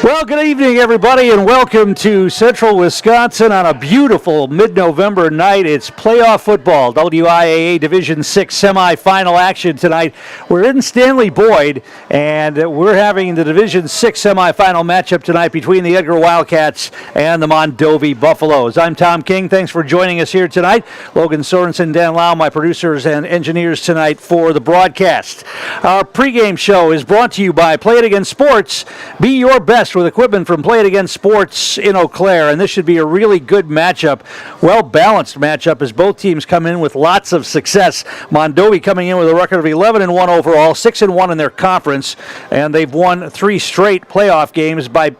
Well, good evening, everybody, and welcome to Central Wisconsin on a beautiful mid-November night. It's playoff football, WIAA Division 6 semifinal action tonight. We're in Stanley Boyd, and we're having the Division 6 semifinal matchup tonight between the Edgar Wildcats and the Mondovi Buffaloes. I'm Tom King. Thanks for joining us here tonight. Logan Sorensen, Dan Lau, my producers and engineers tonight for the broadcast. Our pregame show is brought to you by Play It Again Sports. Be your best with equipment from Play It Again Sports in Eau Claire, and this should be a really good matchup, well-balanced matchup as both teams come in with lots of success. Mondovi coming in with a record of 11-1 overall, 6-1 in their conference, and they've won 3 straight playoff games by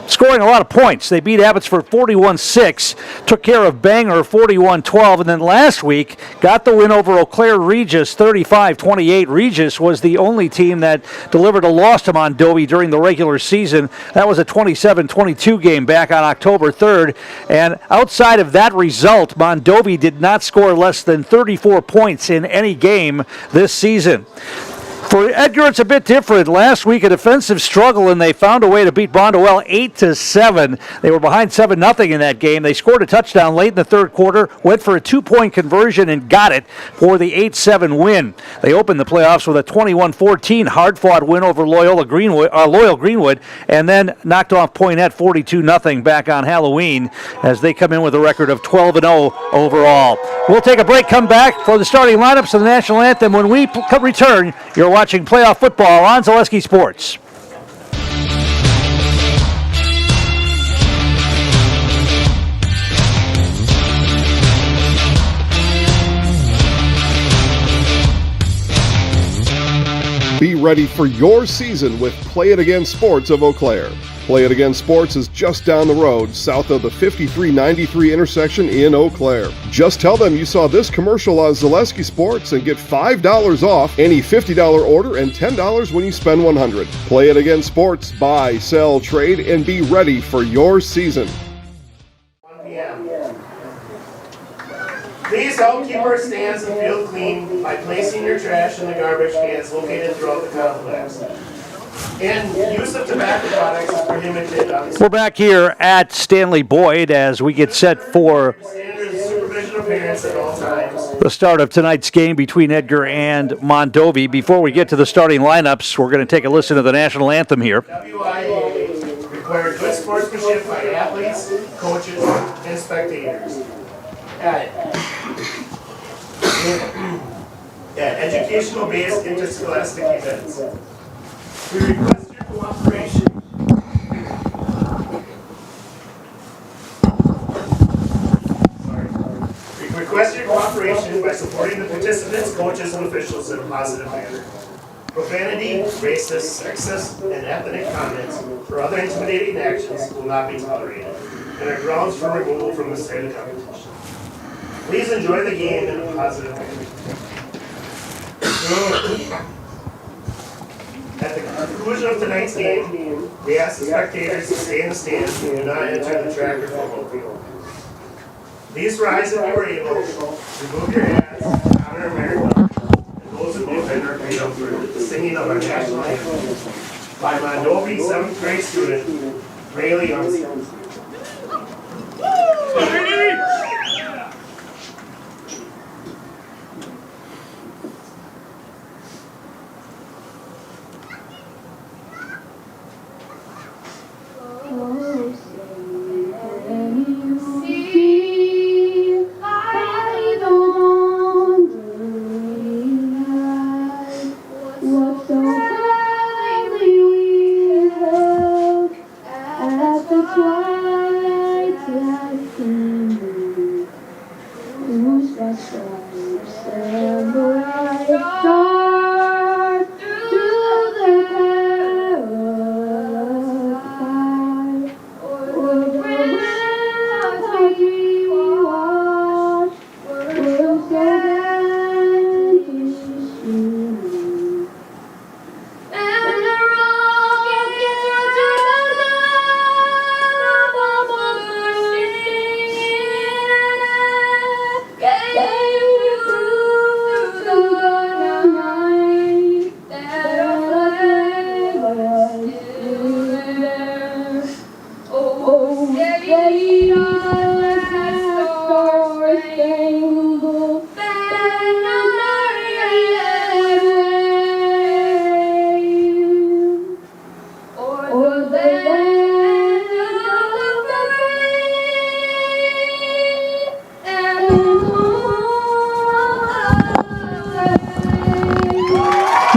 scoring a lot of points. They beat Abbotsford 41-6, took care of Bangor 41-12, and then last week got the win over Eau Claire Regis 35-28. Regis was the only team that delivered a loss to Mondovi during the regular season. That was a 27-22 game back on October 3rd, and outside of that result, Mondovi did not score less than 34 points in any game this season. For Edgar, it's a bit different. Last week, a defensive struggle, and they found a way to beat Bondwell 8-7. They were behind 7-0 in that game. They scored a touchdown late in the third quarter, went for a 2-point conversion, and got it for the 8-7 win. They opened the playoffs with a 21-14 hard-fought win over Loyal Greenwood, and then knocked off Poynette 42-0 back on Halloween as they come in with a record of 12-0 overall. We'll take a break, come back for the starting lineups of the national anthem. When we return, you're watching playoff football on Zaleski Sports. Be ready for your season with Play It Again Sports of Eau Claire. Play It Again Sports is just down the road, south of the 5393 intersection in Eau Claire. Just tell them you saw this commercial on Zaleski Sports and get $5 off any $50 order and $10 when you spend $100. Play It Again Sports, buy, sell, trade, and be ready for your season. 1 p.m. Please help keep our stands and field clean by placing your trash in the garbage cans located throughout the complex. And use of tobacco products is prohibited on the We're back here at Stanley Boyd as we get set for supervision of parents at all times. the start of tonight's game between Edgar and Mondovi. Before we get to the starting lineups, we're going to take a listen to the national anthem here. WIAA requires good sportsmanship by athletes, coaches, and spectators. At educational-based interscholastic events. We request your cooperation. We request your cooperation by supporting the participants, coaches, and officials in a positive manner. Profanity, racist, sexist, and ethnic comments or other intimidating actions will not be tolerated and are grounds for removal from the state of competition. Please enjoy the game in a positive manner. At the conclusion of tonight's game, we ask the spectators to stay in the stands and do not enter the track or football field. Please rise if you are able, remove your hats, honor America, and those who defend our freedom through the singing of our national anthem by Mondovi 7th grade student, Rayleigh Youngson.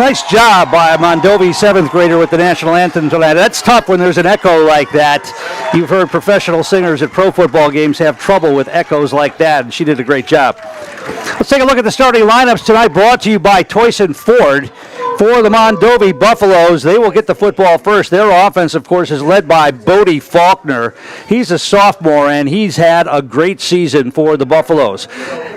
Nice job by a Mondovi 7th grader with the national anthem tonight. That's tough when there's an echo like that. You've heard professional singers at pro football games have trouble with echoes like that, and she did a great job. Let's take a look at the starting lineups tonight, brought to you by Toyson Ford. For the Mondovi Buffaloes, they will get the football first. Their offense, of course, is led by Bodie Faulkner. He's a sophomore, and he's had a great season for the Buffaloes.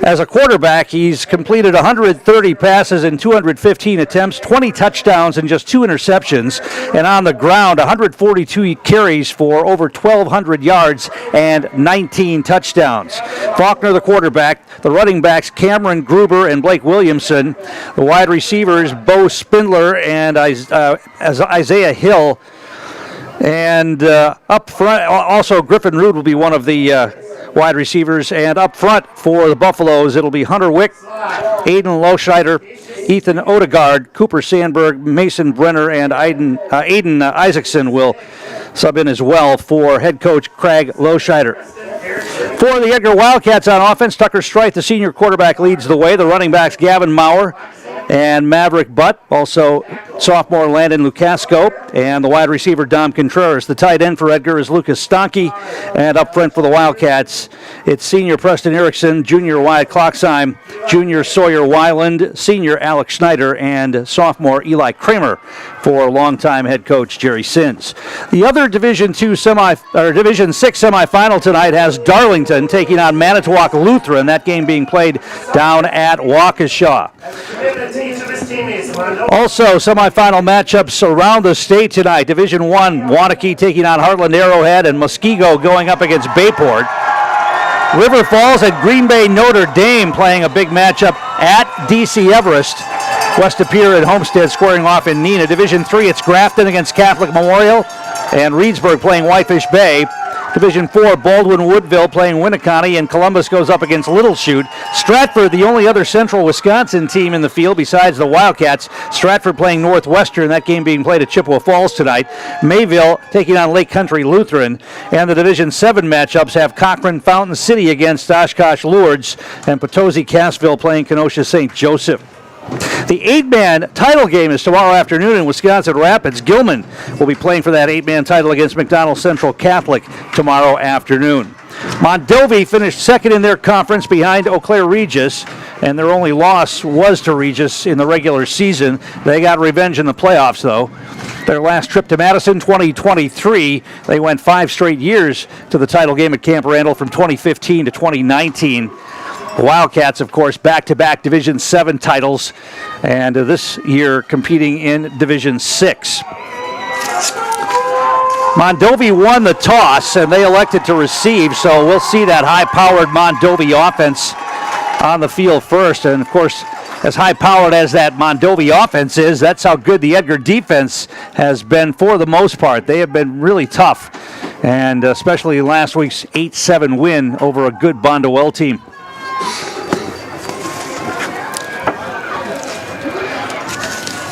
As a quarterback, he's completed 130 passes in 215 attempts, 20 touchdowns and just 2 interceptions. And on the ground, 142 carries for over 1,200 yards and 19 touchdowns. Faulkner, the quarterback. The running backs, Cameron Gruber and Blake Williamson. The wide receivers, Bo Spindler and Isaiah Hill. And up front, also Griffin Rood will be one of the wide receivers. And up front for the Buffaloes, it'll be Hunter Wick, Aiden Loscheider, Ethan Odegaard, Cooper Sandberg, Mason Brenner, and Aiden Isaacson will sub in as well for head coach Craig Loscheider. For the Edgar Wildcats on offense, Tucker Streith, the senior quarterback, leads the way. The running backs, Gavin Maurer and Maverick Butt, also sophomore Landon Lucasco, and the wide receiver, Dom Contreras. The tight end for Edgar is Lucas Stonke, and up front for the Wildcats, it's senior Preston Erickson, junior Wyatt Klocksheim, junior Sawyer Weiland, senior Alex Schneider, and sophomore Eli Kramer for longtime head coach Jerry Sins. The other Division 6 semifinal tonight has Darlington taking on Manitowoc Lutheran, that game being played down at Waukesha. Also, semifinal matchups around the state tonight. Division 1, Waunakee taking on Heartland Arrowhead, and Muskego going up against Bayport. River Falls and Green Bay Notre Dame playing a big matchup at DC Everest. West Appear and Homestead squaring off in Neenah. Division 3, it's Grafton against Catholic Memorial, and Reedsburg playing Whitefish Bay. Division 4, Baldwin Woodville playing Winneconne, and Columbus goes up against Little Chute. Stratford, the only other central Wisconsin team in the field besides the Wildcats. Stratford playing Northwestern, that game being played at Chippewa Falls tonight. Mayville taking on Lake Country Lutheran. And the Division 7 matchups have Cochrane Fountain City against Oshkosh Lourdes, and Potosi Cassville playing Kenosha St. Joseph. The 8-man title game is tomorrow afternoon in Wisconsin Rapids. Gilman will be playing for that 8-man title against McDonald Central Catholic tomorrow afternoon. Mondovi finished second in their conference behind Eau Claire Regis, and their only loss was to Regis in the regular season. They got revenge in the playoffs, though. Their last trip to Madison, 2023, they went 5 straight years to the title game at Camp Randall from 2015 to 2019. The Wildcats, of course, back-to-back Division 7 titles, and this year competing in Division 6. Mondovi won the toss, and they elected to receive, so we'll see that high-powered Mondovi offense on the field first. And, of course, as high-powered as that Mondovi offense is, that's how good the Edgar defense has been for the most part. They have been really tough, and especially last week's 8-7 win over a good Bondwell team.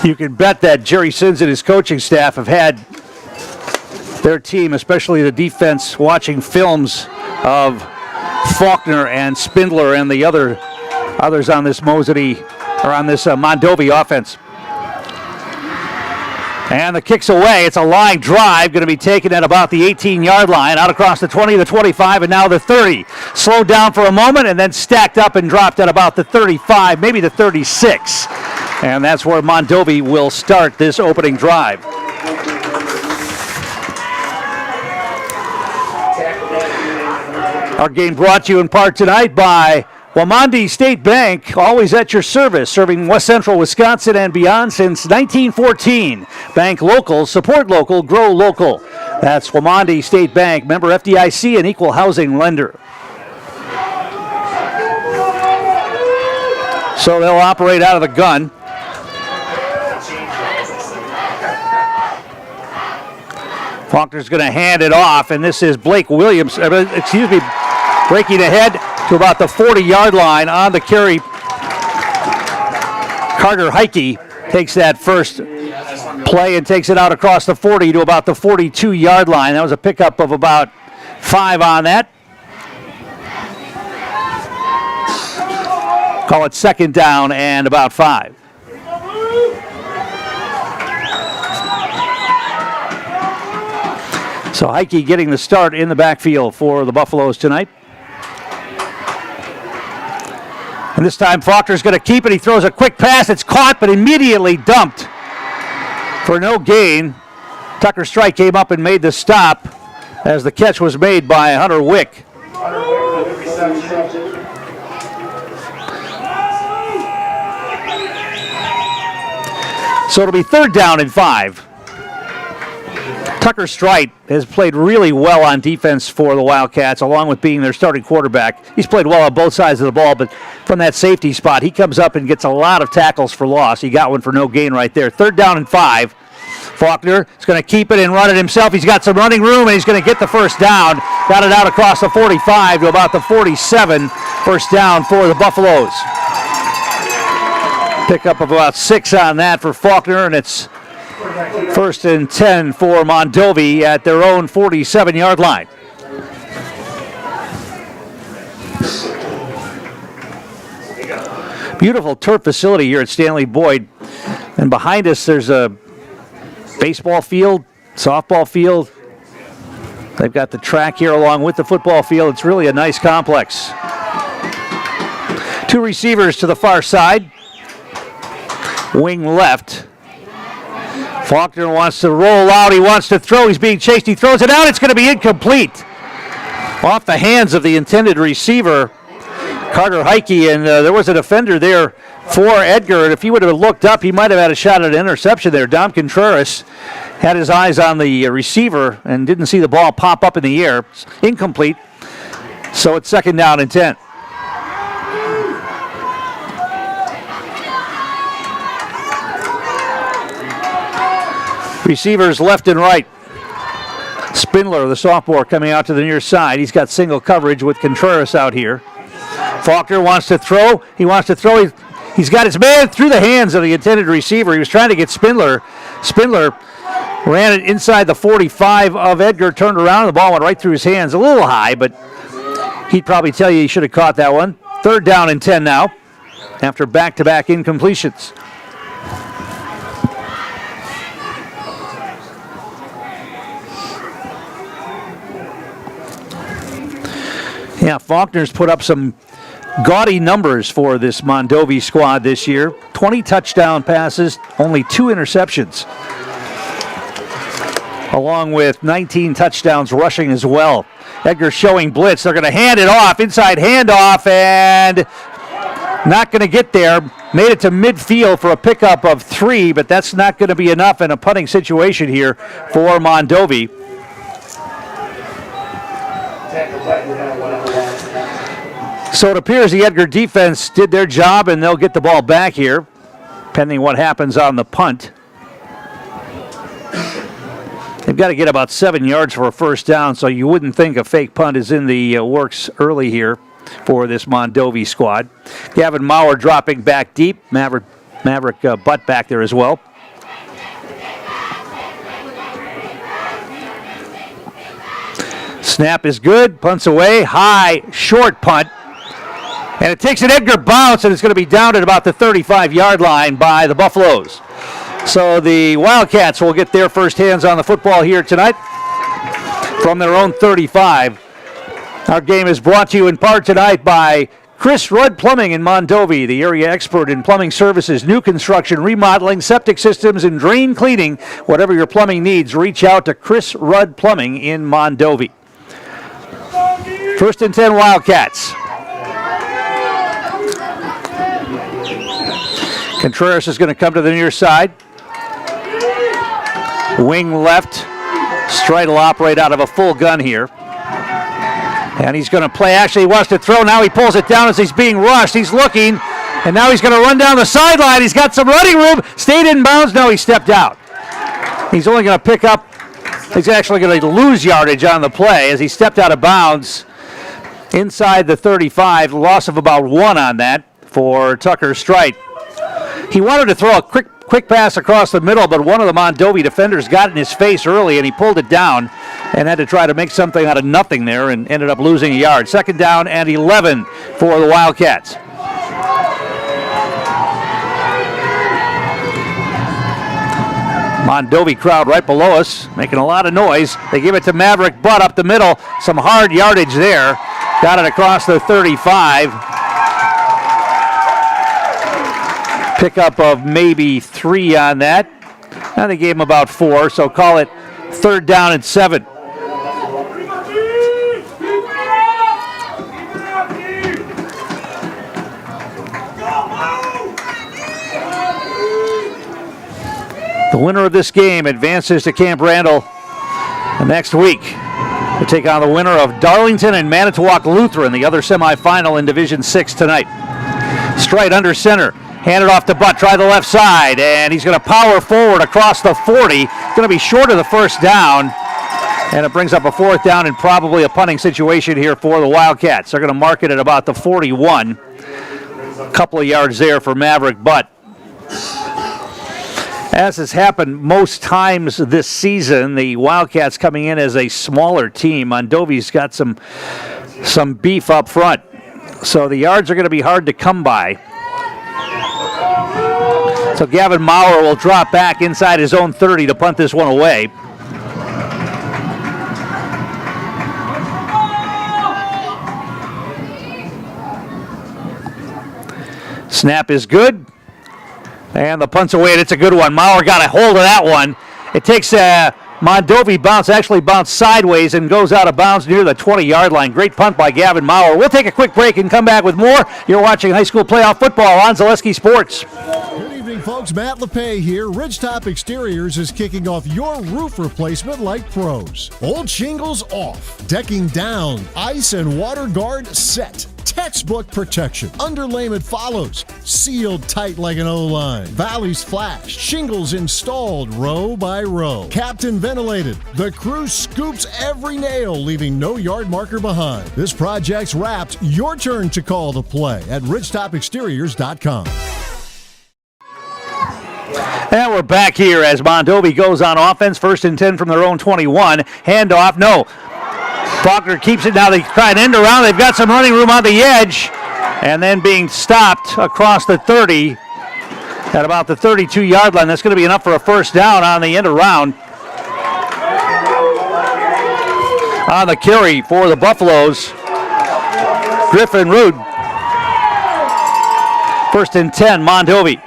You can bet that Jerry Sins and his coaching staff have had their team, especially the defense, watching films of Faulkner and Spindler and the others on this Mondovi offense. And the kick's away. It's a line drive, going to be taken at about the 18-yard line, out across the 20, the 25, and now the 30. Slowed down for a moment and then stacked up and dropped at about the 35, maybe the 36. And that's where Mondovi will start this opening drive. Our game brought to you in part tonight by Wamandi State Bank, always at your service, serving West Central Wisconsin and beyond since 1914. Bank local, support local, grow local. That's Wamandi State Bank, member FDIC, and equal housing lender. So they'll operate out of the gun. Faulkner's going to hand it off, and this is Blake Williams, breaking ahead to about the 40-yard line on the carry. Carter Heike takes that first play and takes it out across the 40 to about the 42-yard line. That was a pickup of about 5 on that. Call it second down and about 5. So Heike getting the start in the backfield for the Buffaloes tonight. And this time Faulkner's going to keep it. He throws a quick pass. It's caught, but immediately dumped for no gain. Tucker Strike came up and made the stop as the catch was made by Hunter Wick. So it'll be 3rd down and 5. Tucker Strite has played really well on defense for the Wildcats, along with being their starting quarterback. He's played well on both sides of the ball, but from that safety spot, he comes up and gets a lot of tackles for loss. He got one for no gain right there. 3rd down and 5. Faulkner is going to keep it and run it himself. He's got some running room, and he's going to get the first down. Got it out across the 45 to about the 47. First down for the Buffaloes. Pickup of about 6 on that for Faulkner, and it's 1st and 10 for Mondovi at their own 47-yard line. Beautiful turf facility here at Stanley Boyd. And behind us there's a baseball field, softball field. They've got the track here along with the football field. It's really a nice complex. 2 receivers to the far side. Wing left. Faulkner wants to roll out. He wants to throw. He's being chased. He throws it out. It's going to be incomplete. Off the hands of the intended receiver, Carter Heike, and there was a defender there for Edgar, and if he would have looked up, he might have had a shot at an interception there. Dom Contreras had his eyes on the receiver and didn't see the ball pop up in the air. It's incomplete, so it's 2nd down and 10. Receivers left and right. Spindler, the sophomore, coming out to the near side. He's got single coverage with Contreras out here. Faulkner wants to throw. He wants to throw. He's got his man through the hands of the intended receiver. He was trying to get Spindler. Spindler ran it inside the 45 of Edgar, turned around, and the ball went right through his hands. A little high, but he'd probably tell you he should have caught that one. 3rd down and 10 now after back-to-back incompletions. Yeah, Faulkner's put up some gaudy numbers for this Mondovi squad this year. 20 touchdown passes, only 2 interceptions, along with 19 touchdowns rushing as well. Edgar showing blitz. They're going to hand it off, inside handoff, and not going to get there. Made it to midfield for a pickup of 3, but that's not going to be enough in a punting situation here for Mondovi. So it appears the Edgar defense did their job, and they'll get the ball back here, pending what happens on the punt. They've got to get about 7 yards for a first down, so you wouldn't think a fake punt is in the works early here for this Mondovi squad. Gavin Maurer dropping back deep. Maverick Butt back there as well. Snap is good. Punts away. High, short punt. And it takes an Edgar bounce, and it's going to be down at about the 35-yard line by the Buffaloes. So the Wildcats will get their first hands on the football here tonight from their own 35. Our game is brought to you in part tonight by Chris Rudd Plumbing in Mondovi, the area expert in plumbing services, new construction, remodeling, septic systems, and drain cleaning. Whatever your plumbing needs, reach out to Chris Rudd Plumbing in Mondovi. 1st and 10 Wildcats. Contreras is going to come to the near side. Wing left. Strite will operate out of a full gun here. And he's going to play. Actually, he wants to throw. Now he pulls it down as he's being rushed. He's looking. And now he's going to run down the sideline. He's got some running room. Stayed in bounds. No, he stepped out. He's only going to pick up. He's actually going to lose yardage on the play as he stepped out of bounds inside the 35. Loss of about 1 on that for Tucker Strite. He wanted to throw a quick pass across the middle, but one of the Mondovi defenders got in his face early, and he pulled it down and had to try to make something out of nothing there and ended up losing a yard. 2nd down and 11 for the Wildcats. Mondovi crowd right below us, making a lot of noise. They give it to Maverick Butt up the middle. Some hard yardage there. Got it across the 35. Pickup of maybe 3 on that. And they gave him about 4, so call it 3rd down and 7. The winner of this game advances to Camp Randall next week to take on the winner of Darlington and Manitowoc Lutheran, the other semifinal in Division 6 tonight. Straight under center. Hand it off to Butt, try the left side, and he's going to power forward across the 40. Going to be short of the first down, and it brings up a 4th down and probably a punting situation here for the Wildcats. They're going to mark it at about the 41. A couple of yards there for Maverick Butt. As has happened most times this season, the Wildcats coming in as a smaller team. Mondovi's got some beef up front, so the yards are going to be hard to come by. So Gavin Maurer will drop back inside his own 30 to punt this one away. Snap is good. And the punt's away, and it's a good one. Maurer got a hold of that one. It takes Mondovi actually bounced sideways and goes out of bounds near the 20-yard line. Great punt by Gavin Maurer. We'll take a quick break and come back with more. You're watching high school playoff football on Zaleski Sports. Good evening, folks. Matt LePay here. Ridgetop Exteriors is kicking off your roof replacement like pros. Old shingles off, decking down, ice and water guard set. Textbook protection. Underlayment follows. Sealed tight like an O-line. Valleys flashed. Shingles installed row by row. Captain ventilated. The crew scoops every nail, leaving no yard marker behind. This project's wrapped. Your turn to call the play at ridgetopexteriors.com. And we're back here as Mondovi goes on offense. 1st and 10 from their own 21. Handoff, no. Faulkner keeps it. Now they try an end around. They've got some running room on the edge. And then being stopped across the 30 at about the 32-yard line. That's going to be enough for a 1st down on the end around. On the carry for the Buffaloes, Griffin Rude. 1st and 10, Mondovi.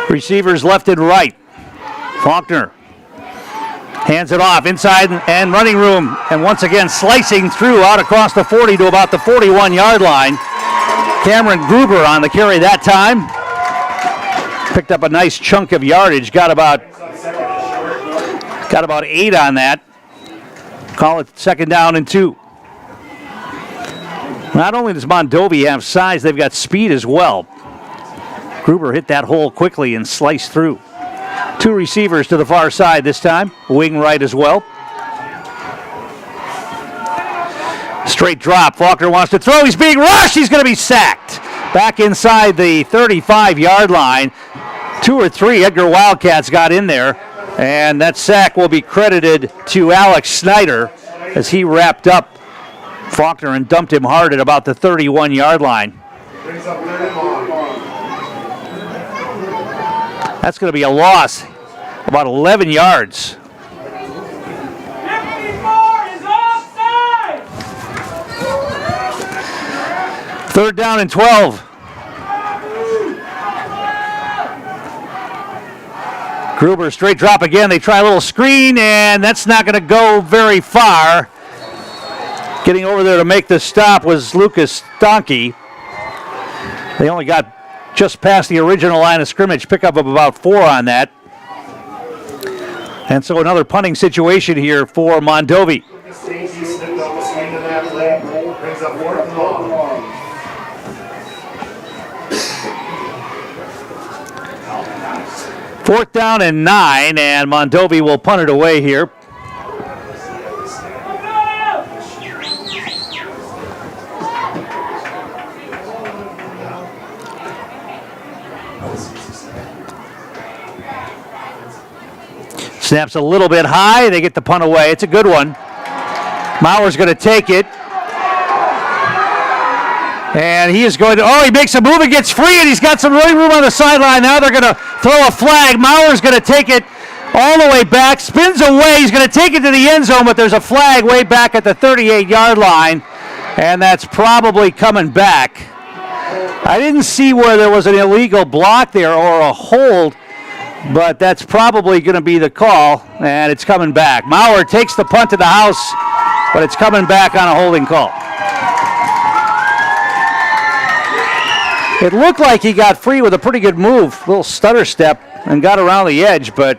Receivers left and right. Faulkner hands it off inside and running room, and once again slicing through out across the 40 to about the 41-yard line. Cameron Gruber on the carry that time. Picked up a nice chunk of yardage. Got about 8 on that. Call it 2nd down and 2. Not only does Mondovi have size, they've got speed as well. Gruber hit that hole quickly and sliced through. 2 receivers to the far side this time. Wing right as well. Straight drop. Faulkner wants to throw. He's being rushed. He's going to be sacked. Back inside the 35-yard line. 2 or 3 Edgar Wildcats got in there. And that sack will be credited to Alex Snyder as he wrapped up Faulkner and dumped him hard at about the 31-yard line. Brings up 3rd and long. That's going to be a loss, about 11 yards. Third down and 12. Gruber straight drop again. They try a little screen, and that's not going to go very far. Getting over there to make the stop was Lucas Donkey. They only got just past the original line of scrimmage, pickup of about 4 on that. And so another punting situation here for Mondovi. Stacey slipped off the screen in that play. Brings up 4th and long. Fourth down and 9, and Mondovi will punt it away here. Snaps a little bit high. They get the punt away. It's a good one. Mauer's going to take it. And he is going to, he makes a move and gets free, and he's got some running room on the sideline. Now they're going to throw a flag. Mauer's going to take it all the way back, spins away. He's going to take it to the end zone, but there's a flag way back at the 38-yard line, and that's probably coming back. I didn't see where there was an illegal block there or a hold, but that's probably going to be the call, and it's coming back. Mauer takes the punt to the house, but it's coming back on a holding call. It looked like he got free with a pretty good move, little stutter step, and got around the edge, but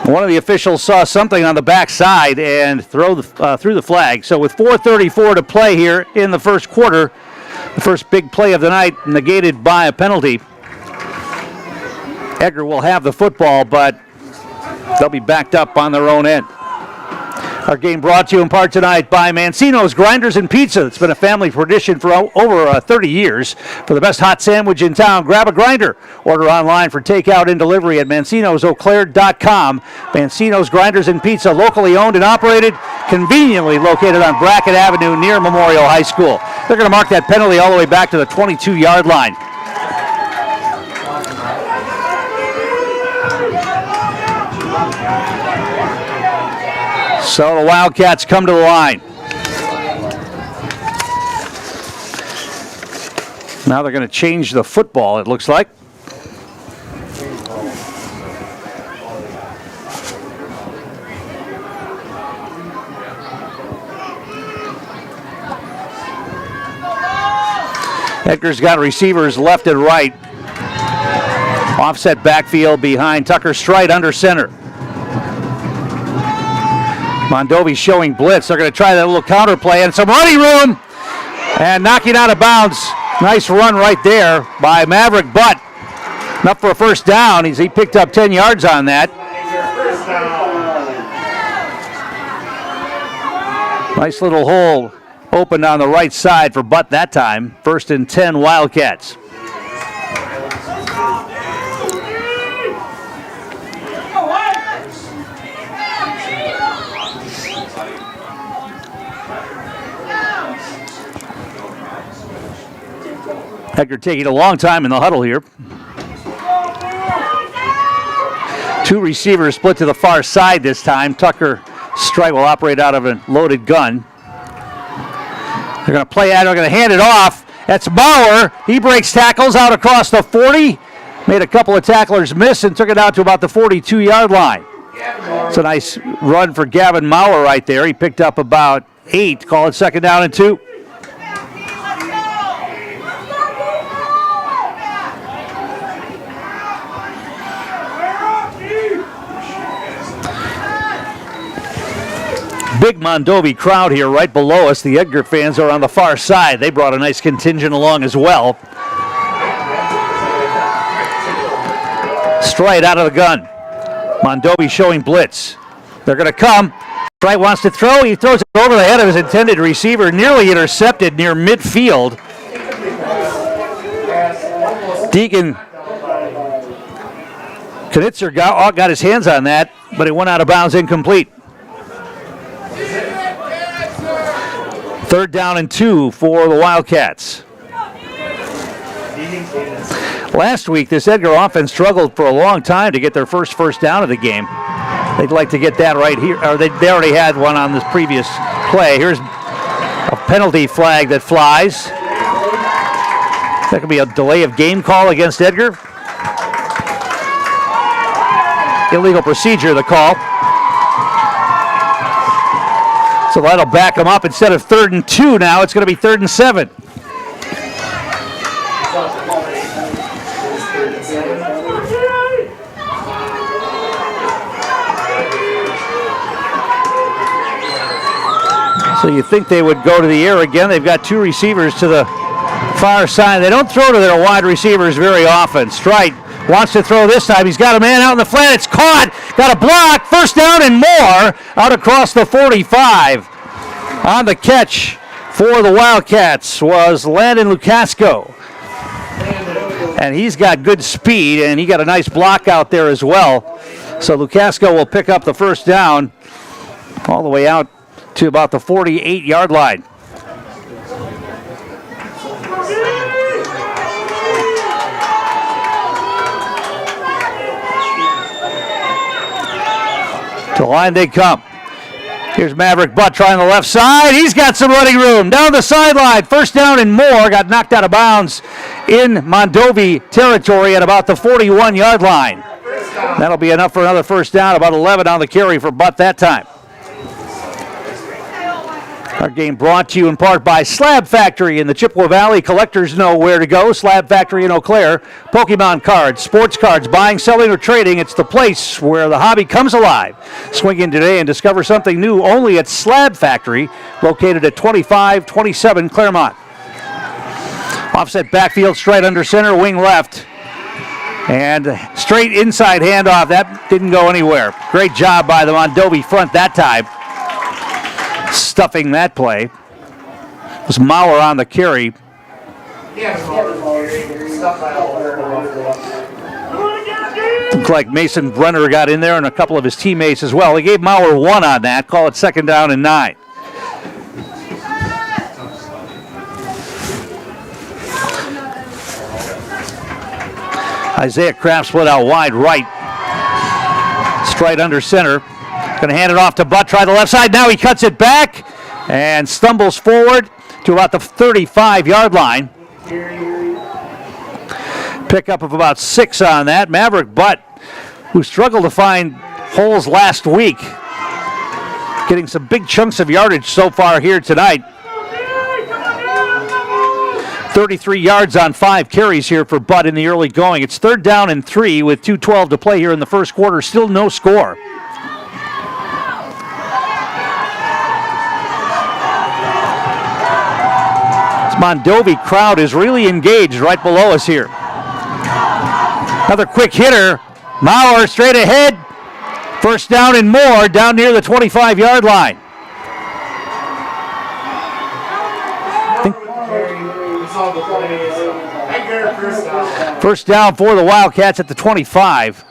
one of the officials saw something on the backside and threw the flag. So with 4:34 to play here in the first quarter, the first big play of the night negated by a penalty. Edgar will have the football, but they'll be backed up on their own end. Our game brought to you in part tonight by Mancino's Grinders and Pizza. It's been a family tradition for over 30 years. For the best hot sandwich in town, grab a grinder. Order online for takeout and delivery at mancinoseauclair.com. Mancino's Grinders and Pizza, locally owned and operated, conveniently located on Brackett Avenue near Memorial High School. They're going to mark that penalty all the way back to the 22-yard line. So the Wildcats come to the line. Now they're going to change the football, it looks like. Edgar's got receivers left and right. Offset backfield behind Tucker Strite under center. Mondovi showing blitz. They're going to try that little counter play and some running room. And knocking out of bounds. Nice run right there by Maverick Butt. Enough for a first down. He picked up 10 yards on that. Nice little hole opened on the right side for Butt that time. 1st and 10 Wildcats. Edgar taking a long time in the huddle here. Two receivers split to the far side this time. Tucker Strite will operate out of a loaded gun. They're going to play out. They're going to hand it off. That's Mauer. He breaks tackles out across the 40. Made a couple of tacklers miss and took it out to about the 42-yard line. It's a nice run for Gavin Mauer right there. He picked up about 8. Call it 2nd down and 2. Big Mondovi crowd here right below us. The Edgar fans are on the far side. They brought a nice contingent along as well. Strite out of the gun. Mondovi showing blitz. They're going to come. Strite wants to throw. He throws it over the head of his intended receiver. Nearly intercepted near midfield. Deacon Knitzer got his hands on that, but it went out of bounds, incomplete. 3rd down and 2 for the Wildcats. Last week, this Edgar offense struggled for a long time to get their first down of the game. They'd like to get that right here. Or they already had one on this previous play. Here's a penalty flag that flies. That could be a delay of game call against Edgar. Illegal procedure, the call. So that'll back them up. Instead of 3rd and 2 now, it's going to be 3rd and 7. So you think they would go to the air again. They've got 2 receivers to the far side. They don't throw to their wide receivers very often. Strite wants to throw this time. He's got a man out in the flat. It's caught. Got a block. 1st down and more out across the 45. On the catch for the Wildcats was Landon Lukasco. And he's got good speed, and he got a nice block out there as well. So Lukasco will pick up the first down all the way out to about the 48-yard line. To the line they come. Here's Maverick Butt trying the left side. He's got some running room. Down the sideline. First down and more. Got knocked out of bounds in Mondovi territory at about the 41-yard line. That'll be enough for another first down. About 11 on the carry for Butt that time. Our game brought to you in part by Slab Factory in the Chippewa Valley. Collectors know where to go. Slab Factory in Eau Claire. Pokemon cards, sports cards, buying, selling, or trading. It's the place where the hobby comes alive. Swing in today and discover something new only at Slab Factory, located at 2527 Claremont. Offset backfield, straight under center, wing left. And straight inside handoff. That didn't go anywhere. Great job by the Mondovi front that time. Stuffing that play. It was Maurer on the carry. Looked like Mason Brenner got in there and a couple of his teammates as well. They gave Maurer 1 on that. Call it second down and 9. Isaiah Kraft split out wide right. Straight under center. Going to hand it off to Butt, try the left side. Now he cuts it back and stumbles forward to about the 35-yard line. Pickup of about 6 on that. Maverick Butt, who struggled to find holes last week, getting some big chunks of yardage so far here tonight. 33 yards on 5 carries here for Butt in the early going. It's third down and 3 with 2:12 to play here in the first quarter. Still no score. Mondovi crowd is really engaged right below us here. Another quick hitter. Maurer straight ahead. First down and more down near the 25-yard line. First down for the Wildcats at the 25.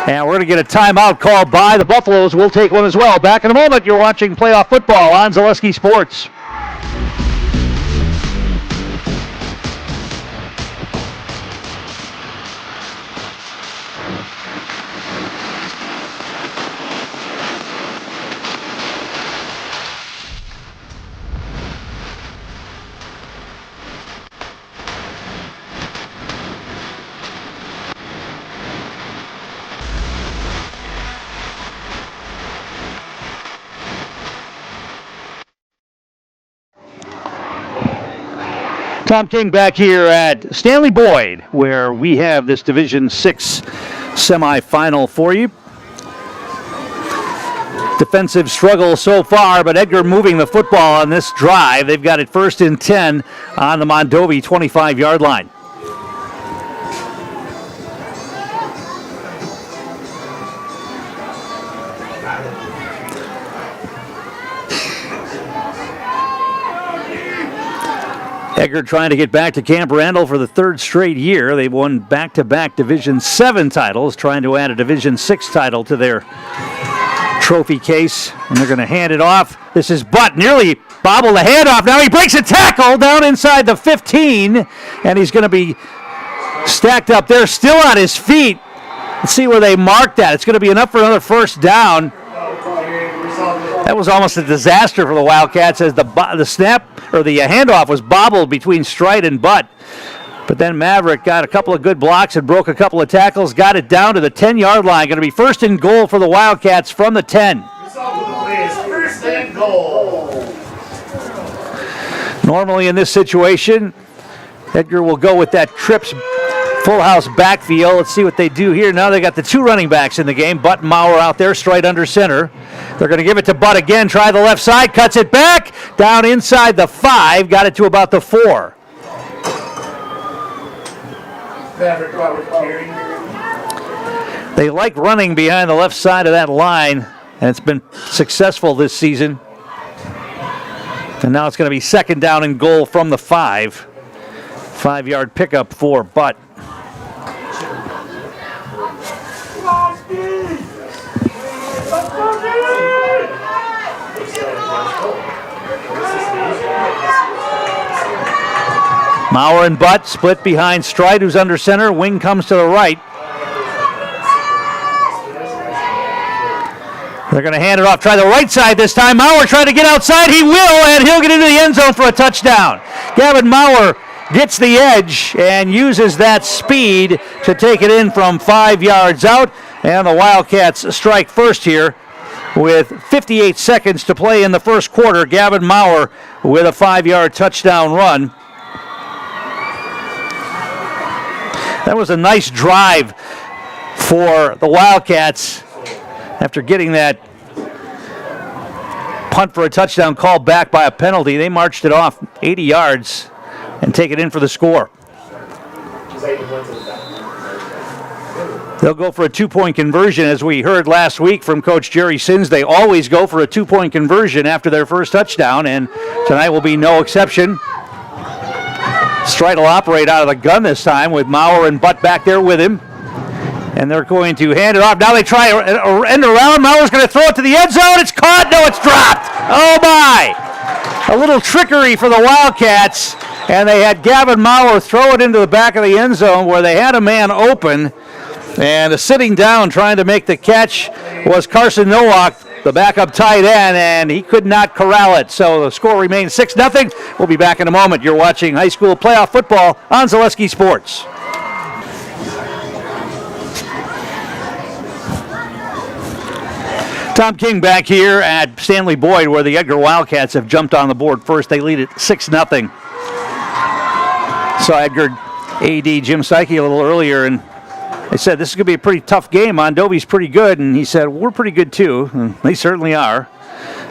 And we're going to get a timeout called by the Buffaloes. We'll take one as well. Back in a moment. You're watching playoff football on Zaleski Sports. Tom King back here at Stanley Boyd, where we have this Division 6 semifinal for you. Defensive struggle so far, but Edgar moving the football on this drive. They've got it first and 10 on the Mondovi 25-yard line. Edgar trying to get back to Camp Randall for the 3rd straight year. They've won back-to-back Division 7 titles, trying to add a Division 6 title to their trophy case. And they're going to hand it off. This is Butt, nearly bobbled the handoff. Now he breaks a tackle down inside the 15, and he's going to be stacked up there, still on his feet. Let's see where they marked that. It's going to be enough for another first down. That was almost a disaster for the Wildcats as the snap or the handoff was bobbled between Stride and Butt. But then Maverick got a couple of good blocks and broke a couple of tackles, got it down to the 10-yard line. Going to be first and goal for the Wildcats from the 10. First and goal. Normally in this situation, Edgar will go with that trips full house backfield. Let's see what they do here. Now they got the 2 running backs in the game. Butt and Maurer out there, straight under center. They're going to give it to Butt again. Try the left side, cuts it back. Down inside the 5, got it to about the 4. They like running behind the left side of that line, and it's been successful this season. And now it's going to be second down and goal from the 5. 5-yard pickup for Butt. Maurer and Butt split behind Stride, who's under center. Wing comes to the right. They're going to hand it off. Try the right side this time. Maurer trying to get outside. He will, and he'll get into the end zone for a touchdown. Gavin Maurer gets the edge and uses that speed to take it in from 5 yards out. And the Wildcats strike first here with 58 seconds to play in the first quarter. Gavin Maurer with a 5-yard touchdown run. That was a nice drive for the Wildcats after getting that punt for a touchdown called back by a penalty. They marched it off 80 yards and take it in for the score. They'll go for a 2-point conversion, as we heard last week from Coach Jerry Sins. They always go for a 2-point conversion after their first touchdown, and tonight will be no exception. Stride will operate out of the gun this time with Maurer and Butt back there with him. And they're going to hand it off. Now they try to end around. Maurer's going to throw it to the end zone. It's caught. No, it's dropped. Oh, my. A little trickery for the Wildcats. And they had Gavin Maurer throw it into the back of the end zone where they had a man open. And sitting down trying to make the catch was Carson Nowak, the backup tight end, and he could not corral it. So the score remains 6-0. We'll be back in a moment. You're watching high school playoff football on Zaleski Sports. Tom King back here at Stanley Boyd, where the Edgar Wildcats have jumped on the board first. They lead it 6-0. Saw Edgar AD Jim Psyche a little earlier, and they said this is going to be a pretty tough game. Mondovi's pretty good, and he said, we're pretty good too. And they certainly are.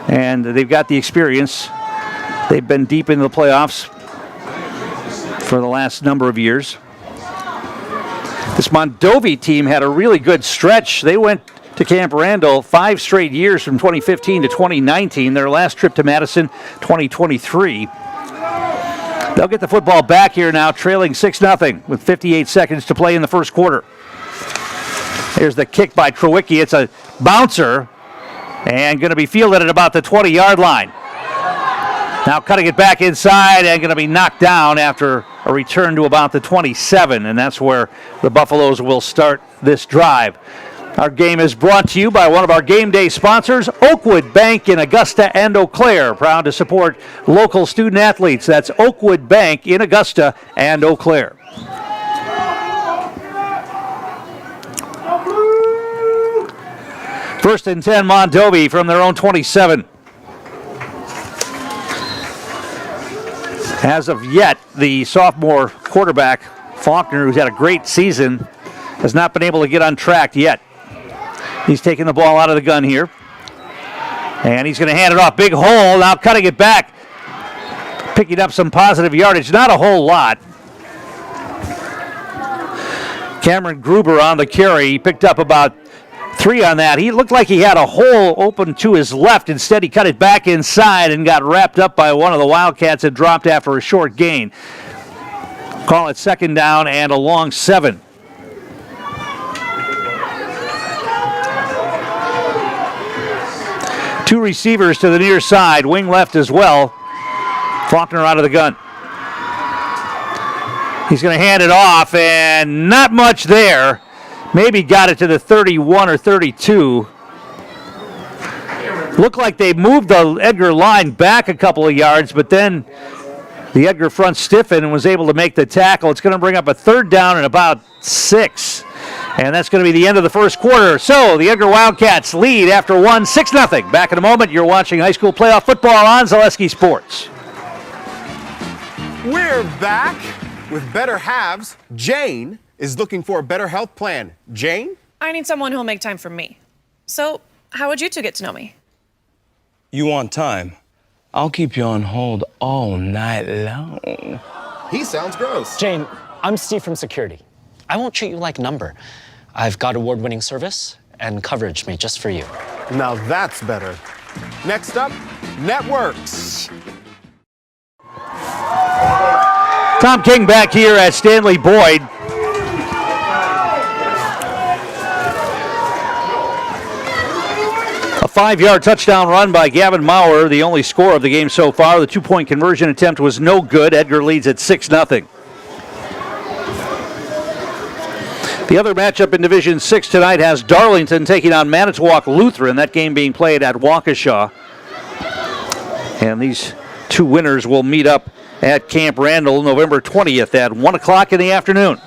And they've got the experience. They've been deep into the playoffs for the last number of years. This Mondovi team had a really good stretch. They went to Camp Randall 5 straight years from 2015 to 2019. Their last trip to Madison, 2023. They'll get the football back here now, trailing 6-0 with 58 seconds to play in the first quarter. Here's the kick by Krowicki. It's a bouncer and going to be fielded at about the 20-yard line. Now cutting it back inside and going to be knocked down after a return to about the 27, and that's where the Buffaloes will start this drive. Our game is brought to you by one of our game day sponsors, Oakwood Bank in Augusta and Eau Claire. Proud to support local student athletes. That's Oakwood Bank in Augusta and Eau Claire. First and 10, Mondovi from their own 27. As of yet, the sophomore quarterback, Faulkner, who's had a great season, has not been able to get on track yet. He's taking the ball out of the gun here. And he's going to hand it off. Big hole. Now cutting it back. Picking up some positive yardage. Not a whole lot. Cameron Gruber on the carry. He picked up about 3 on that. He looked like he had a hole open to his left. Instead, he cut it back inside and got wrapped up by one of the Wildcats and dropped after a short gain. Call it second down and a long 7. Two receivers to the near side, wing left as well. Faulkner out of the gun. He's going to hand it off, and not much there. Maybe got it to the 31 or 32. Looked like they moved the Edgar line back a couple of yards, but then the Edgar front stiffened and was able to make the tackle. It's going to bring up a third down and about 6. And that's going to be the end of the first quarter. So the Edgar Wildcats lead after 1, 6-0. Back in a moment. You're watching high school playoff football on Zaleski Sports. We're back with better halves. Jane is looking for a better health plan. Jane? I need someone who'll make time for me. So, how would you two get to know me? You want time? I'll keep you on hold all night long. He sounds gross. Jane, I'm Steve from security. I won't treat you like a number. I've got award-winning service and coverage made just for you. Now that's better. Next up, networks. Tom King back here at Stanley Boyd. A 5-yard touchdown run by Gavin Maurer, the only score of the game so far. The 2-point conversion attempt was no good. Edgar leads at 6-0. The other matchup in Division 6 tonight has Darlington taking on Manitowoc Lutheran. That game being played at Waukesha. And these two winners will meet up at Camp Randall November 20th at 1 o'clock in the afternoon.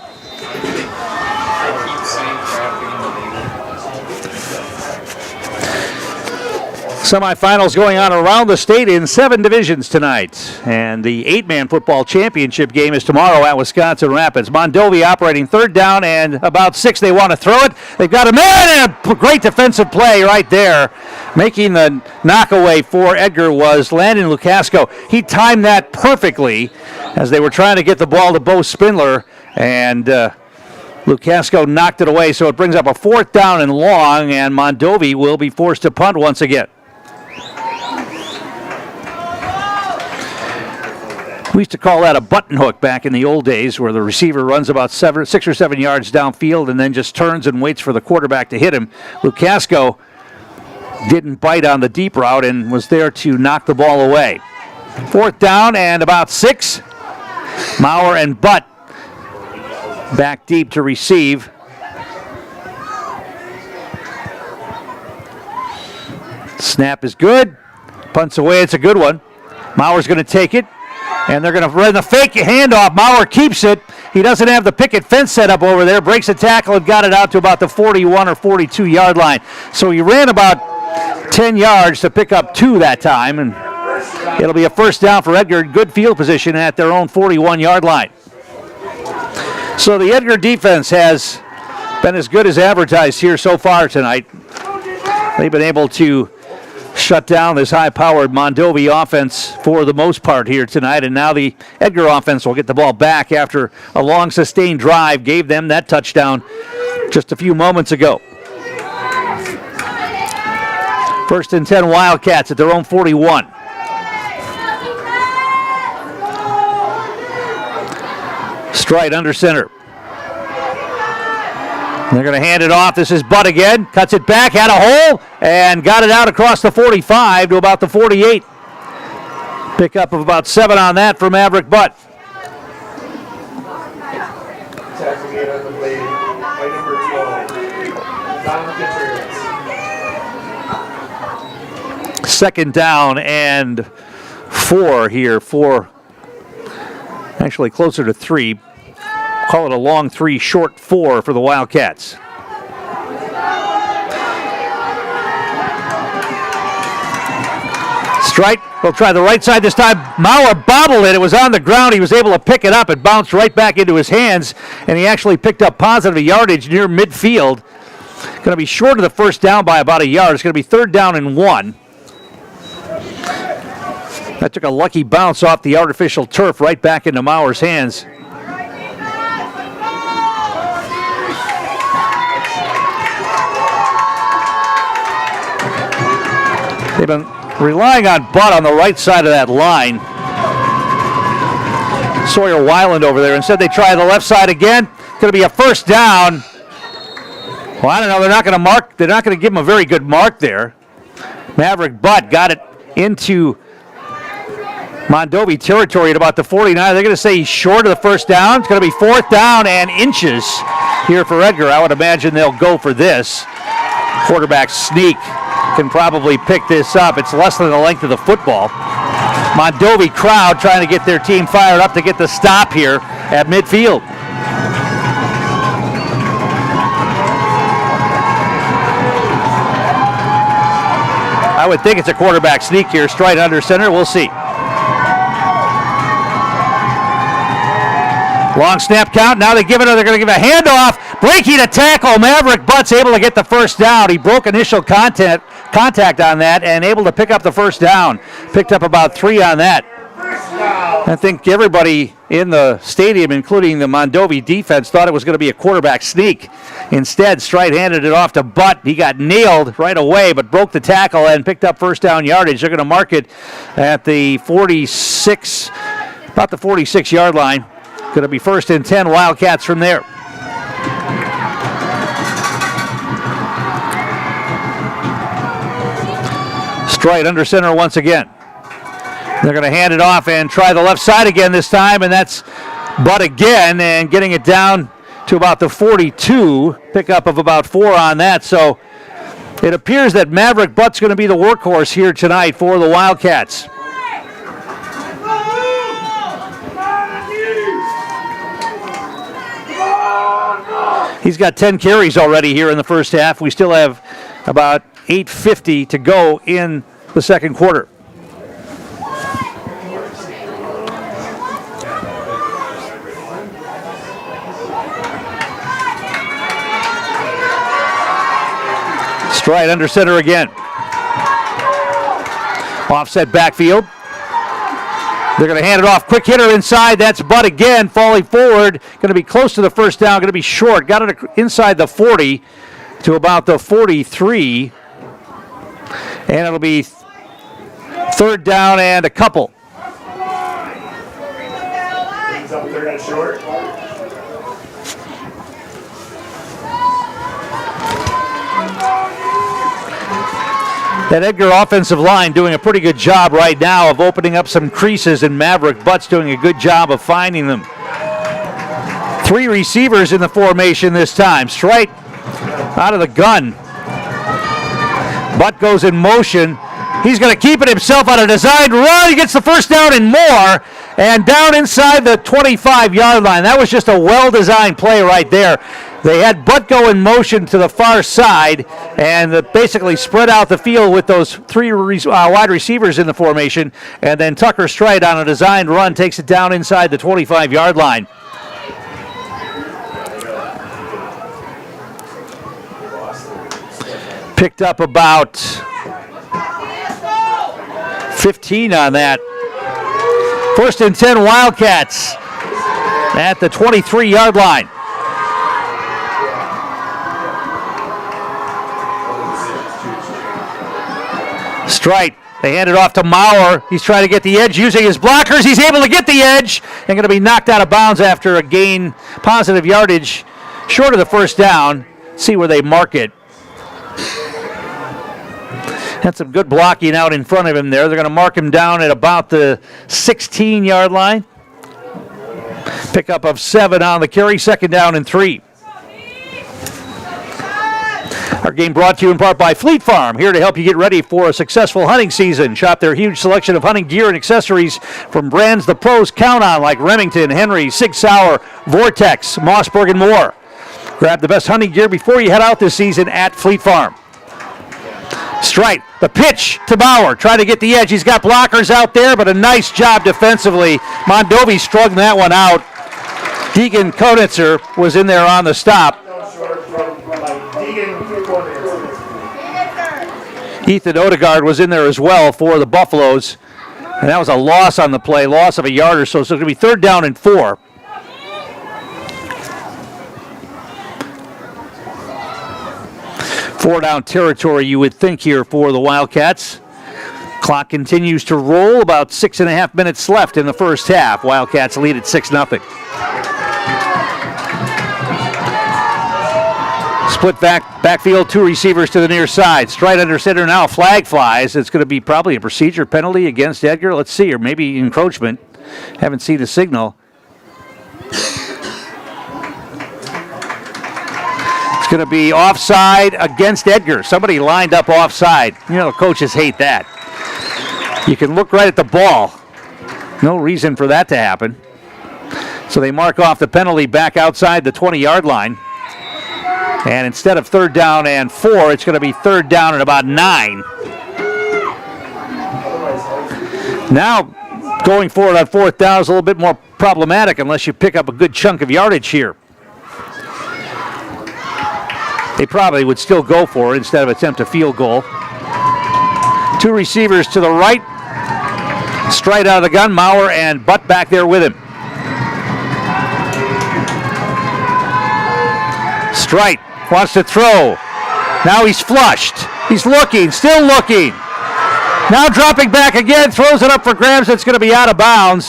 Semifinals going on around the state in 7 divisions tonight. And the 8-man football championship game is tomorrow at Wisconsin Rapids. Mondovi operating third down and about 6. They want to throw it. They've got a man and a great defensive play right there. Making the knockaway for Edgar was Landon Lukasco. He timed that perfectly as they were trying to get the ball to Bo Spindler. And Lukasco knocked it away. So it brings up a 4th down and long. And Mondovi will be forced to punt once again. We used to call that a button hook back in the old days, where the receiver runs about 6 or 7 yards downfield and then just turns and waits for the quarterback to hit him. Lukasco didn't bite on the deep route and was there to knock the ball away. 4th down and about 6. Maurer and Butt back deep to receive. Snap is good. Punts away. It's a good one. Maurer's going to take it. And they're going to run the fake handoff. Maurer keeps it. He doesn't have the picket fence set up over there. Breaks the tackle and got it out to about the 41 or 42 yard line. So he ran about 10 yards to pick up 2 that time. And it'll be a 1st down for Edgar. Good field position at their own 41 yard line. So the Edgar defense has been as good as advertised here so far tonight. They've been able to shut down this high-powered Mondovi offense for the most part here tonight, and now the Edgar offense will get the ball back after a long sustained drive gave them that touchdown just a few moments ago. 1st and 10 Wildcats at their own 41. Stride under center. They're going to hand it off. This is Butt again. Cuts it back, had a hole, and got it out across the 45 to about the 48. Pickup of about 7 on that for Maverick Butt. Tackling it on the blade by number 12. 2nd down and 4 here for, actually closer to 3. Call it a long 3, short 4 for the Wildcats. Strike. They'll try the right side this time. Maurer bobbled it. It was on the ground. He was able to pick it up. It bounced right back into his hands, and he actually picked up positive yardage near midfield. Going to be short of the 1st down by about a yard. It's going to be 3rd down and 1. That took a lucky bounce off the artificial turf right back into Maurer's hands. They've been relying on Butt on the right side of that line. Sawyer Weiland over there. Instead, they try the left side again. Going to be a 1st down. Well, I don't know. They're not going to mark. They're not going to give him a very good mark there. Maverick Butt got it into Mondovi territory at about the 49. They're going to say he's short of the 1st down. It's going to be 4th down and inches here for Edgar. I would imagine they'll go for this. Quarterback sneak can probably pick this up. It's less than the length of the football. Mondovi crowd trying to get their team fired up to get the stop here at midfield. I would think it's a quarterback sneak here, straight under center. We'll see. Long snap count. Now they're going to give a handoff. Breaking a tackle. Maverick Butt's able to get the 1st down. He broke initial contact on that and able to pick up the 1st down. Picked up about 3 on that. I think everybody in the stadium, including the Mondovi defense, thought it was going to be a quarterback sneak. Instead, Stride handed it off to Butt. He got nailed right away, but broke the tackle and picked up 1st down yardage. They're going to mark it at the 46, about the 46-yard line. Going to be 1st and 10 Wildcats from there. Strite under center once again. They're going to hand it off and try the left side again this time, and that's Butt again, and getting it down to about the 42. Pickup of about 4 on that, so it appears that Maverick Butt's going to be the workhorse here tonight for the Wildcats. He's got 10 carries already here in the first half. We still have about 8:50 to go in the second quarter. Strite under center again. Offset backfield. They're going to hand it off. Quick hitter inside. That's Butt again, falling forward. Going to be close to the first down. Going to be short. Got it inside the 40 to about the 43. And it'll be 3rd down and a couple. Brings up 3rd and short. That Edgar offensive line doing a pretty good job right now of opening up some creases, and Maverick Butt's doing a good job of finding them. 3 receivers in the formation this time. Strite out of the gun. Butt goes in motion. He's going to keep it himself on a designed run. He gets the first down and more, and down inside the 25-yard line. That was just a well-designed play right there. They had Butt go in motion to the far side and basically spread out the field with those 3 wide receivers in the formation, and then Tucker Strite on a designed run takes it down inside the 25-yard line. Picked up about 15 on that. 1st and 10 Wildcats at the 23-yard line. Strite, they hand it off to Maurer. He's trying to get the edge using his blockers. He's able to get the edge and going to be knocked out of bounds after a gain, positive yardage short of the first down. See where they mark it. Had some good blocking out in front of him there. They're going to mark him down at about the 16-yard line. Pickup of 7 on the carry, 2nd down and 3. Our game brought to you in part by Fleet Farm, here to help you get ready for a successful hunting season. Shop their huge selection of hunting gear and accessories from brands the pros count on, like Remington, Henry, Sig Sauer, Vortex, Mossberg, and more. Grab the best hunting gear before you head out this season at Fleet Farm. Strite, the pitch to Bauer, trying to get the edge. He's got blockers out there, but a nice job defensively. Mondovi strung that one out. Deegan Konitzer was in there on the stop. Ethan Odegaard was in there as well for the Buffaloes. And that was a loss on the play, loss of a yard or so. So it's going to be 3rd down and 4. Four down territory, you would think, here for the Wildcats. Clock continues to roll. About 6.5 minutes left in the first half. Wildcats lead at 6-0. Split backfield, 2 receivers to the near side. Strite under center now. Flag flies. It's going to be probably a procedure penalty against Edgar. Let's see, or maybe encroachment. Haven't seen the signal. It's going to be offside against Edgar. Somebody lined up offside. You know, coaches hate that. You can look right at the ball. No reason for that to happen. So they mark off the penalty back outside the 20-yard line. And instead of 3rd down and 4, it's going to be 3rd down and about 9. Now, going forward on 4th down is a little bit more problematic unless you pick up a good chunk of yardage here. They probably would still go for it instead of attempt a field goal. 2 receivers to the right. Strite out of the gun. Maurer and Butt back there with him. Strite wants to throw. Now he's flushed. He's looking, still looking. Now dropping back again, throws it up for grabs. It's going to be out of bounds.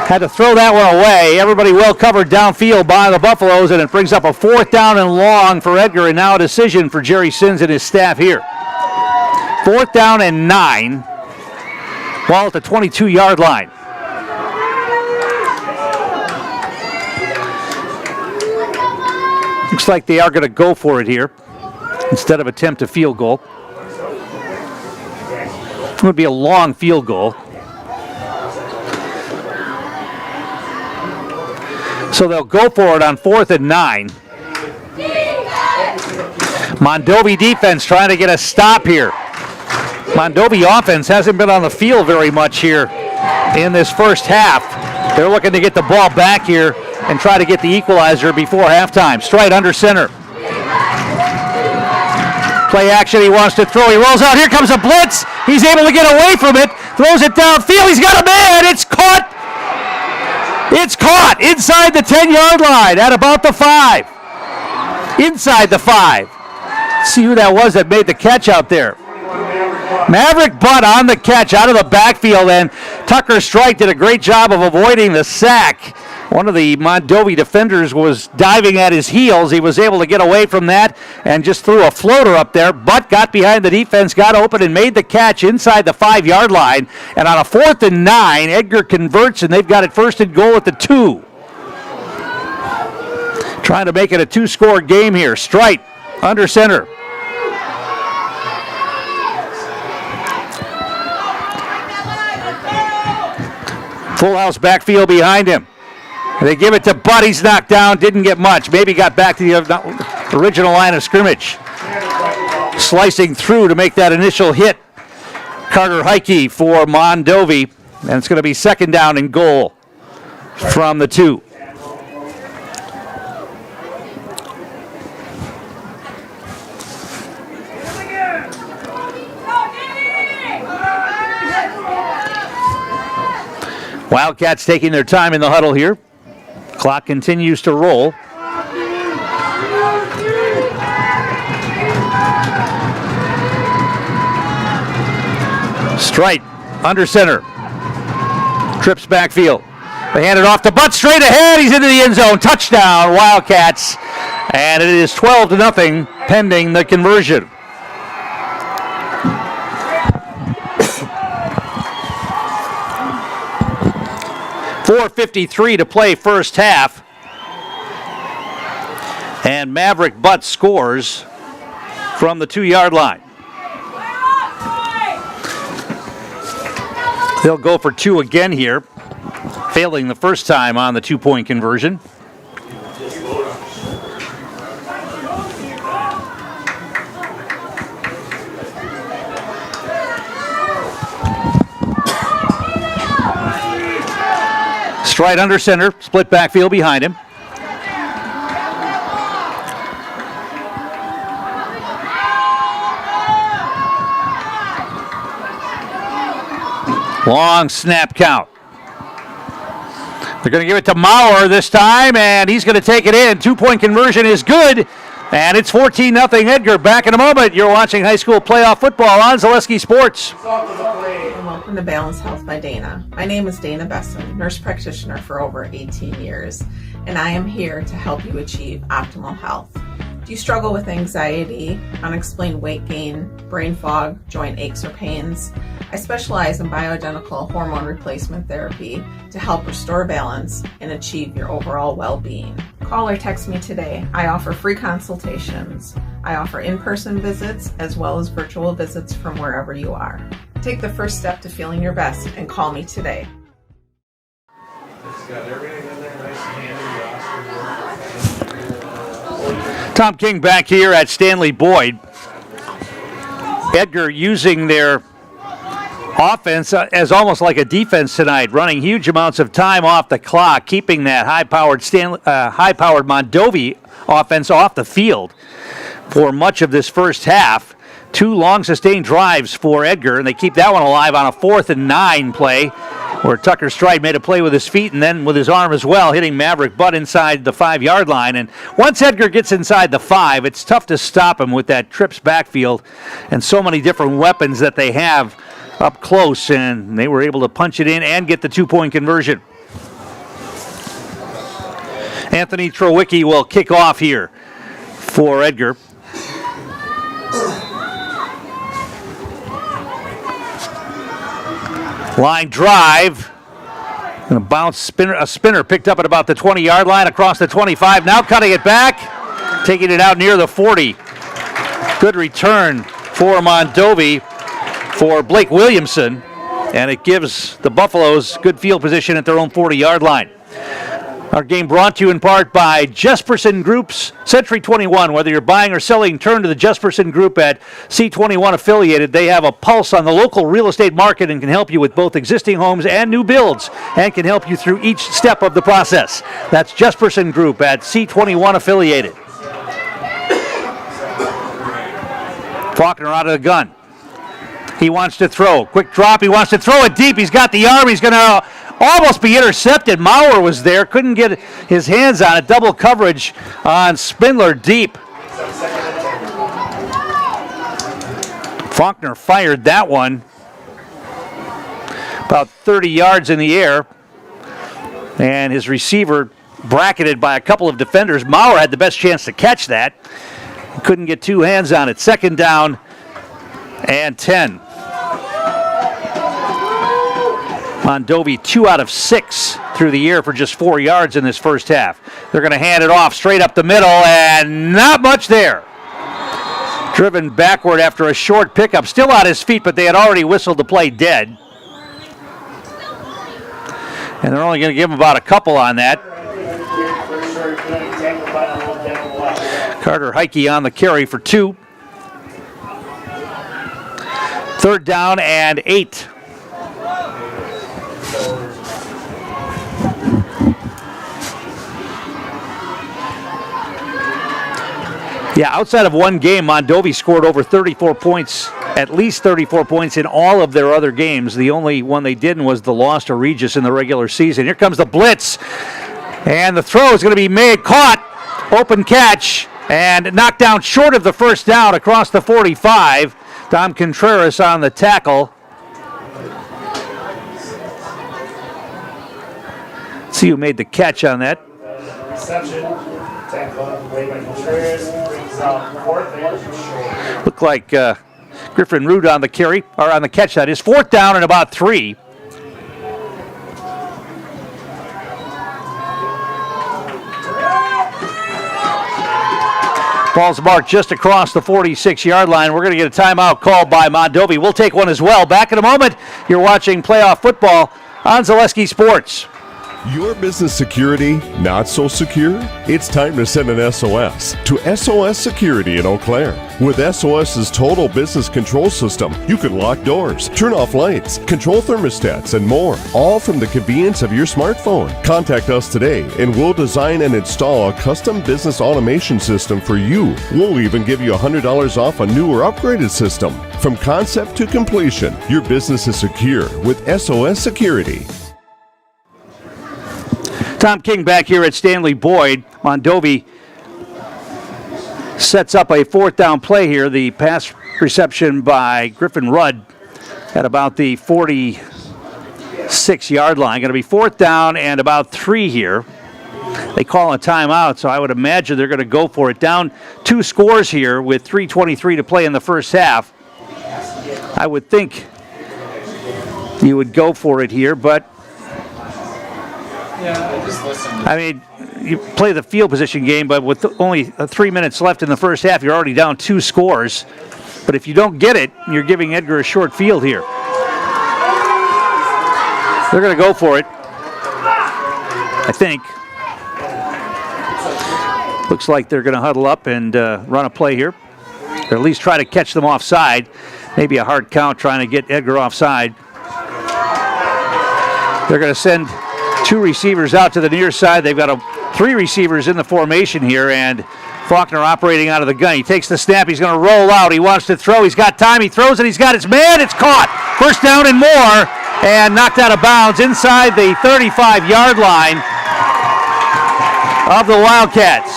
Had to throw that one away. Everybody well covered downfield by the Buffaloes, and it brings up a 4th down and long for Edgar, and now a decision for Jerry Sins and his staff here. 4th down and 9, ball at the 22-yard line. Looks like they are going to go for it here instead of attempt a field goal. It would be a long field goal. So they'll go for it on 4th and 9. Mondovi defense trying to get a stop here. Mondovi offense hasn't been on the field very much here in this first half. They're looking to get the ball back here and try to get the equalizer before halftime. Stride under center. Play action, he wants to throw. He rolls out. Here comes a blitz. He's able to get away from it. Throws it downfield. He's got a man. It's caught. It's caught inside the 10-yard line at about the 5. Inside the 5. Let's see who that was that made the catch out there. Maverick Butt on the catch out of the backfield, and Tucker Strike did a great job of avoiding the sack. One of the Mondovi defenders was diving at his heels. He was able to get away from that and just threw a floater up there. Butt got behind the defense, got open, and made the catch inside the 5-yard line. And on a 4th and 9, Edgar converts, and they've got it 1st and goal at the 2. Trying to make it a 2-score game here. Strike under center. Full house backfield behind him. They give it to Butt. He's knocked down. Didn't get much. Maybe got back to the original line of scrimmage. Slicing through to make that initial hit. Carter Heike for Mondovi. And it's going to be 2nd down and goal from the 2. Wildcats taking their time in the huddle here. Clock continues to roll. Strike under center. Trips backfield. They hand it off to Butt straight ahead. He's into the end zone. Touchdown, Wildcats. And it is 12-0 pending the conversion. .453 to play first half. And Maverick Butt scores from the 2-yard line. They'll go for 2 again here, failing the first time on the 2-point conversion. Stride under center, split backfield behind him. Long snap count. They're going to give it to Maurer this time, and he's going to take it in. 2-point conversion is good, and it's 14-0 Edgar. Back in a moment. You're watching high school playoff football on Zaleski Sports. And welcome to Balanced Health by Dana. My name is Dana Besson, nurse practitioner for over 18 years, and I am here to help you achieve optimal health. Do you struggle with anxiety, unexplained weight gain, brain fog, joint aches or pains? I specialize in bioidentical hormone replacement therapy to help restore balance and achieve your overall well-being. Call or text me today. I offer free consultations. I offer in-person visits as well as virtual visits from wherever you are. Take the first step to feeling your best and call me today. Tom King back here at Stanley Boyd. Edgar using their offense as almost like a defense tonight, running huge amounts of time off the clock, keeping that high-powered Mondovi offense off the field for much of this first half. 2 long sustained drives for Edgar, and they keep that one alive on a 4th and 9 play where Tucker Stride made a play with his feet and then with his arm as well, hitting Maverick Butt inside the 5-yard line. And once Edgar gets inside the 5, it's tough to stop him with that trips backfield and so many different weapons that they have up close, and they were able to punch it in and get the 2-point conversion. Anthony Trowicki will kick off here for Edgar. Line drive. Going to bounce, a spinner picked up at about the 20-yard line across the 25. Now cutting it back, taking it out near the 40. Good return for Mondovi for Blake Williamson, and it gives the Buffaloes good field position at their own 40-yard line. Our game brought to you in part by Jesperson Group's Century 21. Whether you're buying or selling, turn to the Jesperson Group at C21 affiliated. They have a pulse on the local real estate market and can help you with both existing homes and new builds and can help you through each step of the process. That's Jesperson Group at C21 affiliated. Faulkner out of the gun. He wants to throw. Quick drop. He wants to throw it deep. He's got the arm. He's going to almost be intercepted. Maurer was there. Couldn't get his hands on it. Double coverage on Spindler deep. Faulkner fired that one about 30 yards in the air. And his receiver bracketed by a couple of defenders. Maurer had the best chance to catch that. Couldn't get two hands on it. Second down and 10. Mondovi 2 out of 6 through the air for just 4 yards in this first half. They're going to hand it off straight up the middle, and not much there. Driven backward after a short pickup. Still on his feet, but they had already whistled the play dead. And they're only going to give him about a couple on that. Carter Heike on the carry for 2. Third down and 8. Yeah, outside of one game, Mondovi scored over 34 points, at least 34 points in all of their other games. The only one they didn't was the loss to Regis in the regular season. Here comes the blitz, and the throw is going to be made, caught, open catch, and knocked down short of the first down across the 45. Dom Contreras on the tackle. Let's see who made the catch on that. Reception. Tackle made by Contreras. Brings out 4th and short. Looked like Griffin Root on the carry, or on the catch. That is 4th down and about 3. Ball's marked just across the 46-yard line. We're going to get a timeout called by Mondovi. We'll take one as well. Back in a moment. You're watching playoff football on Zaleski Sports. Your business security not so secure? It's time to send an SOS to SOS Security in Eau Claire. With SOS's total business control system, you can lock doors, turn off lights, control thermostats, and more, all from the convenience of your smartphone. Contact us today and we'll design and install a custom business automation system for you. We'll even give you $100 off a new or upgraded system. From concept to completion, your business is secure with SOS Security. Tom King back here at Stanley Boyd. Mondovi sets up a 4th down play here. The pass reception by Griffin Rudd at about the 46-yard line. Going to be 4th down and about 3 here. They call a timeout, so I would imagine they're going to go for it. Down 2 scores here with 3:23 to play in the first half. I would think you would go for it here, but I mean, you play the field position game, but with only 3 minutes left in the first half, you're already down 2 scores. But if you don't get it, you're giving Edgar a short field here. They're going to go for it, I think. Looks like they're going to huddle up and run a play here, or at least try to catch them offside. Maybe a hard count trying to get Edgar offside. They're going to send 2 receivers out to the near side. They've got 3 receivers in the formation here, and Faulkner operating out of the gun. He takes the snap. He's going to roll out. He wants to throw. He's got time. He throws it. He's got his man. It's caught. First down and more, and knocked out of bounds inside the 35-yard line of the Wildcats.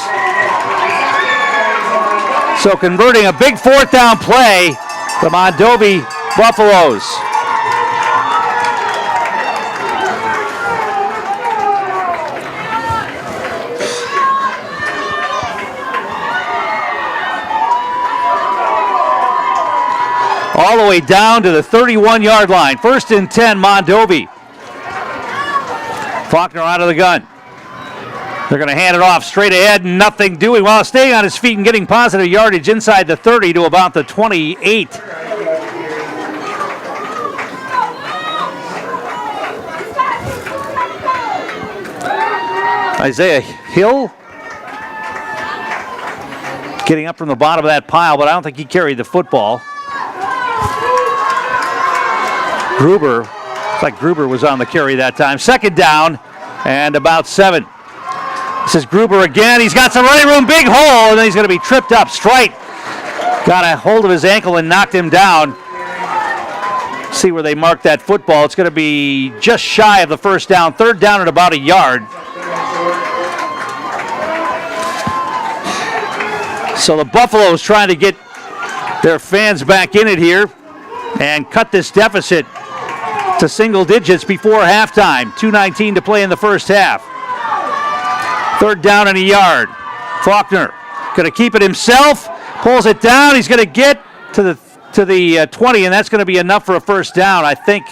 So converting a big 4th down play, the Mondovi Buffaloes. all the way down to the 31-yard line. 1st and 10, Mondovi. Faulkner out of the gun. They're going to hand it off straight ahead, nothing doing while staying on his feet and getting positive yardage inside the 30 to about the 28. Isaiah Hill getting up from the bottom of that pile, but I don't think he carried the football. Gruber, looks like Gruber was on the carry that time. 2nd down and about 7. This is Gruber again. He's got some running room, big hole, and then he's going to be tripped up. Strite got a hold of his ankle and knocked him down. See where they marked that football. It's going to be just shy of the 1st down. 3rd down at about a yard. So the Buffaloes trying to get their fans back in it here and cut this deficit to single digits before halftime. 2:19 to play in the first half. 3rd down and a yard. Faulkner going to keep it himself. Pulls it down. He's going to get to the 20, and that's going to be enough for a 1st down. I think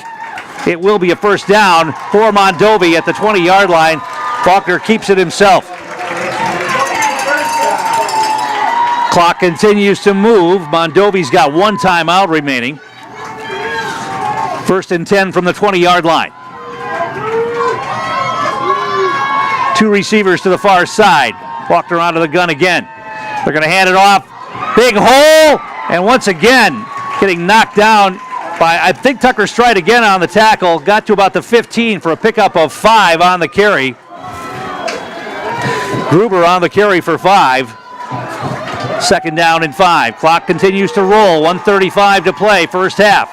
it will be a 1st down for Mondovi at the 20-yard line. Faulkner keeps it himself. Clock continues to move. Mondovi's got 1 timeout remaining. 1st and 10 from the 20-yard line. 2 receivers to the far side. Faulkner onto the gun again. They're going to hand it off. Big hole, and once again getting knocked down by, I think, Tucker Strite again on the tackle. Got to about the 15 for a pickup of 5 on the carry. Gruber on the carry for 5. 2nd down and 5. Clock continues to roll. 1:35 to play, first half.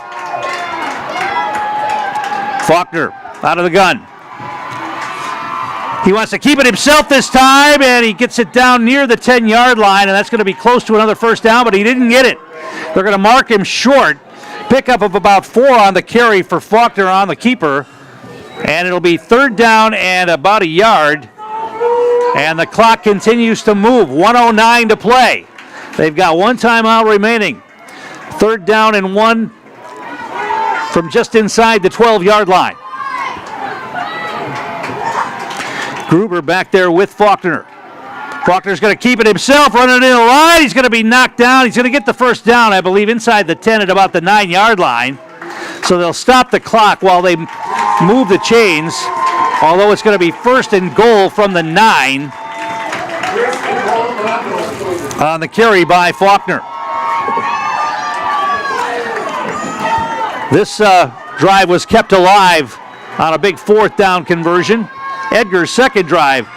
Faulkner out of the gun. He wants to keep it himself this time, and he gets it down near the 10-yard line, and that's going to be close to another 1st down, but he didn't get it. They're going to mark him short. Pickup of about 4 on the carry for Faulkner on the keeper, and it'll be 3rd down and about a yard, and the clock continues to move. 1:09 to play. They've got 1 timeout remaining. 3rd down and 1 from just inside the 12-yard line. Gruber back there with Faulkner. Faulkner's going to keep it himself, running in the line. He's going to be knocked down. He's going to get the 1st down, I believe, inside the 10 at about the 9-yard line. So they'll stop the clock while they move the chains, although it's going to be 1st and goal from the 9 on the carry by Faulkner. This drive was kept alive on a big 4th down conversion. Edgar's 2nd drive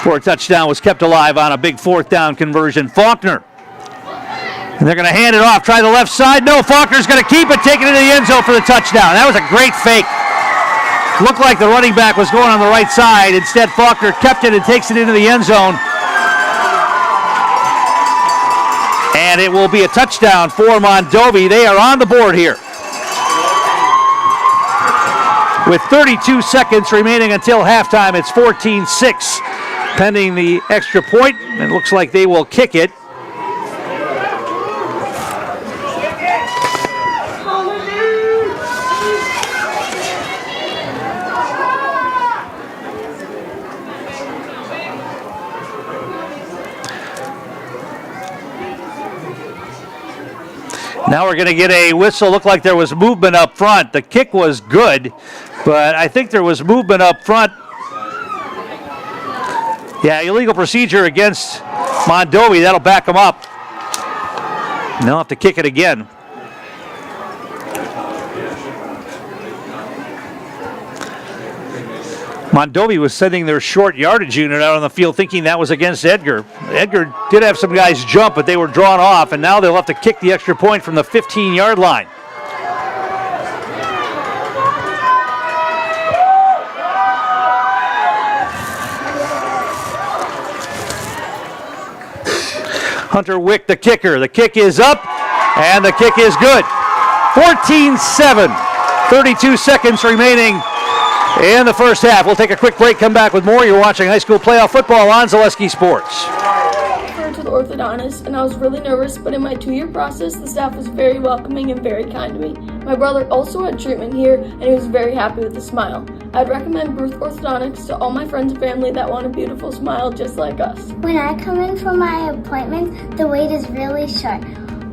for a touchdown was kept alive on a big 4th down conversion. Faulkner. And they're going to hand it off. Try the left side. No, Faulkner's going to keep it, taking it into the end zone for the touchdown. That was a great fake. Looked like the running back was going on the right side. Instead, Faulkner kept it and takes it into the end zone. And it will be a touchdown for Mondovi. They are on the board here. With 32 seconds remaining until halftime, it's 14-6. Pending the extra point, it looks like they will kick it. Now we're going to get a whistle. Looked like there was movement up front. The kick was good, but I think there was movement up front. Yeah, illegal procedure against Mondovi. That'll back them up. And they'll have to kick it again. Mondovi was sending their short yardage unit out on the field thinking that was against Edgar. Edgar did have some guys jump, but they were drawn off, and now they'll have to kick the extra point from the 15-yard line. Hunter Wick, the kicker. The kick is up, and the kick is good. 14-7, 32 seconds remaining in the first half. We'll take a quick break, come back with more. You're watching high school playoff football on Zaleski Sports. To the orthodontist, and I was really nervous, but in my 2-year process, the staff was very welcoming and very kind to me. My brother also had treatment here, and he was very happy with the smile. I'd recommend Bruce Orthodontics to all my friends and family that want a beautiful smile just like us. When I come in for my appointment, the wait is really short.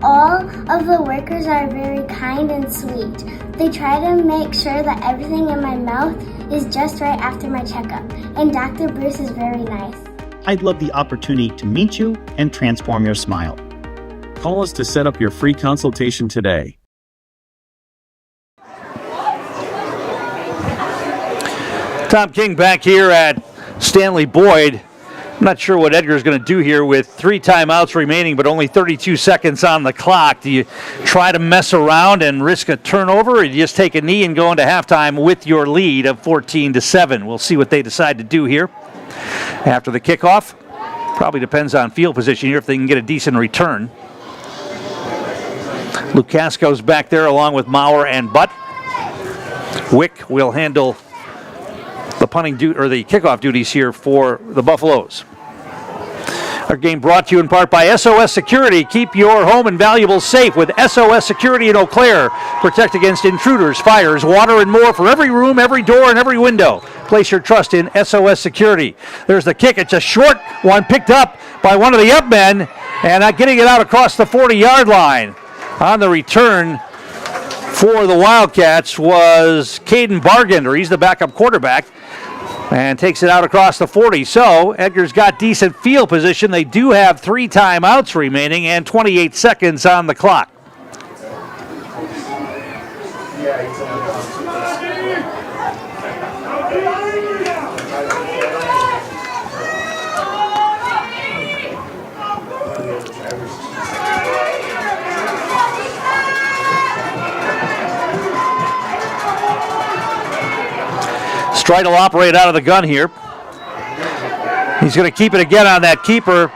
All of the workers are very kind and sweet. They try to make sure that everything in my mouth is just right after my checkup, and Dr. Bruce is very nice. I'd love the opportunity to meet you and transform your smile. Call us to set up your free consultation today. Tom King back here at Stanley Boyd. I'm not sure what Edgar is going to do here with 3 timeouts remaining, but only 32 seconds on the clock. Do you try to mess around and risk a turnover, or do you just take a knee and go into halftime with your lead of 14-7? We'll see what they decide to do here after the kickoff. Probably depends on field position here if they can get a decent return. Lukasco's back there along with Maurer and Butt. Wick will handle the punting or the kickoff duties here for the Buffaloes. Our game brought to you in part by SOS Security. Keep your home and valuables safe with SOS Security in Eau Claire. Protect against intruders, fires, water, and more for every room, every door, and every window. Place your trust in SOS Security. There's the kick. It's a short one picked up by one of the up men and getting it out across the 40-yard line. On the return for the Wildcats was Caden Bargender. He's the backup quarterback. And takes it out across the 40. So Edgar's got decent field position. They do have 3 timeouts remaining and 28 seconds on the clock. Strite will operate out of the gun here. He's going to keep it again on that keeper.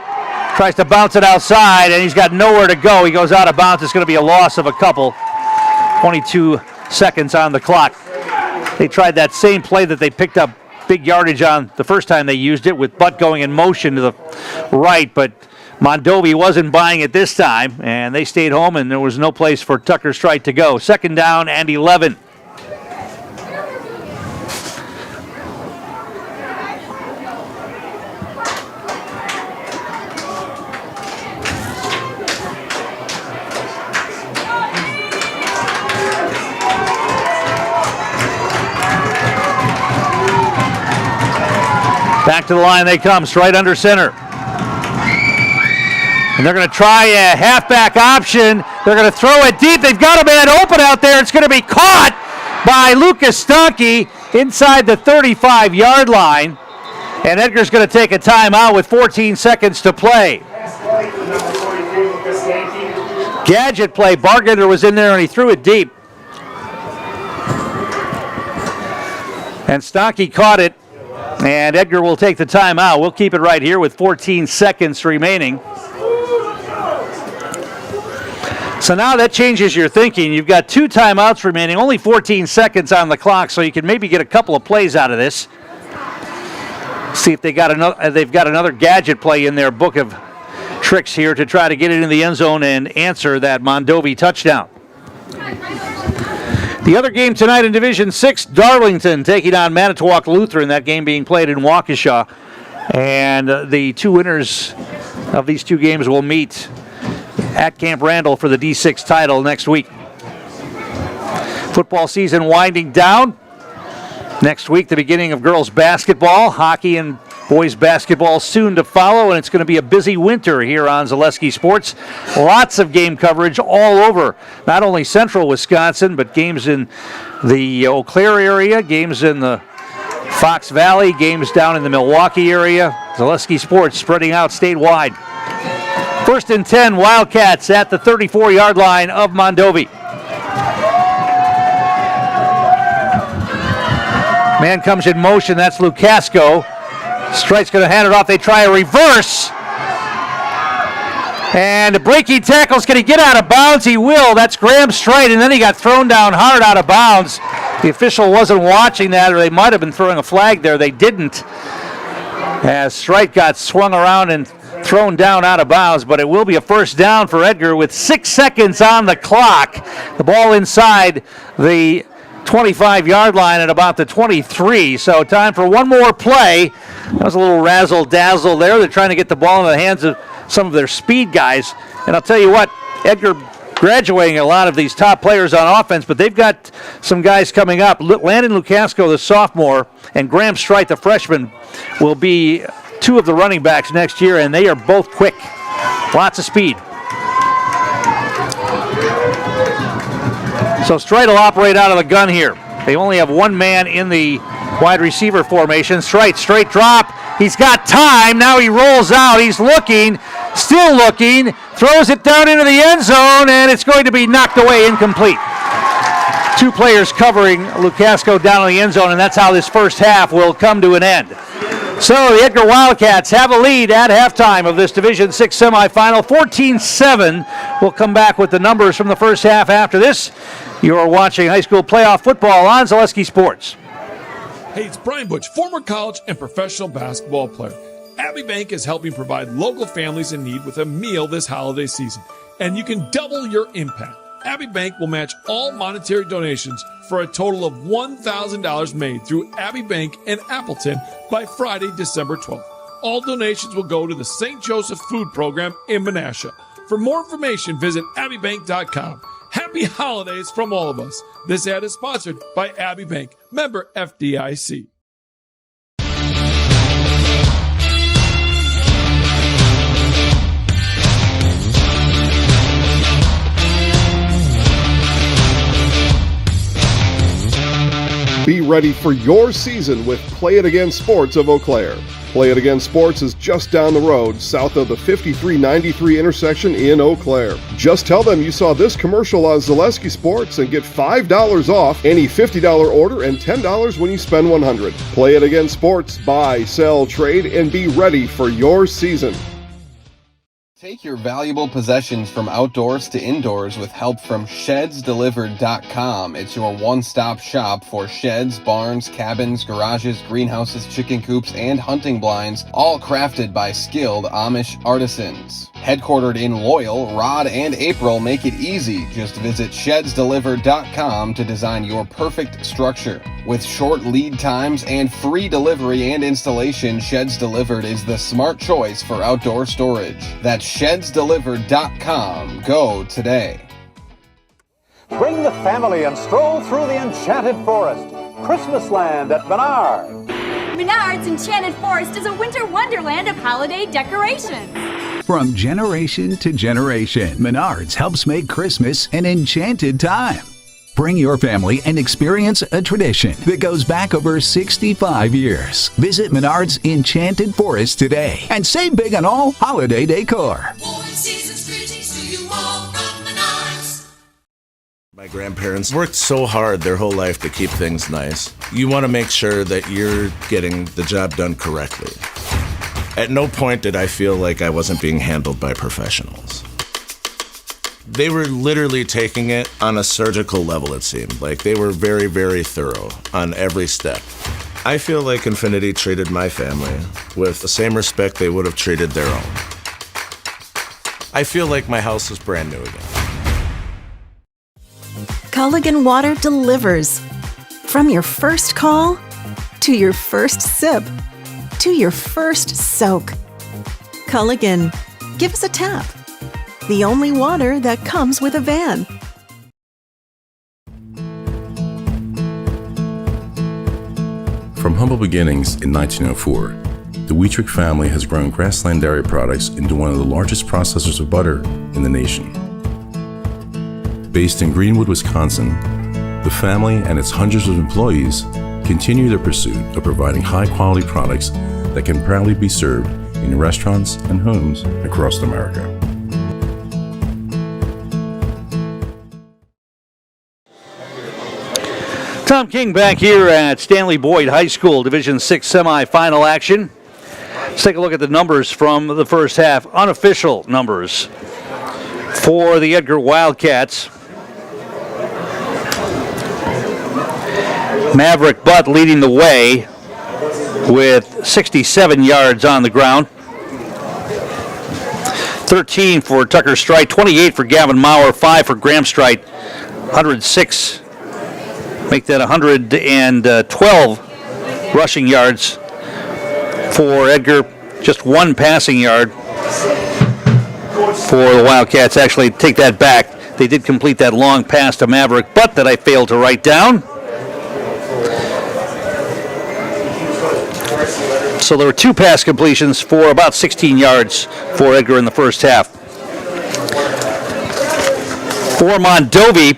Tries to bounce it outside, and he's got nowhere to go. He goes out of bounds. It's going to be a loss of a couple. 22 seconds on the clock. They tried that same play that they picked up big yardage on the first time they used it, with Butt going in motion to the right, but Mondovi wasn't buying it this time, and they stayed home, and there was no place for Tucker Strite to go. 2nd down and 11. Back to the line they come, Strite under center. And they're going to try a halfback option. They're going to throw it deep. They've got a man open out there. It's going to be caught by Lucas Stanke inside the 35-yard line. And Edgar's going to take a timeout with 14 seconds to play. Gadget play. Bargender was in there and he threw it deep. And Stanke caught it. And Edgar will take the timeout. We'll keep it right here with 14 seconds remaining. So now that changes your thinking. You've got 2 timeouts remaining, only 14 seconds on the clock, so you can maybe get a couple of plays out of this. See if they've got another gadget play in their book of tricks here to try to get it in the end zone and answer that Mondovi touchdown. The other game tonight in Division 6, Darlington taking on Manitowoc Lutheran, that game being played in Waukesha. And the 2 winners of these 2 games will meet at Camp Randall for the D6 title next week. Football season winding down. Next week, the beginning of girls basketball, hockey, and boys basketball soon to follow, and it's going to be a busy winter here on Zaleski Sports. Lots of game coverage all over, not only central Wisconsin, but games in the Eau Claire area, games in the Fox Valley, games down in the Milwaukee area. Zaleski Sports spreading out statewide. 1st and 10, Wildcats at the 34-yard line of Mondovi. Man comes in motion, that's Lukasco. Strite's going to hand it off. They try a reverse. And the breaking tackle's going to get out of bounds. He will. That's Graham Strite, and then he got thrown down hard out of bounds. The official wasn't watching that, or they might have been throwing a flag there. They didn't. As Strite got swung around and thrown down out of bounds, but it will be a first down for Edgar with 6 seconds on the clock. The ball inside the 25-yard line at about the 23, so time for one more play. That was a little razzle-dazzle there. They're trying to get the ball in the hands of some of their speed guys, and I'll tell you what, Edgar graduating a lot of these top players on offense, but they've got some guys coming up. Landon Lukasco, the sophomore, and Graham Strite, the freshman, will be two of the running backs next year, and they are both quick. Lots of speed. So Strite will operate out of the gun here. They only have one man in the wide receiver formation. Strite, straight drop. He's got time. Now he rolls out. He's looking, still looking, throws it down into the end zone, and it's going to be knocked away, incomplete. Two players covering Lukasco down in the end zone, and that's how this first half will come to an end. So the Edgar Wildcats have a lead at halftime of this Division VI semifinal. 14-7. We'll come back with the numbers from the first half after this. You're watching high school playoff football on Zaleski Sports. Hey, it's Brian Butch, former college and professional basketball player. Abbey Bank is helping provide local families in need with a meal this holiday season, and you can double your impact. Abbey Bank will match all monetary donations for a total of $1,000 made through Abbey Bank in Appleton by Friday, December 12th. All donations will go to the St. Joseph Food Program in Menasha. For more information, visit abbeybank.com. Happy holidays from all of us. This ad is sponsored by Abbey Bank, member FDIC. Be ready for your season with Play It Again Sports of Eau Claire. Play It Again Sports is just down the road, south of the 5393 intersection in Eau Claire. Just tell them you saw this commercial on Zaleski Sports and get $5 off any $50 order and $10 when you spend $100. Play It Again Sports, buy, sell, trade, and be ready for your season. Take your valuable possessions from outdoors to indoors with help from ShedsDelivered.com. It's your one-stop shop for sheds, barns, cabins, garages, greenhouses, chicken coops, and hunting blinds, all crafted by skilled Amish artisans. Headquartered in Loyal, Rod and April make it easy. Just visit ShedsDelivered.com to design your perfect structure. With short lead times and free delivery and installation, Sheds Delivered is the smart choice for outdoor storage. That's ShedsDelivered.com. Go today. Bring the family and stroll through the enchanted forest. Christmas Land at Menard. Menard's Enchanted Forest is a winter wonderland of holiday decorations. From generation to generation, Menards helps make Christmas an enchanted time. Bring your family and experience a tradition that goes back over 65 years. Visit Menards Enchanted Forest today and save big on all holiday decor. My grandparents worked so hard their whole life to keep things nice. You want to make sure that you're getting the job done correctly. At no point did I feel like I wasn't being handled by professionals. They were literally taking it on a surgical level, it seemed. Like they were very, very thorough on every step. I feel like Infinity treated my family with the same respect they would have treated their own. I feel like my house is brand new again. Culligan Water delivers. From your first call, to your first sip, to your first soak. Culligan, give us a tap. The only water that comes with a van. From humble beginnings in 1904, the Wheatrick family has grown Grassland Dairy Products into one of the largest processors of butter in the nation. Based in Greenwood, Wisconsin, the family and its hundreds of employees continue their pursuit of providing high-quality products that can proudly be served in restaurants and homes across America. Tom King back here at Stanley Boyd High School, Division VI semifinal action. Let's take a look at the numbers from the first half. Unofficial numbers for the Edgar Wildcats. Maverick Butt leading the way with 67 yards on the ground. 13 for Tucker Strite, 28 for Gavin Maurer, 5 for Graham Strite, 106. Make that 112 rushing yards for Edgar, just 1 passing yard for the Wildcats. Actually, take that back. They did complete that long pass to Maverick Butt that I failed to write down. So there were 2 pass completions for about 16 yards for Edgar in the first half. For Mondovi,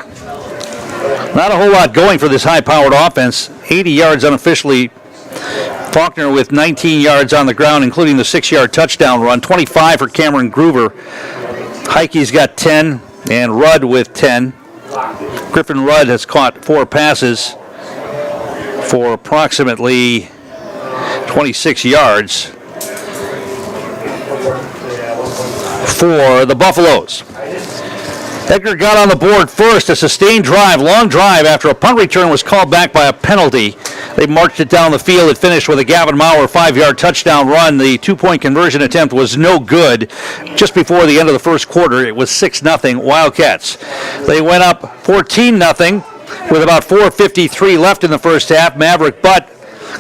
not a whole lot going for this high-powered offense. 80 yards unofficially. Faulkner with 19 yards on the ground, including the 6-yard touchdown run. 25 for Cameron Groover. Heike's got 10, and Rudd with 10. Griffin Rudd has caught 4 passes for approximately 26 yards for the Buffaloes. Edgar got on the board first, a sustained drive, long drive after a punt return was called back by a penalty. They marched it down the field. It finished with a Gavin Maurer 5-yard touchdown run. The 2-point conversion attempt was no good. Just before the end of the first quarter, it was 6-0 Wildcats. They went up 14-0 with about 4:53 left in the first half. Maverick Butt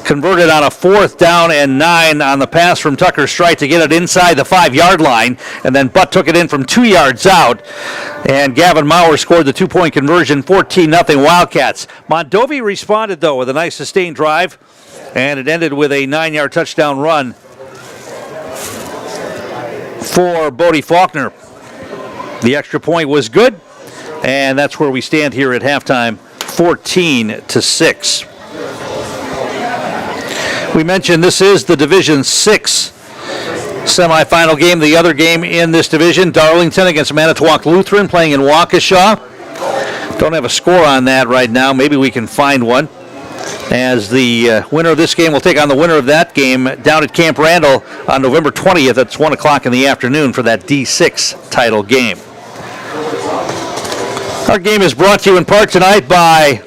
converted on a 4th down and 9 on the pass from Tucker Strite to get it inside the 5-yard line, and then Butt took it in from 2 yards out, and Gavin Maurer scored the 2-point conversion, 14-0 Wildcats. Mondovi responded, though, with a nice sustained drive, and it ended with a 9-yard touchdown run for Bodie Faulkner. The extra point was good, and that's where we stand here at halftime, 14-6. We mentioned this is the Division 6 semifinal game. The other game in this division, Darlington against Manitowoc Lutheran, playing in Waukesha. Don't have a score on that right now. Maybe we can find one. As the winner of this game will take on the winner of that game down at Camp Randall on November 20th. It's 1 o'clock in the afternoon for that D6 title game. Our game is brought to you in part tonight by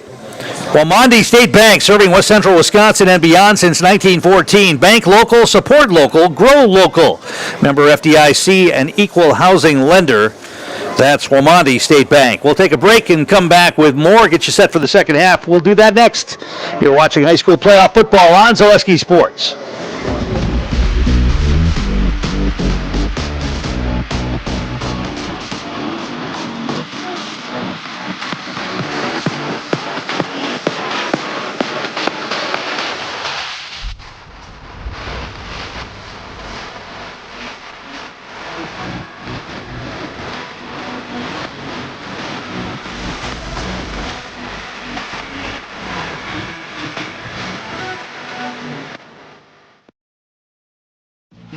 Mondovi State Bank, serving West Central Wisconsin and beyond since 1914. Bank local, support local, grow local. Member FDIC, an equal housing lender. That's Mondovi State Bank. We'll take a break and come back with more. Get you set for the second half. We'll do that next. You're watching high school playoff football on Zaleski Sports.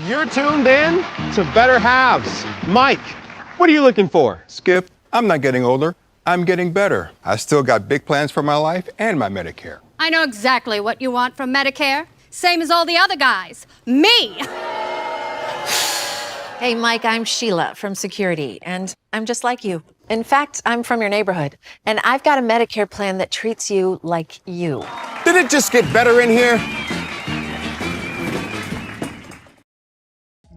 You're tuned in to Better Halves. Mike, what are you looking for? Skip, I'm not getting older. I'm getting better. I still got big plans for my life and my Medicare. I know exactly what you want from Medicare. Same as all the other guys. Me! Hey, Mike, I'm Sheila from Security, and I'm just like you. In fact, I'm from your neighborhood, and I've got a Medicare plan that treats you like you. Did it just get better in here?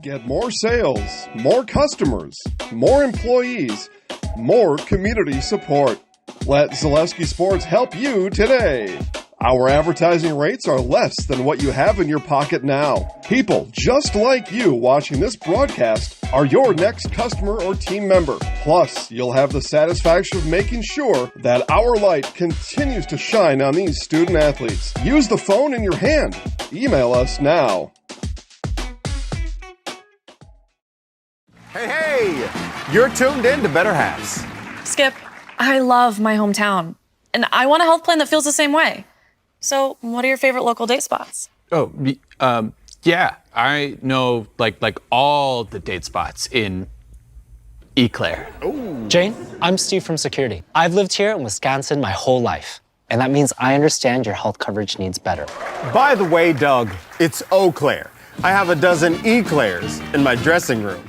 Get more sales, more customers, more employees, more community support. Let Zaleski Sports help you today. Our advertising rates are less than what you have in your pocket now. People just like you watching this broadcast are your next customer or team member. Plus, you'll have the satisfaction of making sure that our light continues to shine on these student athletes. Use the phone in your hand. Email us now. Hey, you're tuned in to Better Halves. Skip, I love my hometown, and I want a health plan that feels the same way. So, what are your favorite local date spots? Oh, yeah, I know like all the date spots in Eau Claire. Jane, I'm Steve from Security. I've lived here in Wisconsin my whole life, and that means I understand your health coverage needs better. By the way, Doug, it's Eau Claire. I have a dozen Eclairs in my dressing room.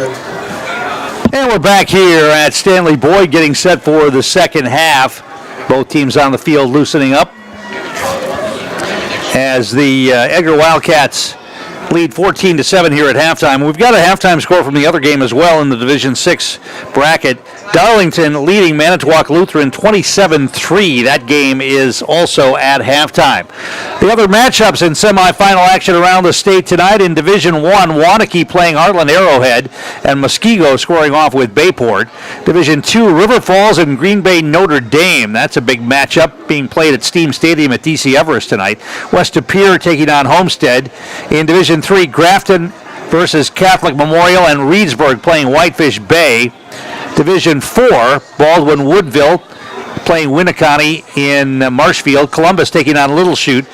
And we're back here at Stanley Boyd getting set for the second half. Both teams on the field loosening up as the Edgar Wildcats lead 14-7 here at halftime. We've got a halftime score from the other game as well in the Division 6 bracket. Darlington leading Manitowoc Lutheran 27-3. That game is also at halftime. The other matchups in semifinal action around the state tonight in Division 1, Waunakee playing Heartland Arrowhead and Muskego scoring off with Bayport. Division 2, River Falls and Green Bay Notre Dame. That's a big matchup being played at Steam Stadium at DC Everest tonight. West Superior taking on Homestead. In Division 3, Grafton versus Catholic Memorial and Reedsburg playing Whitefish Bay. Division 4, Baldwin Woodville playing Winneconne in Marshfield. Columbus taking on Little Chute.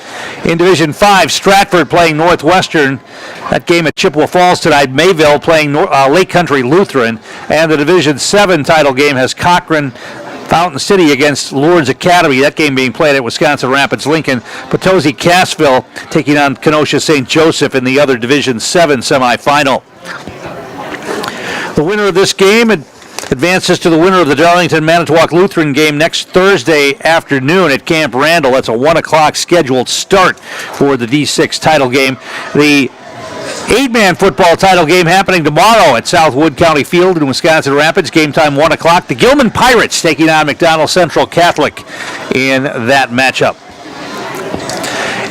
In Division 5, Stratford playing Northwestern. That game at Chippewa Falls tonight. Mayville playing Lake Country Lutheran. And the Division 7 title game has Cochrane Fountain City against Lourdes Academy. That game being played at Wisconsin Rapids Lincoln. Potosi Cassville taking on Kenosha St. Joseph in the other Division 7 semifinal. The winner of this game advances to the winner of the Darlington-Manitowoc Lutheran game next Thursday afternoon at Camp Randall. That's a 1 o'clock scheduled start for the D6 title game. The 8-man football title game happening tomorrow at Southwood County Field in Wisconsin Rapids. Game time 1 o'clock. The Gilman Pirates taking on McDonald Central Catholic in that matchup.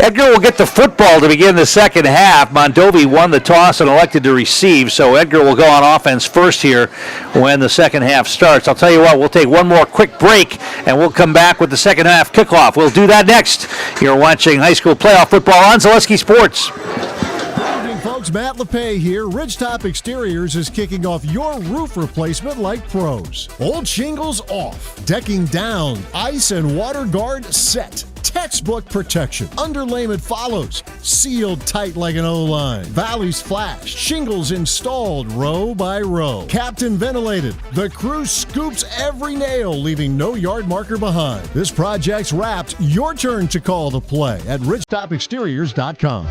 Edgar will get the football to begin the second half. Mondovi won the toss and elected to receive, so Edgar will go on offense first here when the second half starts. I'll tell you what, we'll take one more quick break, and we'll come back with the second half kickoff. We'll do that next. You're watching high school playoff football on Zaleski Sports. Folks, Matt LePay here. Ridgetop Exteriors is kicking off your roof replacement like pros. Old shingles off, decking down, ice and water guard set. Textbook protection. Underlayment follows. Sealed tight like an O-line. Valleys flashed. Shingles installed row by row. Captain ventilated. The crew scoops every nail, leaving no yard marker behind. This project's wrapped. Your turn to call the play at ridgetopexteriors.com.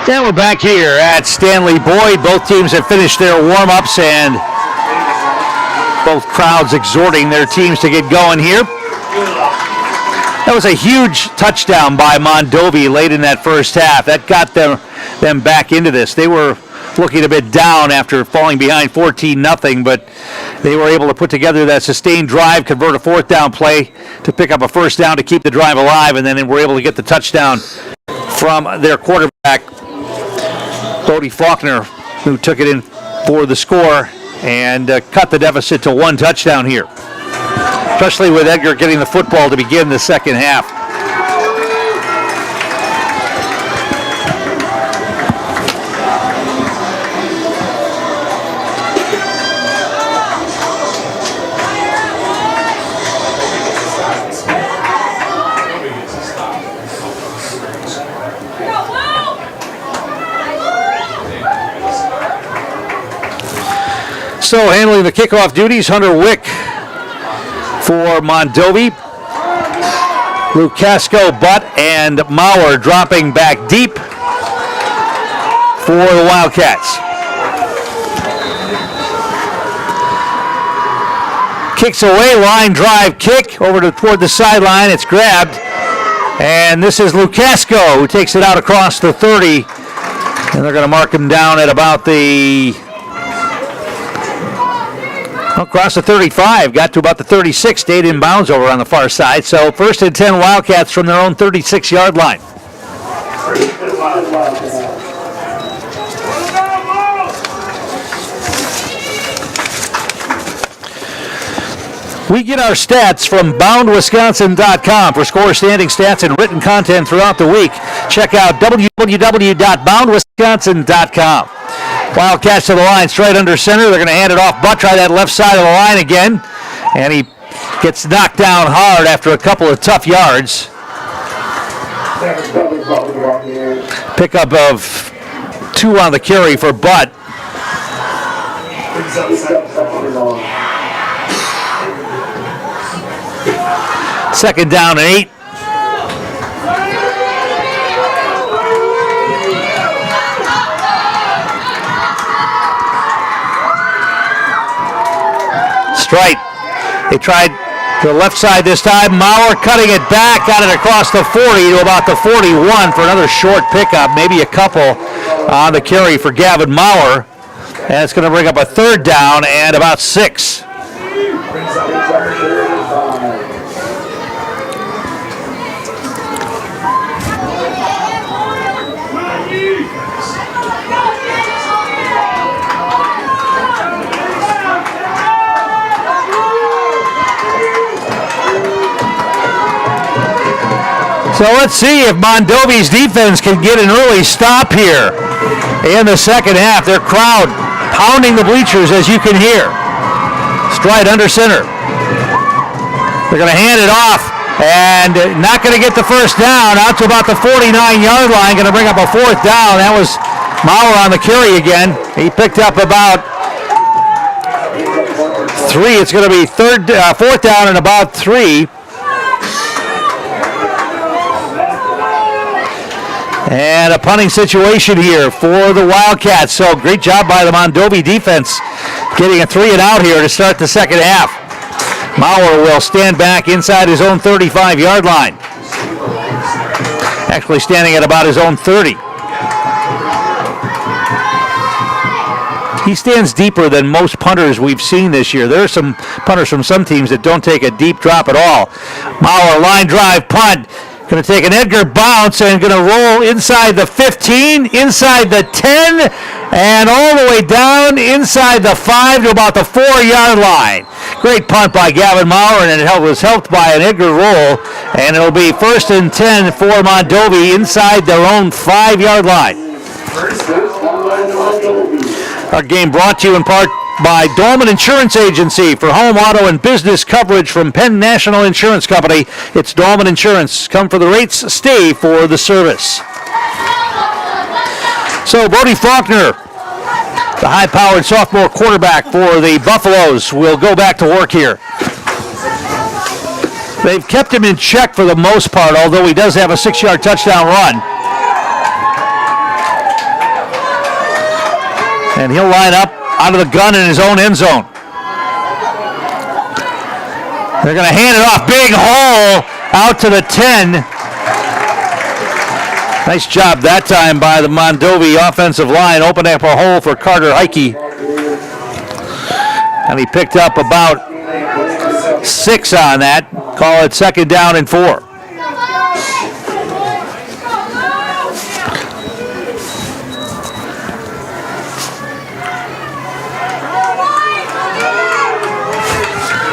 Now we're back here at Stanley Boyd. Both teams have finished their warm-ups and both crowds exhorting their teams to get going here. That was a huge touchdown by Mondovi late in that first half. That got them back into this. They were looking a bit down after falling behind 14-0, but they were able to put together that sustained drive, convert a fourth down play to pick up a first down to keep the drive alive, and then were able to get the touchdown from their quarterback, Bodie Faulkner, who took it in for the score and cut the deficit to one touchdown here, especially with Edgar getting the football to begin the second half. So handling the kickoff duties, Hunter Wick for Mondovi. Lucasco, Butt, and Maurer dropping back deep for the Wildcats. Kicks away, line drive kick over toward the sideline. It's grabbed, and this is Lucasco who takes it out across the 30, and they're going to mark him down at about the across the 35, got to about the 36, stayed in bounds over on the far side. So 1st and 10 Wildcats from their own 36-yard line. We get our stats from boundwisconsin.com. For score, standing stats, and written content throughout the week, check out www.boundwisconsin.com. Wildcats to the line, straight under center. They're going to hand it off. Butt try that left side of the line again. And he gets knocked down hard after a couple of tough yards. Pickup of 2 on the carry for Butt. Second down and 8. Straight. They tried the left side this time. Maurer cutting it back, got it across the 40 to about the 41 for another short pickup, maybe a couple on the carry for Gavin Maurer. And it's going to bring up a third down and about 6. So let's see if Mondovi's defense can get an early stop here in the second half. Their crowd pounding the bleachers, as you can hear. Stride under center. They're going to hand it off and not going to get the first down. Out to about the 49-yard line. Going to bring up a fourth down. That was Maurer on the carry again. He picked up about 3. It's going to be fourth down and about 3. And a punting situation here for the Wildcats. So great job by the Mondovi defense getting a 3 and out here to start the second half. Maurer will stand back inside his own 35-yard line. Actually standing at about his own 30. He stands deeper than most punters we've seen this year. There are some punters from some teams that don't take a deep drop at all. Maurer, line drive, punt. Going to take an Edgar bounce and going to roll inside the 15, inside the 10, and all the way down inside the 5 to about the 4-yard line. Great punt by Gavin Maurer, and it was helped by an Edgar roll, and it'll be 1st and 10 for Mondovi inside their own 5-yard line. Our game brought to you in part by Dolman Insurance Agency for home, auto, and business coverage from Penn National Insurance Company. It's Dolman Insurance. Come for the rates, stay for the service. So Brody Faulkner, the high-powered sophomore quarterback for the Buffaloes, will go back to work here. They've kept him in check for the most part, although he does have a 6-yard touchdown run. And he'll line up out of the gun in his own end zone. They're going to hand it off. Big hole out to the 10. Nice job that time by the Mondovi offensive line. Opened up a hole for Carter Heike. And he picked up about 6 on that. Call it 2nd down and 4.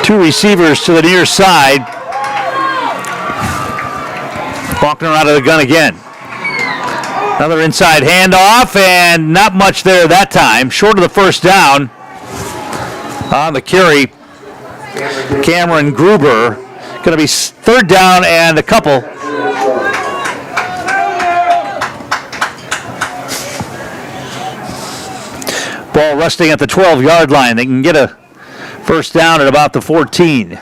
Two receivers to the near side. Faulkner out of the gun again. Another inside handoff, and not much there that time. Short of the first down on the carry. Cameron Gruber. Going to be 3rd down and a couple. Ball resting at the 12-yard line. They can get a first down at about the 14.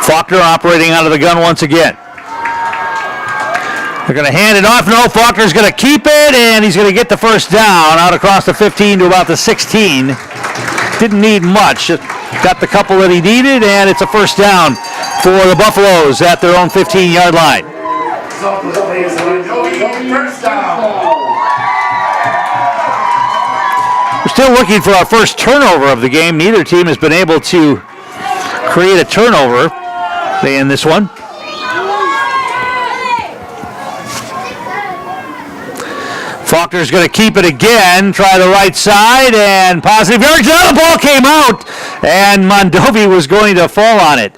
Faulkner operating out of the gun once again. They're going to hand it off. No, Faulkner's going to keep it, and he's going to get the first down out across the 15 to about the 16. Didn't need much. Just got the couple that he needed, and it's a first down for the Buffaloes at their own 15-yard line. We're Still looking for our first turnover of the game. Neither team has been able to create a turnover in this one. Faulkner's going to keep it again, try the right side, and positive yards. Now the ball came out, and Mondovi was going to fall on it.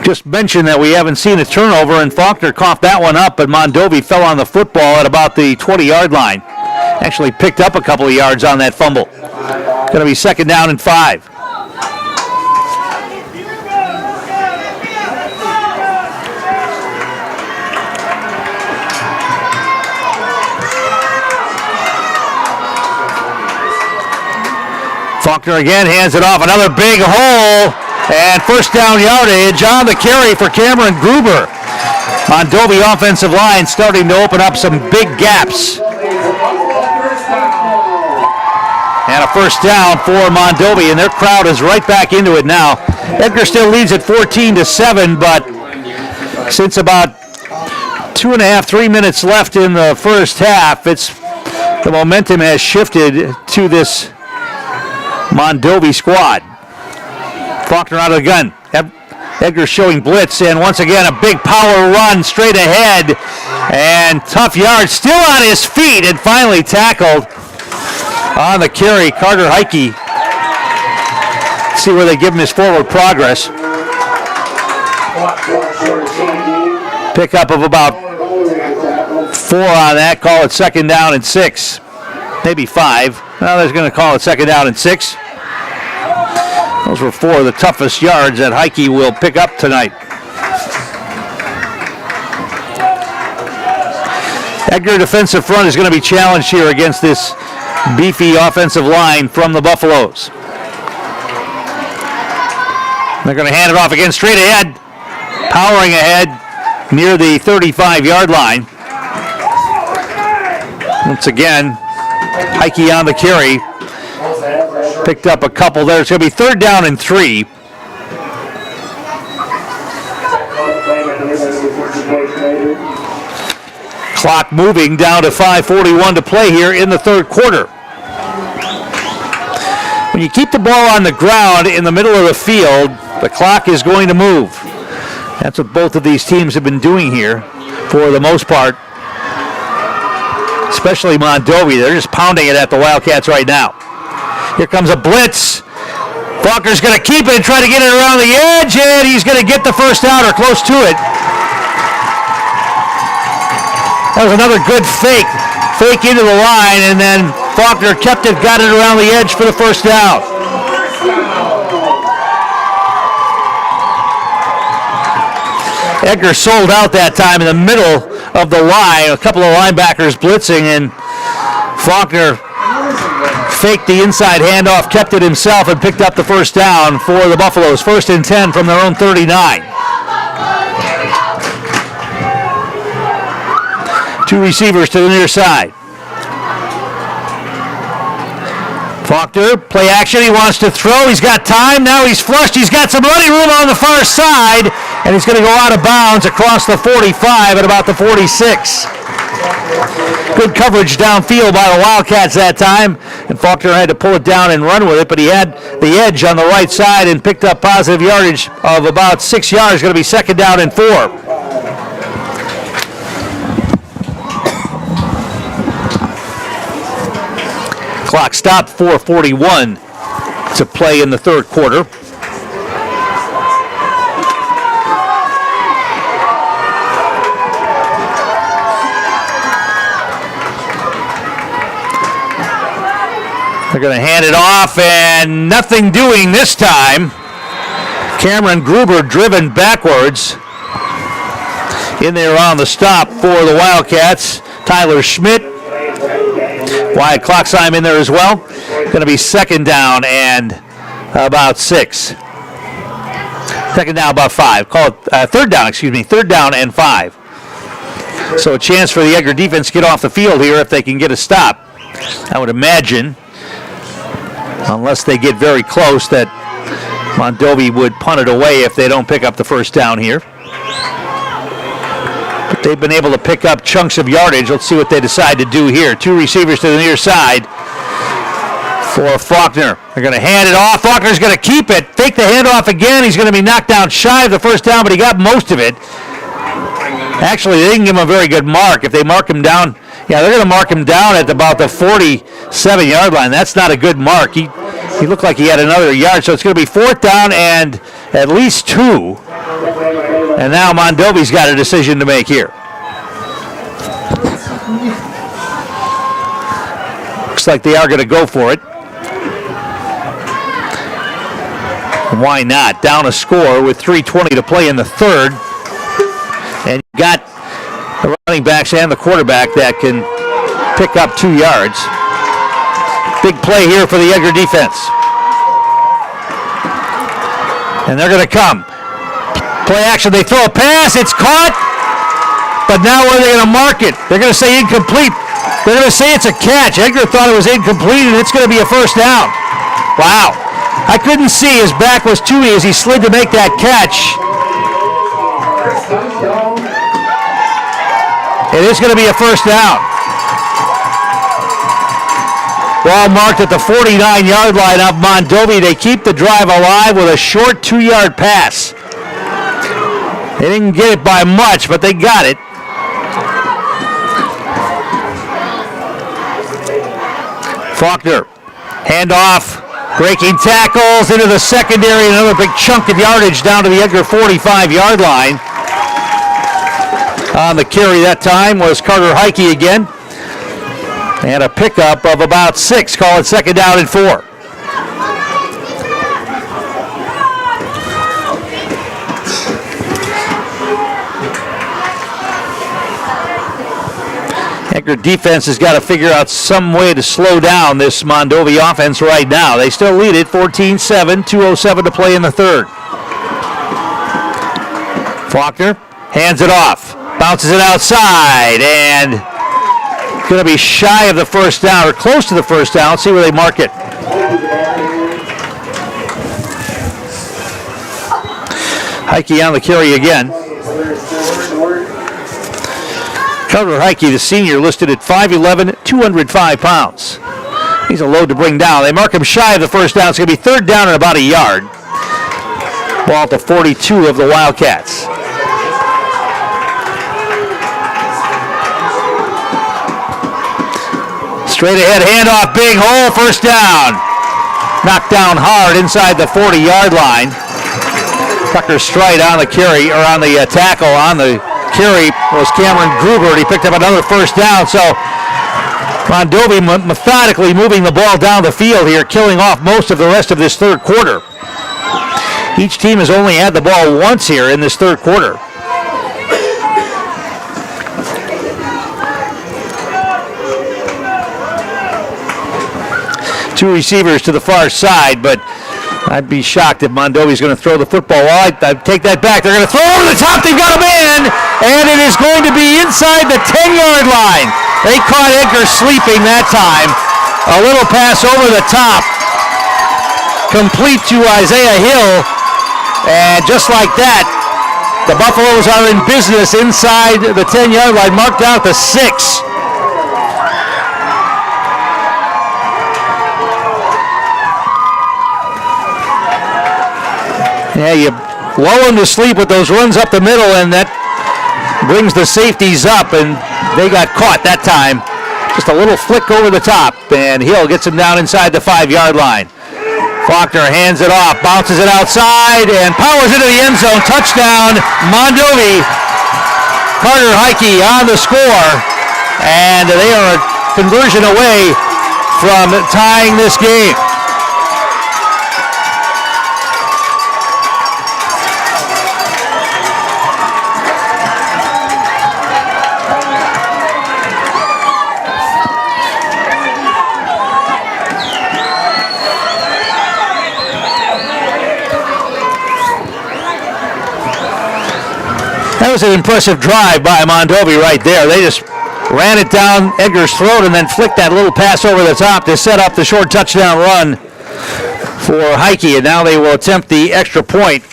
Just mentioned that we haven't seen a turnover, and Faulkner coughed that one up, but Mondovi fell on the football at about the 20-yard line. Actually picked up a couple of yards on that fumble. Going to be 2nd down and 5. Faulkner again hands it off. Another big hole. And 1st down yardage on the carry for Cameron Gruber. Mondovi offensive line starting to open up some big gaps. And a 1st down for Mondovi, and their crowd is right back into it now. Edgar still leads at 14-7, but since about 2.5-3 minutes left in the first half, the momentum has shifted to this Mondovi squad. Faulkner out of the gun. Edgar showing blitz, and once again a big power run straight ahead, and tough yards, still on his feet, and finally tackled on the carry. Carter Heike. See where they give him his forward progress. Pickup of about 4 on that. Call it 2nd down and 6. Maybe 5. Now they're going to call it 2nd down and 6. Those were 4 of the toughest yards that Heike will pick up tonight. Edgar defensive front is going to be challenged here against this beefy offensive line from the Buffaloes. They're going to hand it off again straight ahead. Powering ahead near the 35-yard line. Once again, Heike on the carry. Picked up a couple there. It's going to be 3rd down and 3. Clock moving down to 5:41 to play here in the 3rd quarter. When you keep the ball on the ground in the middle of the field, the clock is going to move. That's what both of these teams have been doing here for the most part. Especially Mondovi. They're just pounding it at the Wildcats right now. Here comes a blitz. Faulkner's going to keep it and try to get it around the edge, and he's going to get the 1st down or close to it. That was another good fake. Fake into the line, and then Faulkner kept it, got it around the edge for the 1st down. Edgar sold out that time in the middle of the line. A couple of linebackers blitzing, and Faulkner faked the inside handoff, kept it himself, and picked up the 1st down for the Buffaloes. 1st and 10 from their own 39. 2 receivers to the near side. Faulkner, play action, he wants to throw, he's got time, now he's flushed, he's got some running room on the far side, and he's going to go out of bounds across the 45 at about the 46. Good coverage downfield by the Wildcats that time, and Faulkner had to pull it down and run with it, but he had the edge on the right side and picked up positive yardage of about 6 yards. Going to be 2nd down and 4. Clock stopped, 4:41 to play in the 3rd quarter. They're going to hand it off, and nothing doing this time. Cameron Gruber driven backwards. In there on the stop for the Wildcats. Tyler Schmidt. Wyatt Kloxheim in there as well. Going to be 2nd down and about 6. 2nd down about 5. Call it 3rd down, 3rd down and 5. So a chance for the Edgar defense to get off the field here if they can get a stop. I would imagine, unless they get very close, that Mondovi would punt it away if they don't pick up the 1st down here. they've been able to pick up chunks of yardage. Let's see what they decide to do here. 2 receivers to the near side for Faulkner. They're going to hand it off. Faulkner's going to keep it. Fake the handoff again. He's going to be knocked down shy of the first down, but he got most of it. Actually, they didn't give him a very good mark. If they mark him down, they're going to mark him down at about the 47-yard line. That's not a good mark. He looked like he had another yard, so it's going to be 4th down and at least 2. And now Mondovi's got a decision to make here. Looks like they are going to go for it. Why not? Down a score with 3:20 to play in the third. And you got the running backs and the quarterback that can pick up 2 yards. Big play here for the Edgar defense. And they're going to come. Play action, they throw a pass, it's caught. But now where are they going to mark it? They're going to say incomplete. They're going to say it's a catch. Edgar thought it was incomplete, and it's going to be a first down. Wow. I couldn't see. His back was too easy. He slid to make that catch. It is going to be a first down. Ball marked at the 49-yard line of Mondovi. They keep the drive alive with a short 2-yard pass. They didn't get it by much, but they got it. Faulkner, handoff, breaking tackles into the secondary, another big chunk of yardage down to the Edgar 45-yard line. On the carry that time was Carter Heike again. And a pickup of about 6, call it 2nd down and 4. Edgar defense has got to figure out some way to slow down this Mondovi offense right now. They still lead it 14-7, 2:07 to play in the third. Faulkner hands it off, bounces it outside, and going to be shy of the first down, or close to the first down. Let's see where they mark it. Heike on the carry again. Carter Heike, the senior, listed at 5'11", 205 pounds. He's a load to bring down. They mark him shy of the first down. It's going to be 3rd down and about a yard. Ball at the 42 of the Wildcats. Straight ahead handoff, big hole, first down. Knocked down hard inside the 40-yard line. Tucker Stride on the carry, or on the tackle. On the carry was Cameron Gruber, and he picked up another first down. So Mondovi methodically moving the ball down the field here, killing off most of the rest of this third quarter. Each team has only had the ball once here in this third quarter. Two receivers to the far side, but I'd be shocked if Mondovi's going to throw the football. Well, I'd take that back. They're going to throw over the top. They've got him in, and it is going to be inside the 10-yard line. They caught Edgar sleeping that time. A little pass over the top, complete to Isaiah Hill, and just like that, the Buffaloes are in business inside the 10-yard line, marked out to 6. Yeah, you lull them to sleep with those runs up the middle, and that brings the safeties up, and they got caught that time. Just a little flick over the top, and Hill gets him down inside the 5-yard line. Faulkner hands it off, bounces it outside, and powers into the end zone. Touchdown, Mondovi. Carter Heike on the score, and they are a conversion away from tying this game. That was an impressive drive by Mondovi right there. They just ran it down Edgar's throat and then flicked that little pass over the top to set up the short touchdown run for Heike, and now they will attempt the extra point.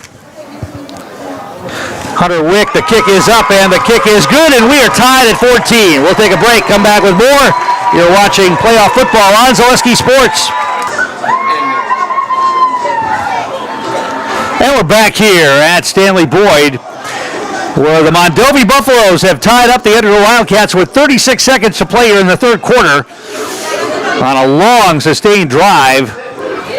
Hunter Wick, the kick is up, and the kick is good, and we are tied at 14. We'll take a break, come back with more. You're watching playoff football on Zaleski Sports. And we're back here at Stanley Boyd, where the Mondovi Buffaloes have tied up the Edgar Wildcats with 36 seconds to play here in the third quarter on a long, sustained drive.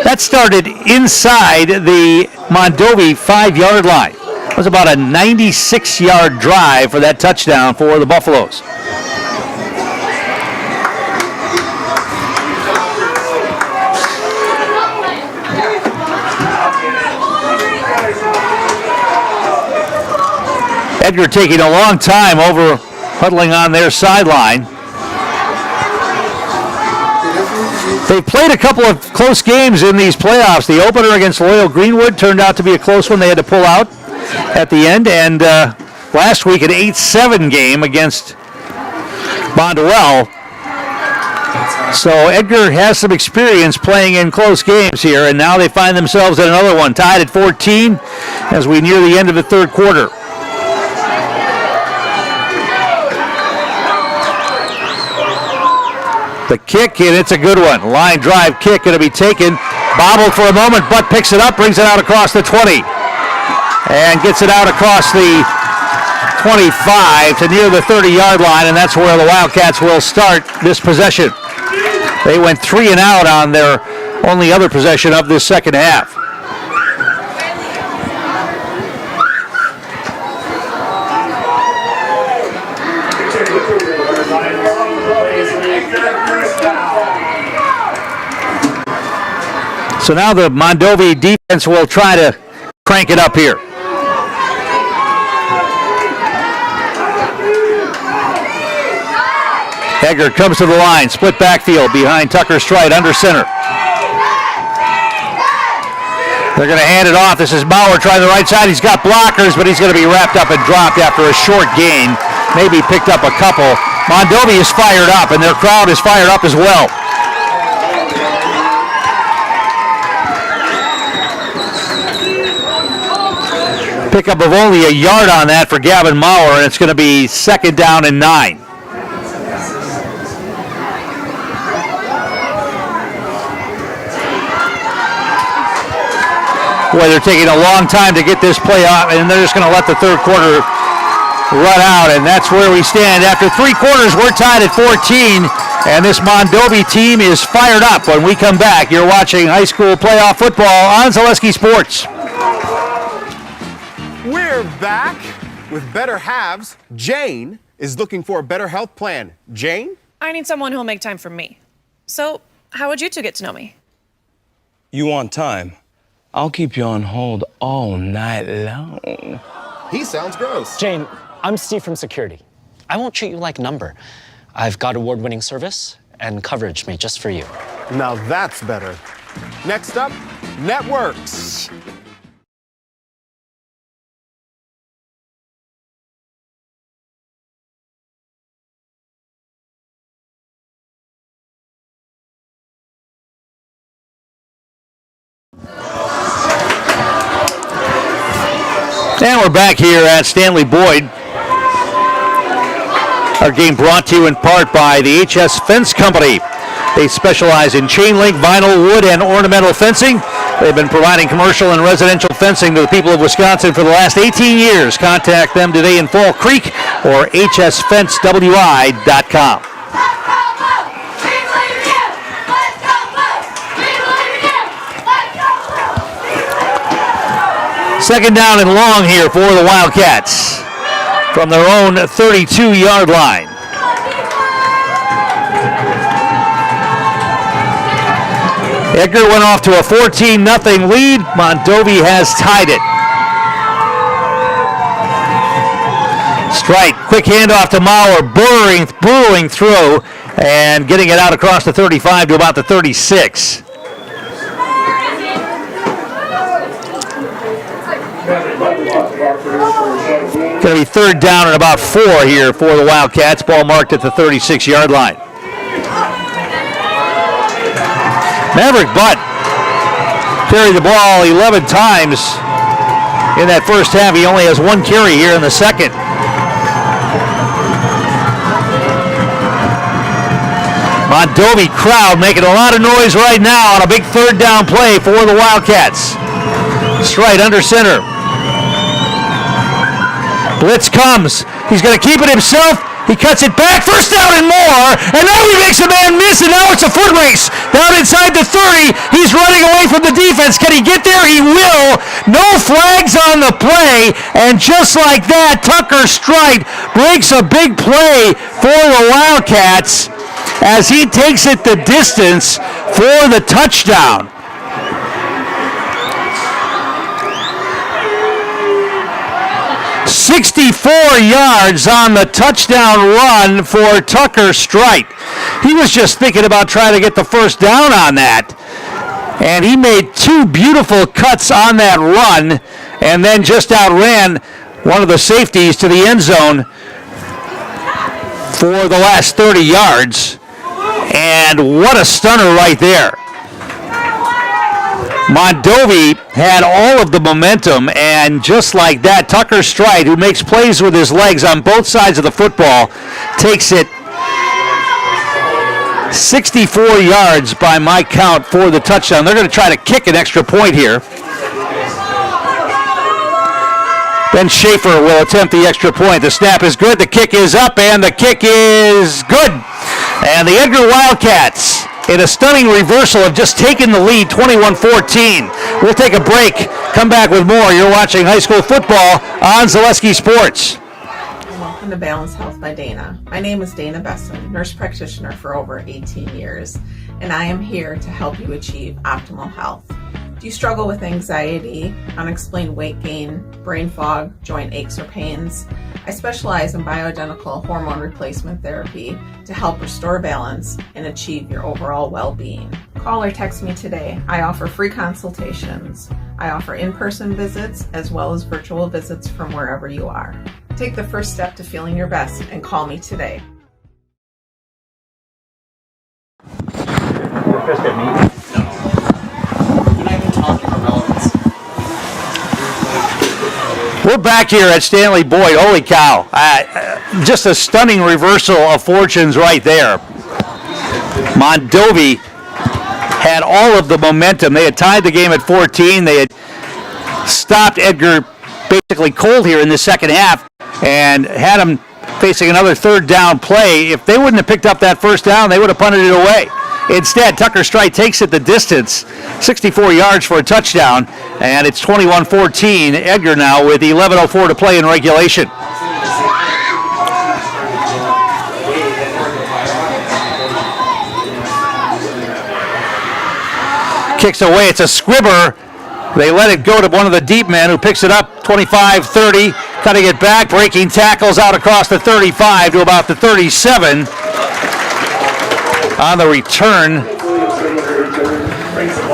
That started inside the Mondovi 5-yard line. It was about a 96-yard drive for that touchdown for the Buffaloes. Edgar taking a long time over huddling on their sideline. They've played a couple of close games in these playoffs. The opener against Loyal Greenwood turned out to be a close one. They had to pull out at the end. And last week, an 8-7 game against Mondovi. So Edgar has some experience playing in close games here, and now they find themselves at another one, tied at 14 as we near the end of the third quarter. The kick, and it's a good one. Line drive kick going to be taken. Bobbled for a moment, but picks it up, brings it out across the 20. And gets it out across the 25 to near the 30-yard line, and that's where the Wildcats will start this possession. They went 3 and out on their only other possession of this second half. So now the Mondovi defense will try to crank it up here. Edgar comes to the line, split backfield behind Tucker Strite, under center. They're going to hand it off. This is Bauer trying the right side. He's got blockers, but he's going to be wrapped up and dropped after a short gain. Maybe picked up a couple. Mondovi is fired up, and their crowd is fired up as well. Pickup of only a yard on that for Gavin Maurer, and it's going to be 2nd down and 9. Boy, they're taking a long time to get this play out, and they're just going to let the third quarter run out, and that's where we stand. After 3 quarters, we're tied at 14, and this Mondovi team is fired up. When we come back, you're watching high school playoff football on Zaleski Sports. We're back with Better Halves. Jane is looking for a better health plan. Jane? I need someone who'll make time for me. So, how would you two get to know me? You want time? I'll keep you on hold all night long. He sounds gross. Jane, I'm Steve from security. I won't treat you like a number. I've got award-winning service and coverage made just for you. Now that's better. Next up, networks. And we're back here at Stanley Boyd. Our game brought to you in part by the HS Fence Company. They specialize in chain link, vinyl, wood, and ornamental fencing. They've been providing commercial and residential fencing to the people of Wisconsin for the last 18 years. Contact them today in Fall Creek or hsfencewi.com. Second down and long here for the Wildcats from their own 32-yard line. Edgar went off to a 14-0 lead. Mondovi has tied it. Strike, quick handoff to Maurer, burrowing through and getting it out across the 35 to about the 36. Going to be 3rd down and about 4 here for the Wildcats. Ball marked at the 36-yard line. Maverick Butt carried the ball 11 times in that first half. He only has one carry here in the second. Mondovi crowd making a lot of noise right now on a big third down play for the Wildcats. Strite under center. Blitz comes. He's going to keep it himself. He cuts it back. First down and more. And now he makes a man miss, and now it's a foot race. Down inside the 30. He's running away from the defense. Can he get there? He will. No flags on the play. And just like that, Tucker Strite breaks a big play for the Wildcats as he takes it the distance for the touchdown. 64 yards on the touchdown run for Tucker Strite. He was just thinking about trying to get the first down on that. And he made two beautiful cuts on that run and then just outran one of the safeties to the end zone for the last 30 yards. And what a stunner right there. Mondovi had all of the momentum, and just like that, Tucker Strite, who makes plays with his legs on both sides of the football, takes it 64 yards by my count for the touchdown. They're going to try to kick an extra point here. Ben Schaefer will attempt the extra point. The snap is good, the kick is up, and the kick is good. And the Edgar Wildcats, in a stunning reversal, have just taken the lead, 21-14. We'll take a break, come back with more. You're watching high school football on Zaleski Sports. Welcome to Balanced Health by Dana. My name is Dana Besson, nurse practitioner for over 18 years, and I am here to help you achieve optimal health. Do you struggle with anxiety, unexplained weight gain, brain fog, joint aches or pains? I specialize in bioidentical hormone replacement therapy to help restore balance and achieve your overall well-being. Call or text me today. I offer free consultations. I offer in-person visits as well as virtual visits from wherever you are. Take the first step to feeling your best and call me today. We're back here at Stanley Boyd. Holy cow. Just a stunning reversal of fortunes right there. Mondovi had all of the momentum. They had tied the game at 14. They had stopped Edgar basically cold here in the second half and had him facing another third down play. If they wouldn't have picked up that first down, they would have punted it away. Instead, Tucker Strite takes it the distance, 64 yards for a touchdown, and it's 21-14. Edgar now with 11:04 to play in regulation. Kicks away, it's a squibber. They let it go to one of the deep men who picks it up, 25-30, cutting it back, breaking tackles out across the 35 to about the 37. On the return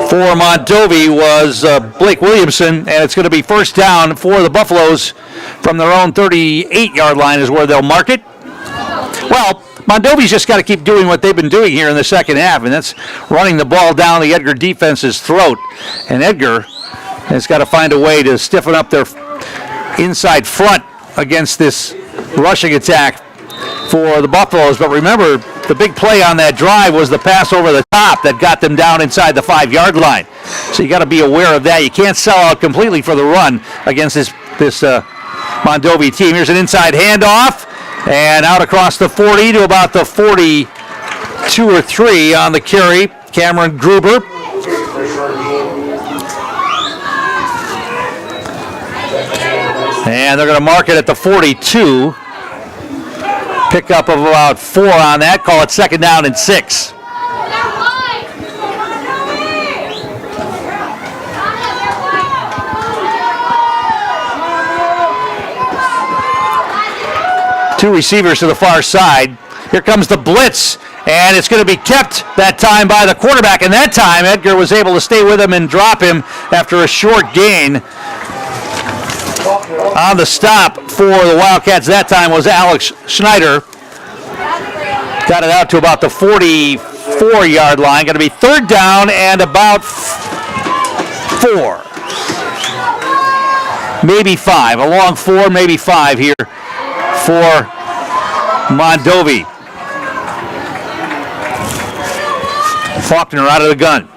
for Mondovi was Blake Williamson, and it's going to be first down for the Buffaloes from their own 38-yard line is where they'll mark it. Well, Mondovi's just got to keep doing what they've been doing here in the second half, and that's running the ball down the Edgar defense's throat. And Edgar has got to find a way to stiffen up their inside front against this rushing attack for the Buffaloes. But remember, the big play on that drive was the pass over the top that got them down inside the 5-yard line. So you got to be aware of that. You can't sell out completely for the run against this Mondovi team. Here's an inside handoff, and out across the 40 to about the 42 or 3 on the carry. Cameron Gruber. And they're going to mark it at the 42. Pickup of about 4 on that. Call it second down and 6. Two receivers to the far side. Here comes the blitz, and it's going to be kept that time by the quarterback. And that time, Edgar was able to stay with him and drop him after a short gain. On the stop for the Wildcats that time was Alex Schneider. Got it out to about the 44-yard line. Going to be third down and about 4. maybe 5. A long 4, maybe 5 here for Mondovi. Faulkner out of the gun.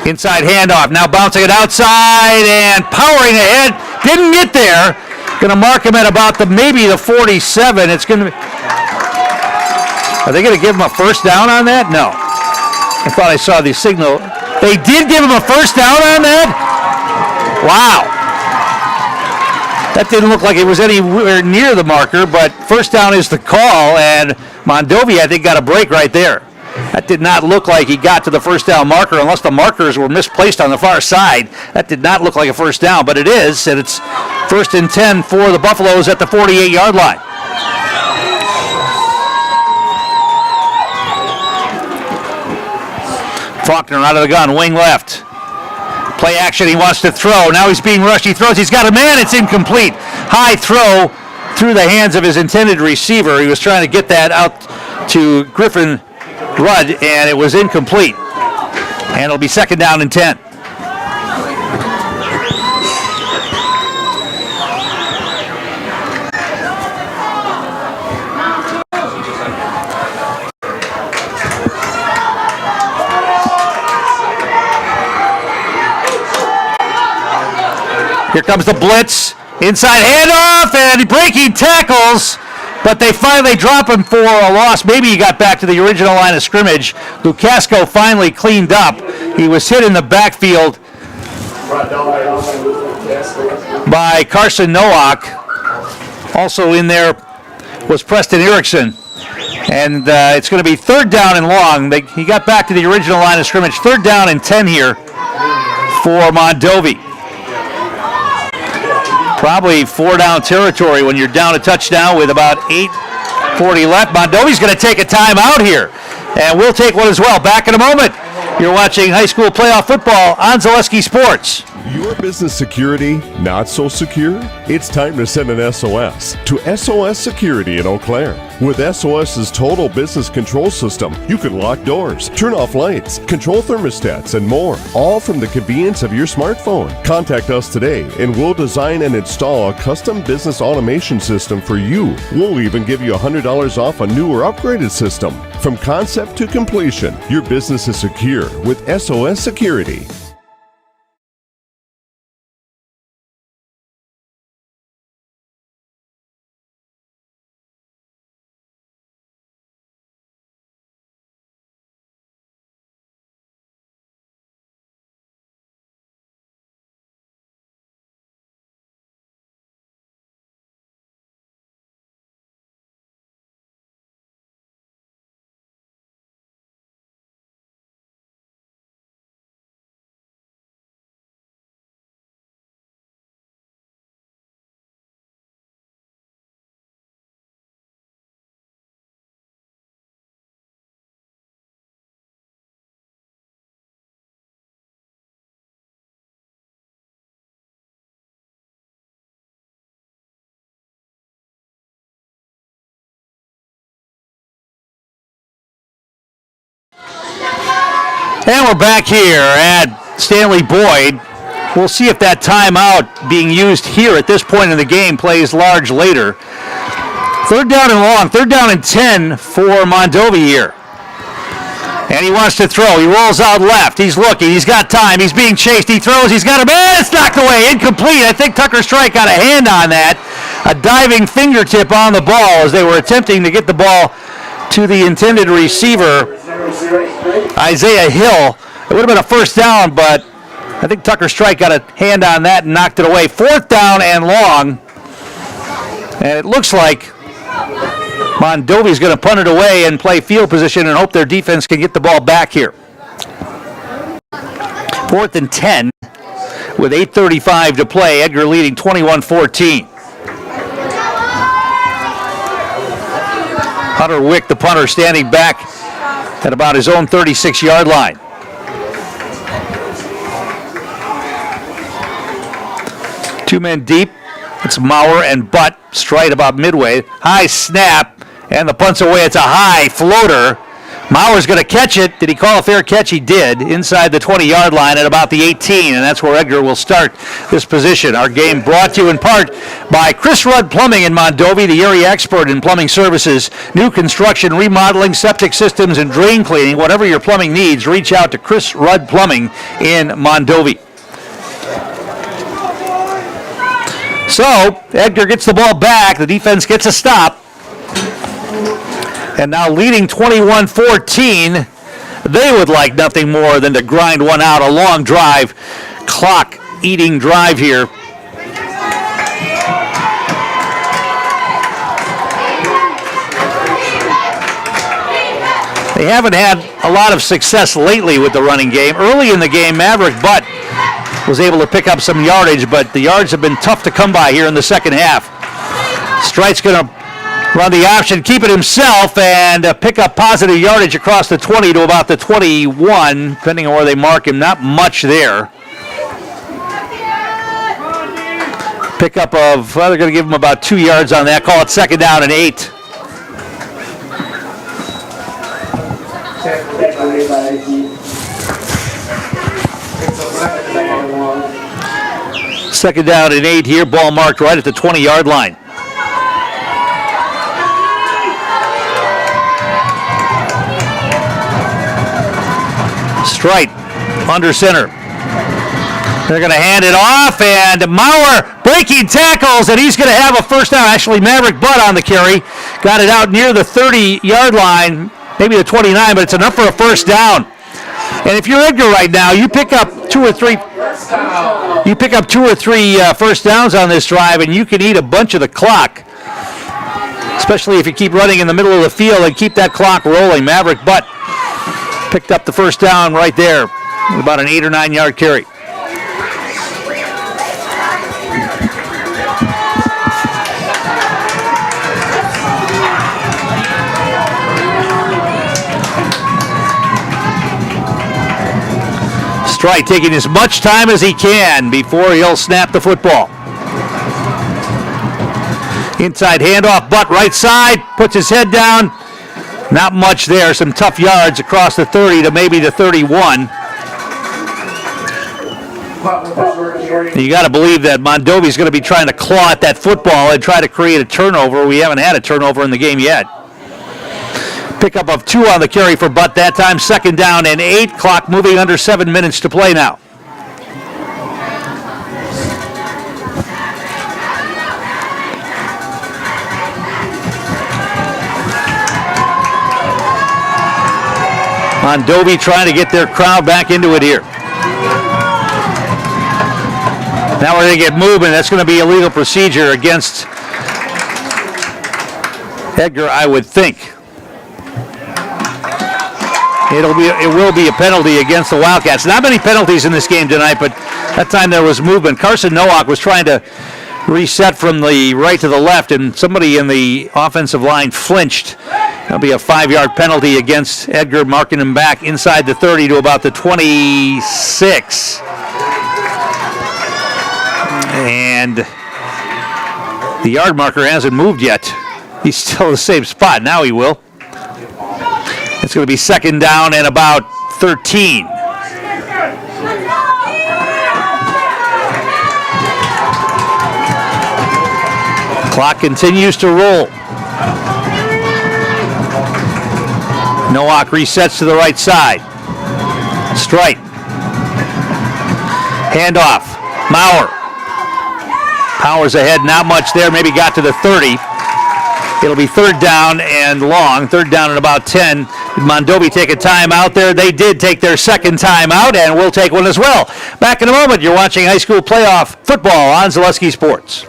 Inside handoff, now bouncing it outside and powering ahead. Didn't get there. Going to mark him at about maybe the 47. It's going to. Are they going to give him a first down on that? No. I thought I saw the signal. They did give him a first down on that? Wow. That didn't look like it was anywhere near the marker, but first down is the call, and Mondovi, I think, got a break right there. That did not look like he got to the first down marker unless the markers were misplaced on the far side. That did not look like a first down, but it is, and it's 1st and 10 for the Buffaloes at the 48-yard line. Faulkner out of the gun, wing left. Play action, he wants to throw. Now he's being rushed, he throws, he's got a man, it's incomplete. High throw through the hands of his intended receiver. He was trying to get that out to Griffin Rudd, and it was incomplete. And it'll be 2nd down and 10. Here comes the blitz. Inside handoff and breaking tackles, but they finally drop him for a loss. Maybe he got back to the original line of scrimmage. Lukasco finally cleaned up. He was hit in the backfield by Carson Nowak. Also in there was Preston Erickson. And it's going to be 3rd down and long. He got back to the original line of scrimmage. 3rd down and 10 here for Mondovi. Probably 4-down territory when you're down a touchdown with about 8:40 left. Mondovi's going to take a timeout here, and we'll take one as well. Back in a moment. You're watching high school playoff football on Zaleski Sports. Your business security not so secure? It's time to send an SOS to SOS Security in Eau Claire. With SOS's total business control system, you can lock doors, turn off lights, control thermostats, and more, all from the convenience of your smartphone. Contact us today, and we'll design and install a custom business automation system for you. We'll even give you $100 off a new or upgraded system. From concept to completion, your business is secure with SOS Security. And we're back here at Stanley Boyd. We'll see if that timeout being used here at this point in the game plays large later. 3rd down and long, 3rd down and 10 for Mondovi here. And he wants to throw. He rolls out left. He's looking. He's got time. He's being chased. He throws. He's got a man. It's knocked away. Incomplete. I think Tucker Strike got a hand on that. A diving fingertip on the ball as they were attempting to get the ball to the intended receiver, Isaiah Hill. It would have been a first down, but I think Tucker Strike got a hand on that and knocked it away. 4th down and long. And it looks like Mondovi's going to punt it away and play field position and hope their defense can get the ball back here. 4th and 10 with 8:35 to play. Edgar leading 21-14. Hunter Wick, the punter, standing back at about his own 36-yard line. Two men deep. It's Maurer and Butt straight about midway. High snap, and the punt's away. It's a high floater Mauer's going to catch it. Did he call a fair catch? He did, inside the 20-yard line at about the 18, and that's where Edgar will start this position. Our game brought to you in part by Chris Rudd Plumbing in Mondovi, the area expert in plumbing services, new construction, remodeling, septic systems, and drain cleaning. Whatever your plumbing needs, reach out to Chris Rudd Plumbing in Mondovi. So, Edgar gets the ball back. The defense gets a stop. And now leading 21-14, they would like nothing more than to grind one out. A long drive, clock-eating drive here. They haven't had a lot of success lately with the running game. Early in the game, Maverick Butt was able to pick up some yardage, but the yards have been tough to come by here in the second half. Strite's going to run the option, keep it himself, and pick up positive yardage across the 20 to about the 21, depending on where they mark him. Not much there. Pickup of, well, they're going to give him about 2 yards on that. Call it 2nd down and 8. Second down and 8 here. Ball marked right at the 20-yard line. Strite under center. They're going to hand it off, and Mauer breaking tackles, and he's going to have a first down. Actually, Maverick Butt on the carry. Got it out near the 30-yard line, maybe the 29, but it's enough for a first down. And if you're Edgar right now, you pick up two or three first downs on this drive, and you can eat a bunch of the clock, especially if you keep running in the middle of the field and keep that clock rolling. Maverick Butt picked up the first down right there, about an 8 or 9 yard carry. Strite taking as much time as he can before he'll snap the football. Inside handoff, Butt right side, puts his head down. Not much there, some tough yards across the 30 to maybe the 31. You got to believe that Mondovi's going to be trying to claw at that football and try to create a turnover. We haven't had a turnover in the game yet. Pickup of 2 on the carry for Butt that time. 2nd down and 8. Clock moving under 7 minutes to play now. Mondovi trying to get their crowd back into it here. Now we're going to get moving. That's going to be a legal procedure against Edgar, I would think. It will be a penalty against the Wildcats. Not many penalties in this game tonight, but that time there was movement. Carson Nowak was trying to reset from the right to the left, and somebody in the offensive line flinched. That'll be a 5-yard penalty against Edgar, marking him back inside the 30 to about the 26. And the yard marker hasn't moved yet. He's still in the same spot. Now he will. It's going to be 2nd down and about 13. Clock continues to roll. Nowak resets to the right side. Strite. Handoff. Mauer. Powers ahead, not much there. Maybe got to the 30. It'll be 3rd down and long. 3rd down and about 10. Did Mondovi take a timeout there? They did take their 2nd timeout, and we'll take one as well. Back in a moment. You're watching high school playoff football on Zaleski Sports.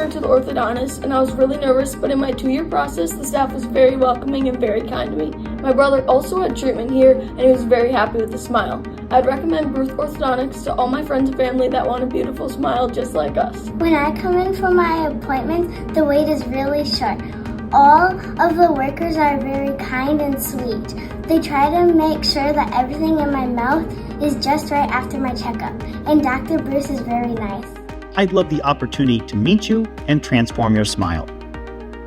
To the orthodontist, and I was really nervous, but in my 2-year process, the staff was very welcoming and very kind to me. My brother also had treatment here, and he was very happy with the smile. I'd recommend Ruth Orthodontics to all my friends and family that want a beautiful smile just like us. When I come in for my appointment, the wait is really short. All of the workers are very kind and sweet. They try to make sure that everything in my mouth is just right after my checkup, and Dr. Bruce is very nice. I'd love the opportunity to meet you and transform your smile.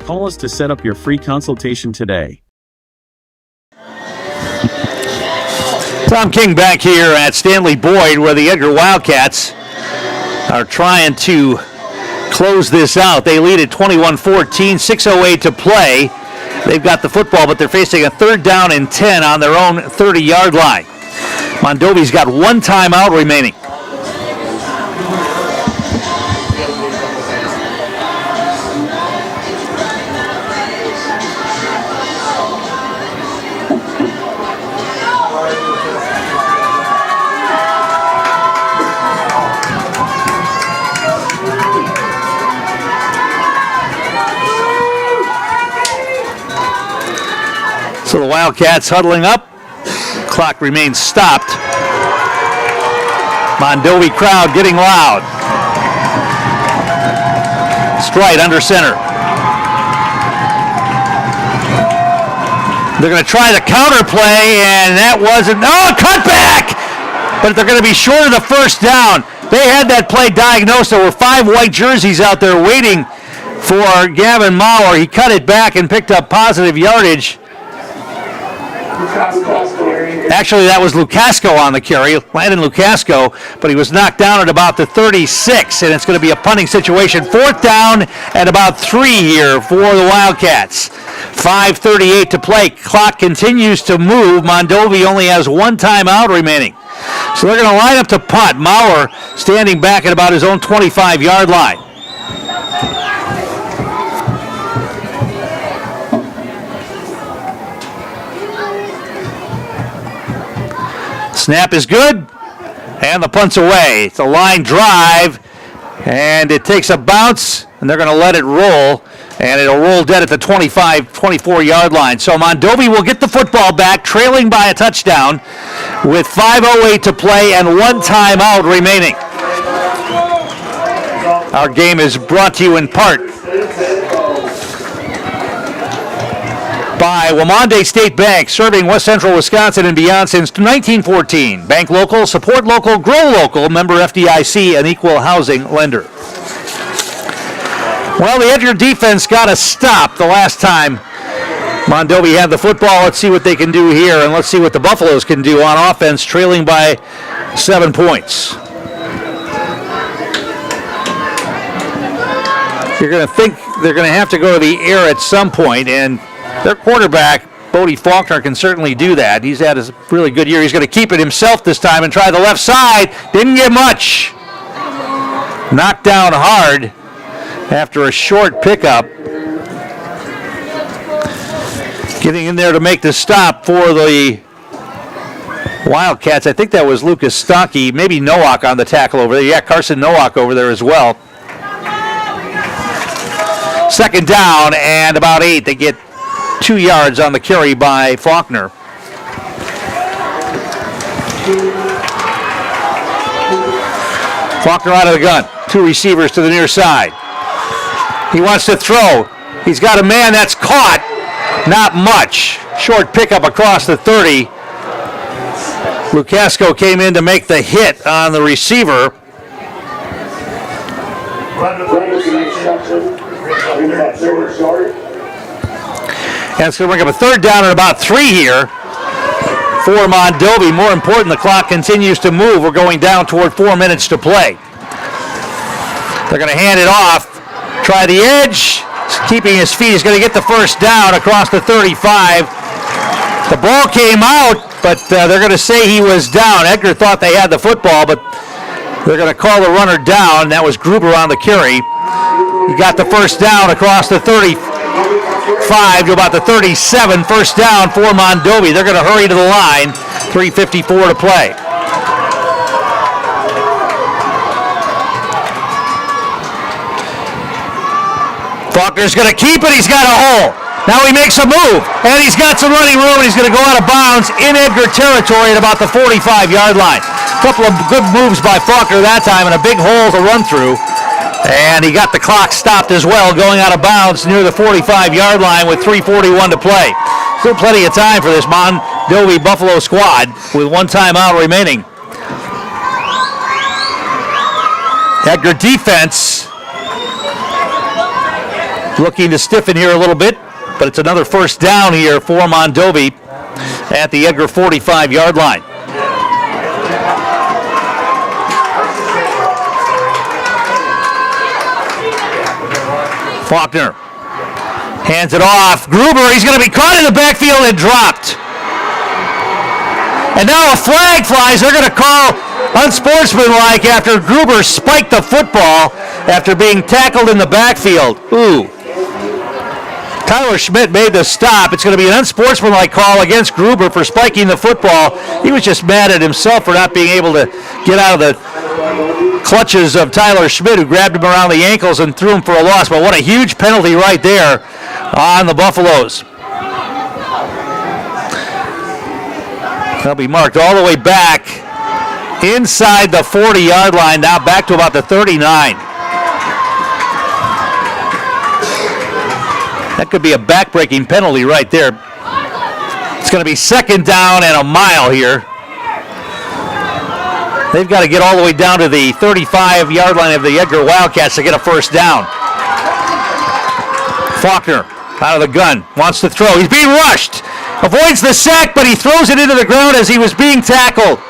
Call us to set up your free consultation today. Tom King back here at Stanley Boyd, where the Edgar Wildcats are trying to close this out. They lead at 21-14, 6:08 to play. They've got the football, but they're facing a 3rd down and 10 on their own 30-yard line. Mondovi's got one timeout remaining. So the Wildcats huddling up. Clock remains stopped. Mondovi crowd getting loud. Stride under center. They're going to try the counter play, and that wasn't. Oh, cut back! But they're going to be short of the first down. They had that play diagnosed. There were 5 white jerseys out there waiting for Gavin Maurer. He cut it back and picked up positive yardage. Actually, that was Lukasco on the carry, Landon Lukasco, but he was knocked down at about the 36, and it's going to be a punting situation. 4th down and about 3 here for the Wildcats. 5:38 to play. Clock continues to move. Mondovi only has one timeout remaining. So they're going to line up to punt. Maurer standing back at about his own 25-yard line. Snap is good, and the punt's away. It's a line drive, and it takes a bounce, and they're going to let it roll, and it'll roll dead at the 24-yard line. So Mondovi will get the football back, trailing by a touchdown, with 5:08 to play and one timeout remaining. Our game is brought to you in part by Wamonde State Bank, serving West Central Wisconsin and beyond since 1914. Bank local, support local, grow local, member FDIC, an equal housing lender. Well, the Edgar defense got a stop the last time Mondovi had the football. Let's see what they can do here, and let's see what the Buffaloes can do on offense, trailing by 7 points. You're going to think they're going to have to go to the air at some point, and their quarterback, Bodie Faulkner, can certainly do that. He's had a really good year. He's going to keep it himself this time and try the left side. Didn't get much. Knocked down hard after a short pickup. Getting in there to make the stop for the Wildcats. I think that was Lucas Stockey, maybe Nowak on the tackle over there. Yeah, Carson Nowak over there as well. 2nd down and about 8. They get 2 yards on the carry by Faulkner. Faulkner out of the gun. 2 receivers to the near side. He wants to throw. He's got a man that's caught. Not much. Short pickup across the 30. Lukasco came in to make the hit on the receiver. And it's going to bring up a 3rd down and about 3 here for Mondovi. More important, the clock continues to move. We're going down toward 4 minutes to play. They're going to hand it off. Try the edge. Keeping his feet. He's going to get the 1st down across the 35. The ball came out, but they're going to say he was down. Edgar thought they had the football, but they're going to call the runner down. That was Gruber on the carry. He got the 1st down across the 35 to about the 37. 1st down for Mondovi. They're going to hurry to the line. 3:54 to play. Faulkner's going to keep it. He's got a hole. Now he makes a move, and he's got some running room, and he's going to go out of bounds in Edgar territory at about the 45-yard line. A couple of good moves by Faulkner that time, and a big hole to run through. And he got the clock stopped as well, going out of bounds near the 45-yard line with 3:41 to play. Still plenty of time for this Mondovi Buffalo squad with one timeout remaining. Edgar defense looking to stiffen here a little bit, but it's another 1st down here for Mondovi at the Edgar 45-yard line. Faulkner hands it off. Gruber, he's going to be caught in the backfield and dropped. And now a flag flies. They're going to call unsportsmanlike after Gruber spiked the football after being tackled in the backfield. Ooh. Tyler Schmidt made the stop. It's going to be an unsportsmanlike call against Gruber for spiking the football. He was just mad at himself for not being able to get out of the clutches of Tyler Schmidt, who grabbed him around the ankles and threw him for a loss. But what a huge penalty right there on the Buffaloes. They'll be marked all the way back inside the 40-yard line, now back to about the 39. That could be a back-breaking penalty right there. It's going to be second down and a mile here. They've got to get all the way down to the 35-yard line of the Edgar Wildcats to get a first down. Faulkner out of the gun, wants to throw. He's being rushed. Avoids the sack, but he throws it into the ground as he was being tackled.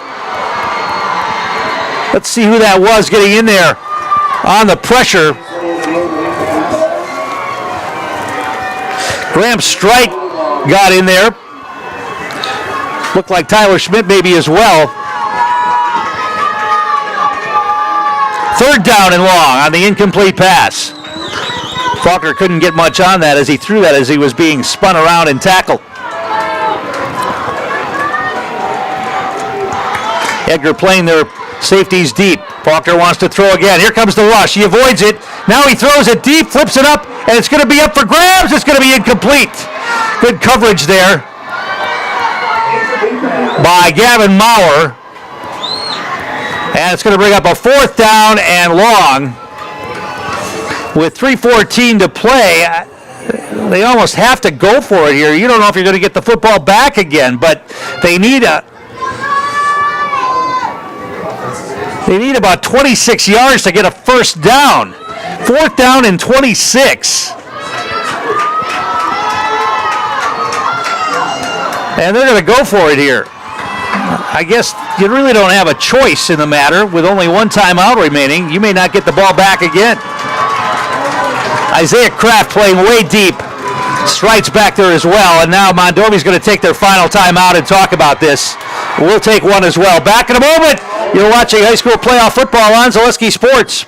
Let's see who that was getting in there on the pressure. Graham Strike got in there. Looked like Tyler Schmidt maybe as well. Third down and long on the incomplete pass. Faulkner couldn't get much on that as he threw that as he was being spun around and tackled. Edgar playing their safeties deep. Faulkner wants to throw again. Here comes the rush. He avoids it. Now he throws it deep, flips it up, and it's going to be up for grabs. It's going to be incomplete. Good coverage there by Gavin Maurer. And it's going to bring up a fourth down and long. With 3:14 to play, they almost have to go for it here. You don't know if you're going to get the football back again, but they need about 26 yards to get a first down. Fourth down and 26. And they're going to go for it here. I guess you really don't have a choice in the matter. With only one timeout remaining, you may not get the ball back again. Isaiah Kraft playing way deep. Strides back there as well. And now Mondovi's going to take their final timeout and talk about this. We'll take one as well. Back in a moment. You're watching high school playoff football on Zaleski Sports.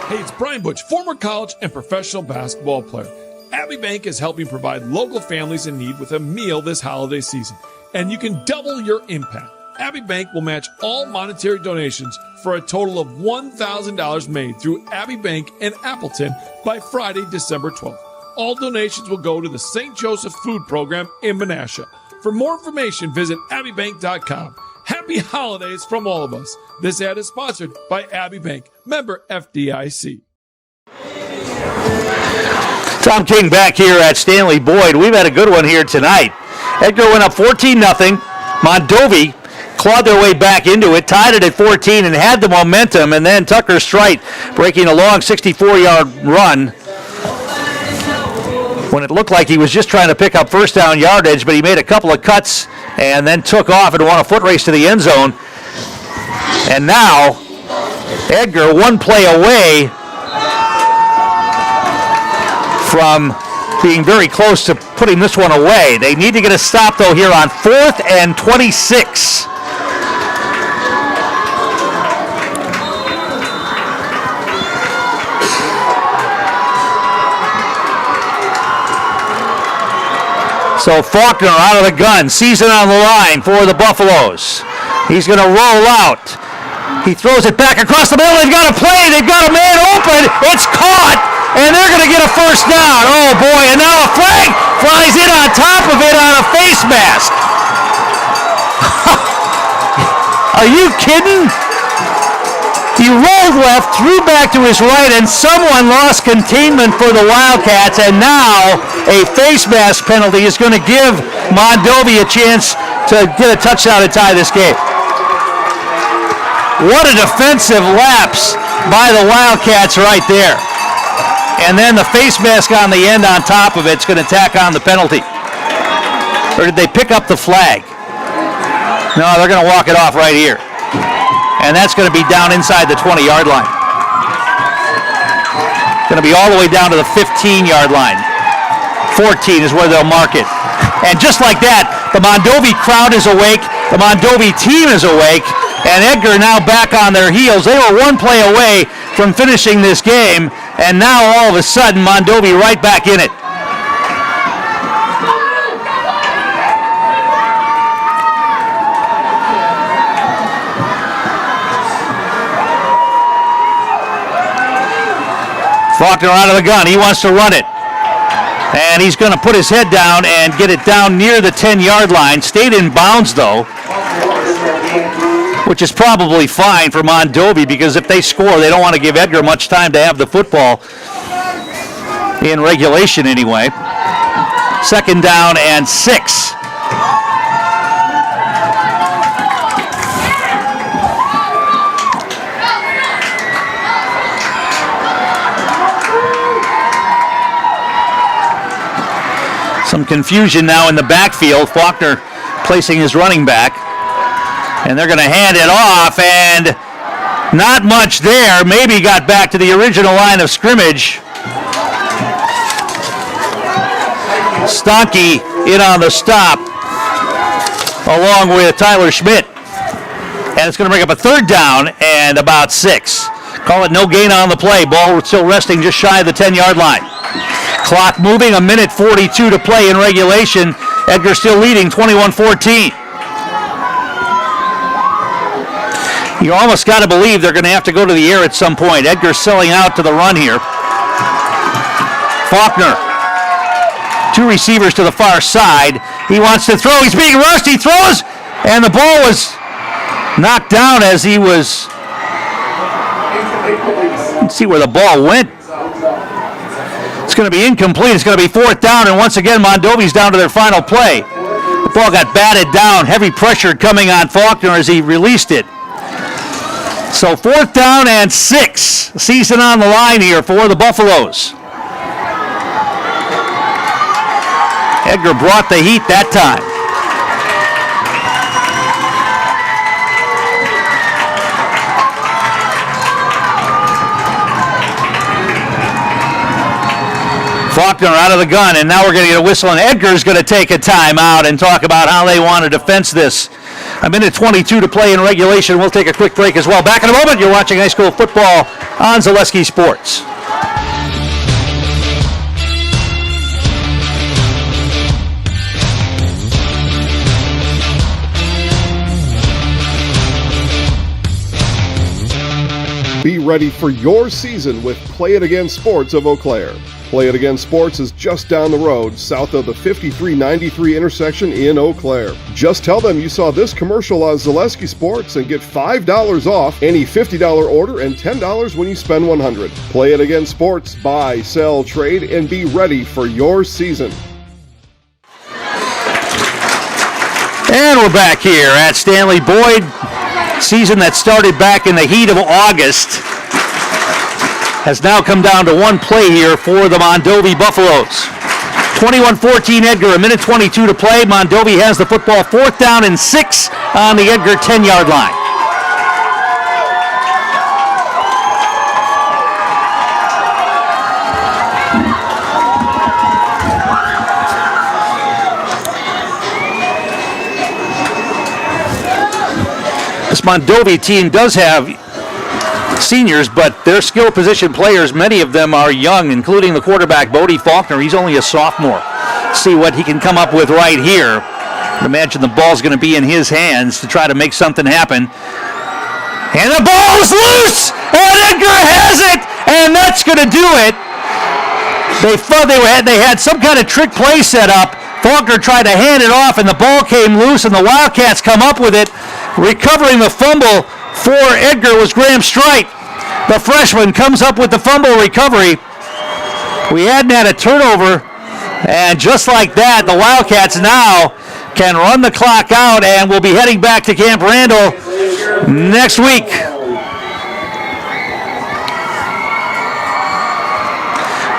Hey, it's Brian Butch, former college and professional basketball player. Abbey Bank is helping provide local families in need with a meal this holiday season. And you can double your impact. Abbey Bank will match all monetary donations for a total of $1,000 made through Abbey Bank in Appleton by Friday, December 12th. All donations will go to the St. Joseph Food Program in Menasha. For more information, visit abbeybank.com. Happy holidays from all of us. This ad is sponsored by Abbey Bank, member FDIC. Tom King back here at Stanley Boyd. We've had a good one here tonight. Edgar went up 14-0. Mondovi clawed their way back into it, tied it at 14, and had the momentum. And then Tucker Strite breaking a long 64-yard run when it looked like he was just trying to pick up first down yardage, but he made a couple of cuts and then took off and won a foot race to the end zone. And now Edgar one play away from being very close to putting this one away. They need to get a stop, though, here on 4th and 26. So Faulkner out of the gun, season on the line for the Buffaloes. He's going to roll out. He throws it back across the middle. They've got a play. They've got a man open. It's caught, and they're going to get a first down. Oh, boy, and now a flag flies in on top of it on a face mask. Are you kidding? He rolled left, threw back to his right, and someone lost containment for the Wildcats, and now a face mask penalty is going to give Mondovi a chance to get a touchdown to tie this game. What a defensive lapse by the Wildcats right there. And then the face mask on the end on top of it's going to tack on the penalty. Or did they pick up the flag? No, they're going to walk it off right here. And that's going to be down inside the 20-yard line. going to be all the way down to the 15-yard line. 14 is where they'll mark it. And just like that, the Mondovi crowd is awake, the Mondovi team is awake, and Edgar now back on their heels. They were one play away from finishing this game, and now all of a sudden, Mondovi right back in it. Faulkner out of the gun. He wants to run it. And he's going to put his head down and get it down near the 10-yard line. Stayed in bounds, though, which is probably fine for Mondovi because if they score, they don't want to give Edgar much time to have the football in regulation anyway. 2nd down and 6. Some confusion now in the backfield. Faulkner placing his running back. And they're going to hand it off, and not much there. Maybe got back to the original line of scrimmage. Stonke in on the stop, along with Tyler Schmidt. And it's going to bring up a 3rd down and about 6. Call it no gain on the play. Ball still resting just shy of the 10-yard line. Clock moving, 1:42 to play in regulation. Edgar still leading 21-14. You almost got to believe they're going to have to go to the air at some point. Edgar's selling out to the run here. Faulkner. 2 receivers to the far side. He wants to throw. He's being rushed. He throws, and the ball was knocked down as he was. Let's see where the ball went. It's going to be incomplete. It's going to be 4th down, and once again, Mondovi's down to their final play. The ball got batted down. Heavy pressure coming on Faulkner as he released it. So 4th down and 6. Season on the line here for the Buffaloes. Edgar brought the heat that time. Faulkner out of the gun, and now we're going to get a whistle, and Edgar's going to take a timeout and talk about how they want to defense this. 1:22 to play in regulation. We'll take a quick break as well. Back in a moment. You're watching high school football on Zaleski Sports. Be ready for your season with Play It Again Sports of Eau Claire. Play It Again Sports is just down the road, south of the 5393 intersection in Eau Claire. Just tell them you saw this commercial on Zaleski Sports and get $5 off any $50 order and $10 when you spend $100. Play It Again Sports, buy, sell, trade, and be ready for your season. And we're back here at Stanley Boyd. Season that started back in the heat of August has now come down to one play here for the Mondovi Buffaloes. 21-14 Edgar, 1:22 to play. Mondovi has the football, 4th down and 6 on the Edgar 10-yard line. This Mondovi team does have seniors, but they're skill position players. Many of them are young, including the quarterback, Bodie Faulkner. He's only a sophomore. See what he can come up with right here. I imagine the ball's going to be in his hands to try to make something happen. And the ball's loose! And Edgar has it! And that's going to do it. They thought they had some kind of trick play set up. Faulkner tried to hand it off, and the ball came loose, and the Wildcats come up with it. Recovering the fumble for Edgar was Graham Strite. The freshman comes up with the fumble recovery. We hadn't had a turnover, and just like that, the Wildcats now can run the clock out, and we'll be heading back to Camp Randall next week.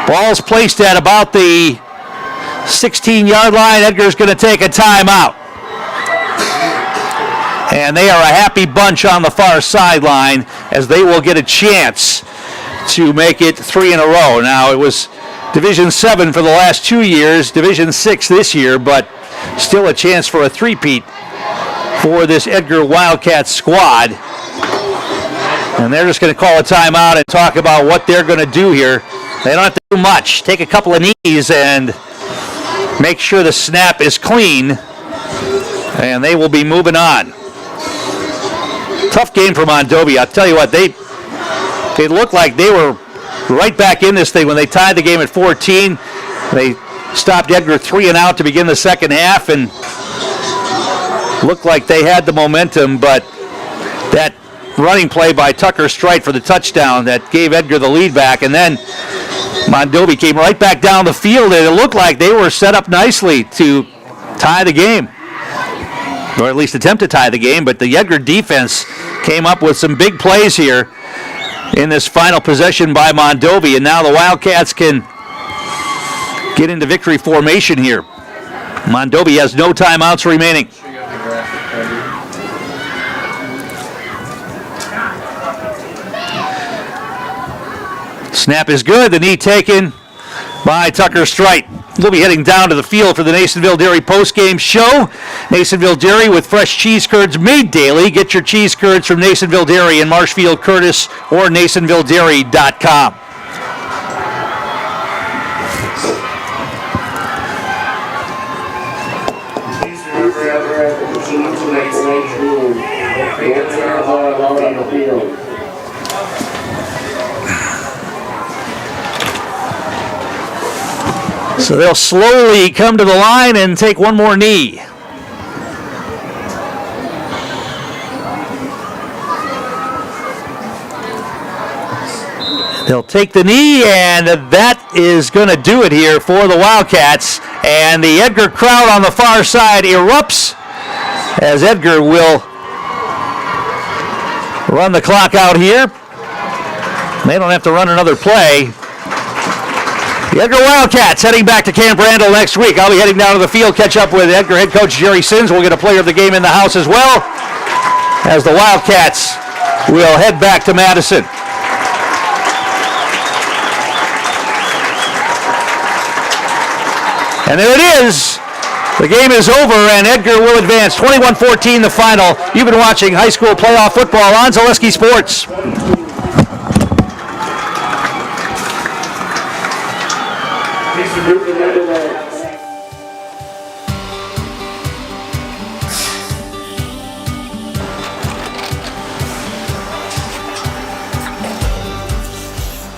Ball's placed at about the 16-yard line. Edgar's going to take a timeout. And they are a happy bunch on the far sideline as they will get a chance to make it 3 in a row. Now, it was Division 7 for the last 2 years, Division 6 this year, but still a chance for a three-peat for this Edgar Wildcats squad. And they're just going to call a timeout and talk about what they're going to do here. They don't have to do much. Take a couple of knees and make sure the snap is clean, and they will be moving on. Tough game for Mondovi. I'll tell you what, they looked like they were right back in this thing when they tied the game at 14. They stopped Edgar 3 and out to begin the second half and looked like they had the momentum, but that running play by Tucker Strite for the touchdown that gave Edgar the lead back, and then Mondovi came right back down the field, and it looked like they were set up nicely to tie the game, or at least attempt to tie the game, but the Edgar defense came up with some big plays here in this final possession by Mondovi, and now the Wildcats can get into victory formation here. Mondovi has no timeouts remaining. Snap is good. The knee taken by Tucker Strite. We'll be heading down to the field for the Nasonville Dairy postgame show. Nasonville Dairy with fresh cheese curds made daily. Get your cheese curds from Nasonville Dairy in Marshfield, Curtis, or NasonvilleDairy.com. So they'll slowly come to the line and take one more knee. They'll take the knee, and that is going to do it here for the Wildcats. And the Edgar crowd on the far side erupts as Edgar will run the clock out here. They don't have to run another play. The Edgar Wildcats heading back to Camp Randall next week. I'll be heading down to the field, catch up with Edgar head coach Jerry Sins. We'll get a player of the game in the house as well, as the Wildcats will head back to Madison. And there it is. The game is over, and Edgar will advance 21-14 the final. You've been watching high school playoff football on Zaleski Sports.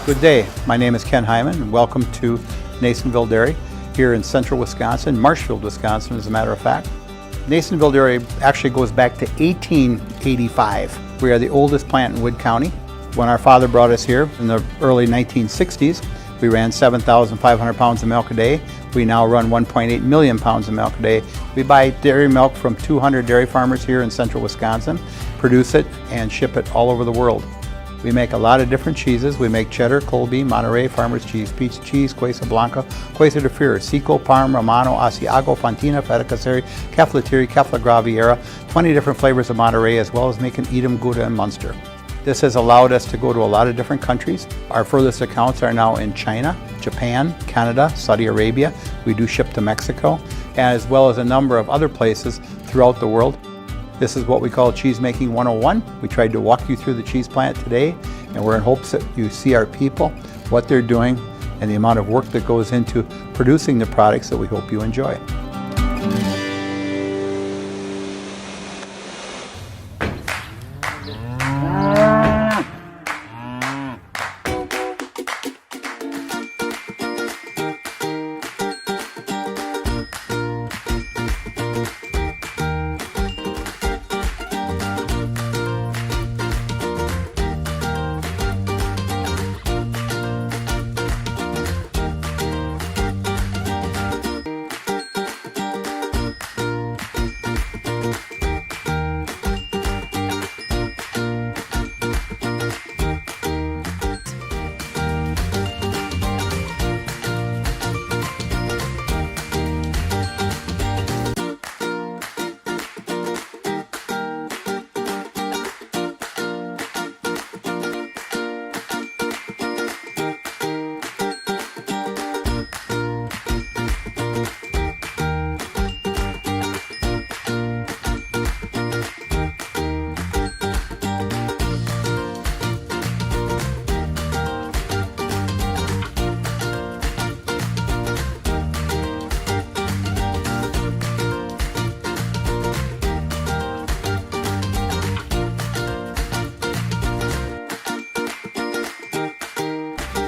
Good day. My name is Ken Hyman, and welcome to Nasonville Dairy here in central Wisconsin, Marshfield, Wisconsin, as a matter of fact. Nasonville Dairy actually goes back to 1885. We are the oldest plant in Wood County. When our father brought us here in the early 1960s, we ran 7,500 pounds of milk a day. We now run 1.8 million pounds of milk a day. We buy dairy milk from 200 dairy farmers here in central Wisconsin, produce it, and ship it all over the world. We make a lot of different cheeses. We make cheddar, Colby, Monterey, Farmer's Cheese, Pizza Cheese, Quesa Blanca, Quesa de Freer, Seco, Parm, Romano, Asiago, Fontina, Feta Caseri, Caflatiri, Cafla Graviera, 20 different flavors of Monterey, as well as making Edam, Gouda, and Munster. This has allowed us to go to a lot of different countries. Our furthest accounts are now in China, Japan, Canada, Saudi Arabia. We do ship to Mexico, as well as a number of other places throughout the world. This is what we call Cheese Making 101. We tried to walk you through the cheese plant today, and we're in hopes that you see our people, what they're doing, and the amount of work that goes into producing the products that we hope you enjoy.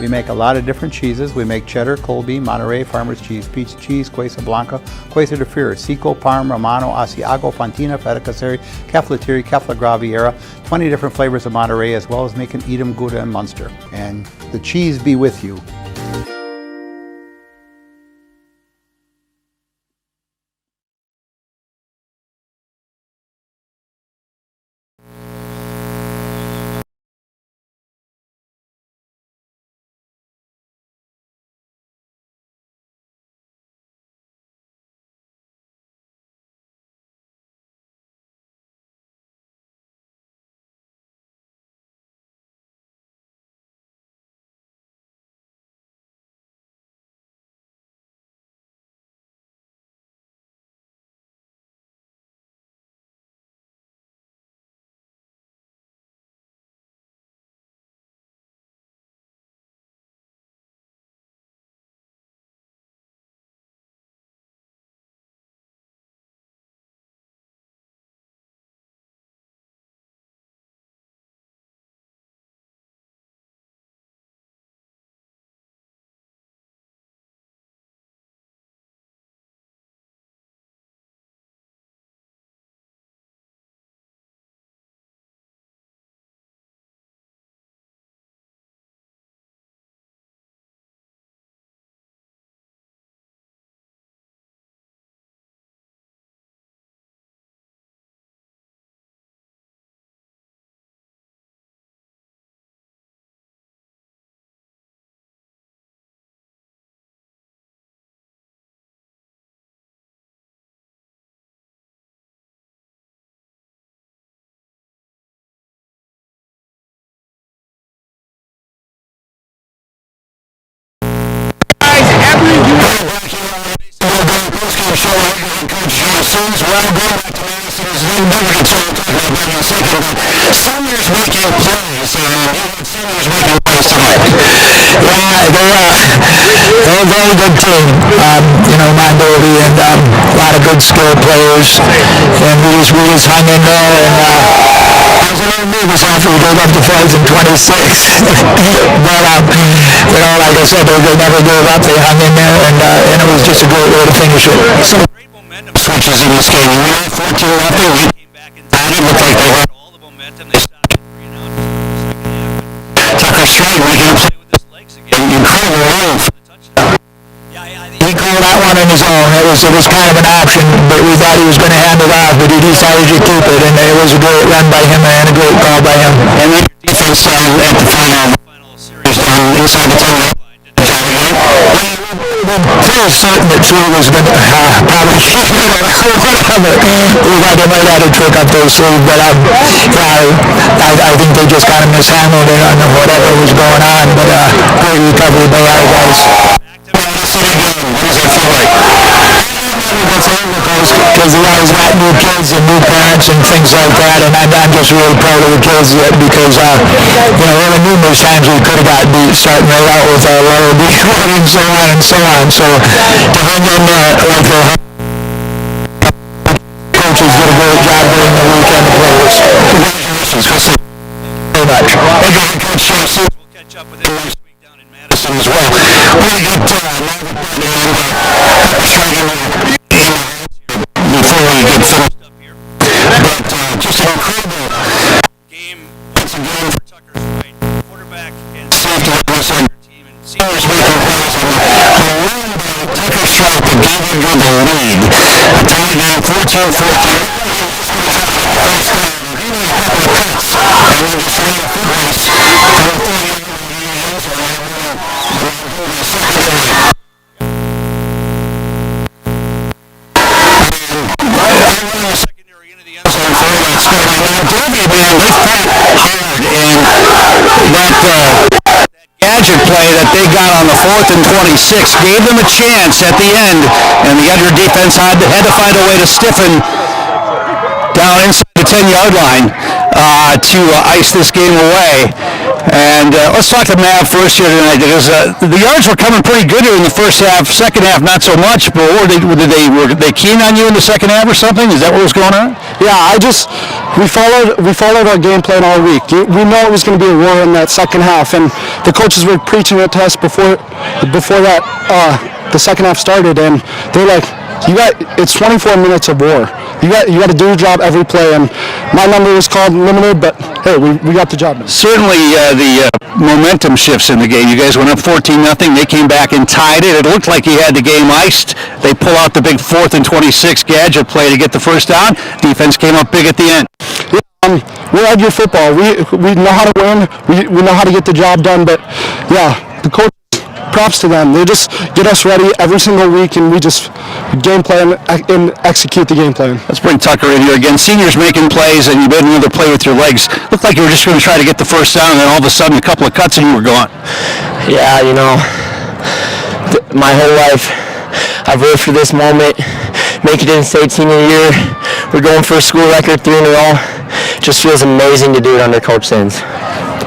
We make a lot of different cheeses. We make cheddar, Colby, Monterey, Farmer's Cheese, Pizza Cheese, Quesa Blanca, Quesa de Fir, Seco, Parm, Romano, Asiago, Fontina, Feta Caseri, Caflateri, Cafla Graviera, 20 different flavors of Monterey, as well as making Edam, Gouda, and Munster. And the cheese be with you. Postgame show with Coach Jones. Well, going back to Madison's new number two, we'll talk about that in a second. But seniors making plays, seniors making plays tonight. Yeah, they're a very good team. Mondovi and a lot of good skilled players, and we just hung in there. And I was a little nervous after we gave up the Flags in 26, but like I said, they never gave up. They hung in there, and it was just a great way to finish it. Some great momentum switches in this game. We had 14 left there. We came back and it looked like they had all the momentum. They stopped at 3 and out in the second half. Tucker Strait making him play with his legs again. Incredible move for the touchdown. He called that one on his own. It was kind of an option, but we thought he was going to hand it off, but he decided to keep it, and it was a great run by him and a great call by him. And then defense at the final series inside the 10-yard line. Pretty certain that Phil was going to probably whatever. We thought they might have a trick up their sleeve, but I think they just kind of mishandled it on whatever was going on. But great recovery by our guys. What does that feel like? Because a lot of new kids and new parents and things like that, and I'm just really proud of the kids because there were numerous times we could have got beat starting right out with our lower B and so on and so on. So to hang in there like the coaches did a great job during the weekend players. Congratulations, very much. Edgar, Coach Johnson. We'll catch up with him next week down in Madison as well. Really good before we get finished up here. But just an incredible game once again for Tucker Strait, quarterback and safety on this other team, and seniors making plays on the run by Tucker Strait that gave Edgar the lead. A tie game 14-14. Gadget play that they got on the 4th and 26 gave them a chance at the end, and the Edgar defense had to find a way to stiffen down inside the 10-yard line to ice this game away. And let's talk to Mav first here tonight, because the yards were coming pretty good here in the first half. Second half, not so much. But were they keen on you in the second half or something? Is that what was going on? Yeah, We followed our game plan all week. We know it was going to be a war in that second half, and the coaches were preaching it to us before that the second half started, and they're like, it's 24 minutes of war. You got to do your job every play, and my number was called limited, but hey, we got the job done. Certainly the momentum shifts in the game. You guys went up 14-0. They came back and tied it. It looked like you had the game iced. They pull out the big 4th and 26 gadget play to get the first down. Defense came up big at the end. We're Edgar football. We know how to win. We know how to get the job done, but yeah, the coach, props to them. They just get us ready every single week, and we just game plan and execute the game plan. Let's bring Tucker in here again. Seniors making plays, and you made another play with your legs. Looked like you were just going to try to get the first down, and then all of a sudden a couple of cuts and you were gone. Yeah, my whole life I've worked for this moment. Make it in state senior year. We're going for a school record 3 in a row. Just feels amazing to do it under Coach Sins.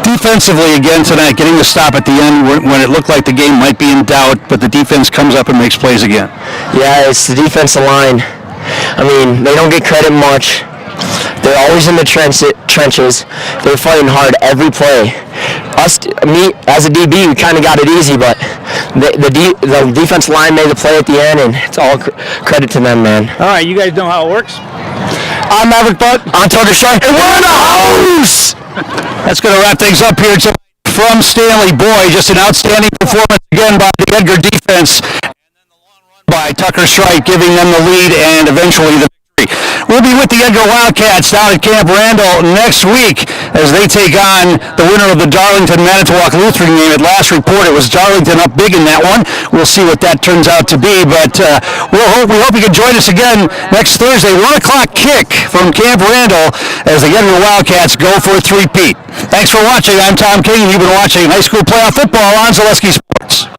Defensively again tonight, getting the stop at the end when it looked like the game might be in doubt, but the defense comes up and makes plays again. Yeah, it's the defensive line. I mean, they don't get credit much. They're always in the trenches. They're fighting hard every play. Me, as a DB, we kind of got it easy, but the defensive line made the play at the end, and it's all credit to them, man. All right, you guys know how it works? I'm Maverick Butt. I'm Tucker Strike, and we're in the house! That's going to wrap things up here tonight from Stanley. Boy, just an outstanding performance again by the Edgar defense, and then the long run by Tucker Strike, giving them the lead and eventually the victory. We'll be with the Edgar Wildcats down at Camp Randall next week as they take on the winner of the Darlington-Manitowoc Lutheran game. At last report, it was Darlington up big in that one. We'll see what that turns out to be, but we hope you can join us again next Thursday, 1 o'clock kick from Camp Randall as the Edgar Wildcats go for a three-peat. Thanks for watching. I'm Tom King, and you've been watching high school playoff football on Zaleski Sports.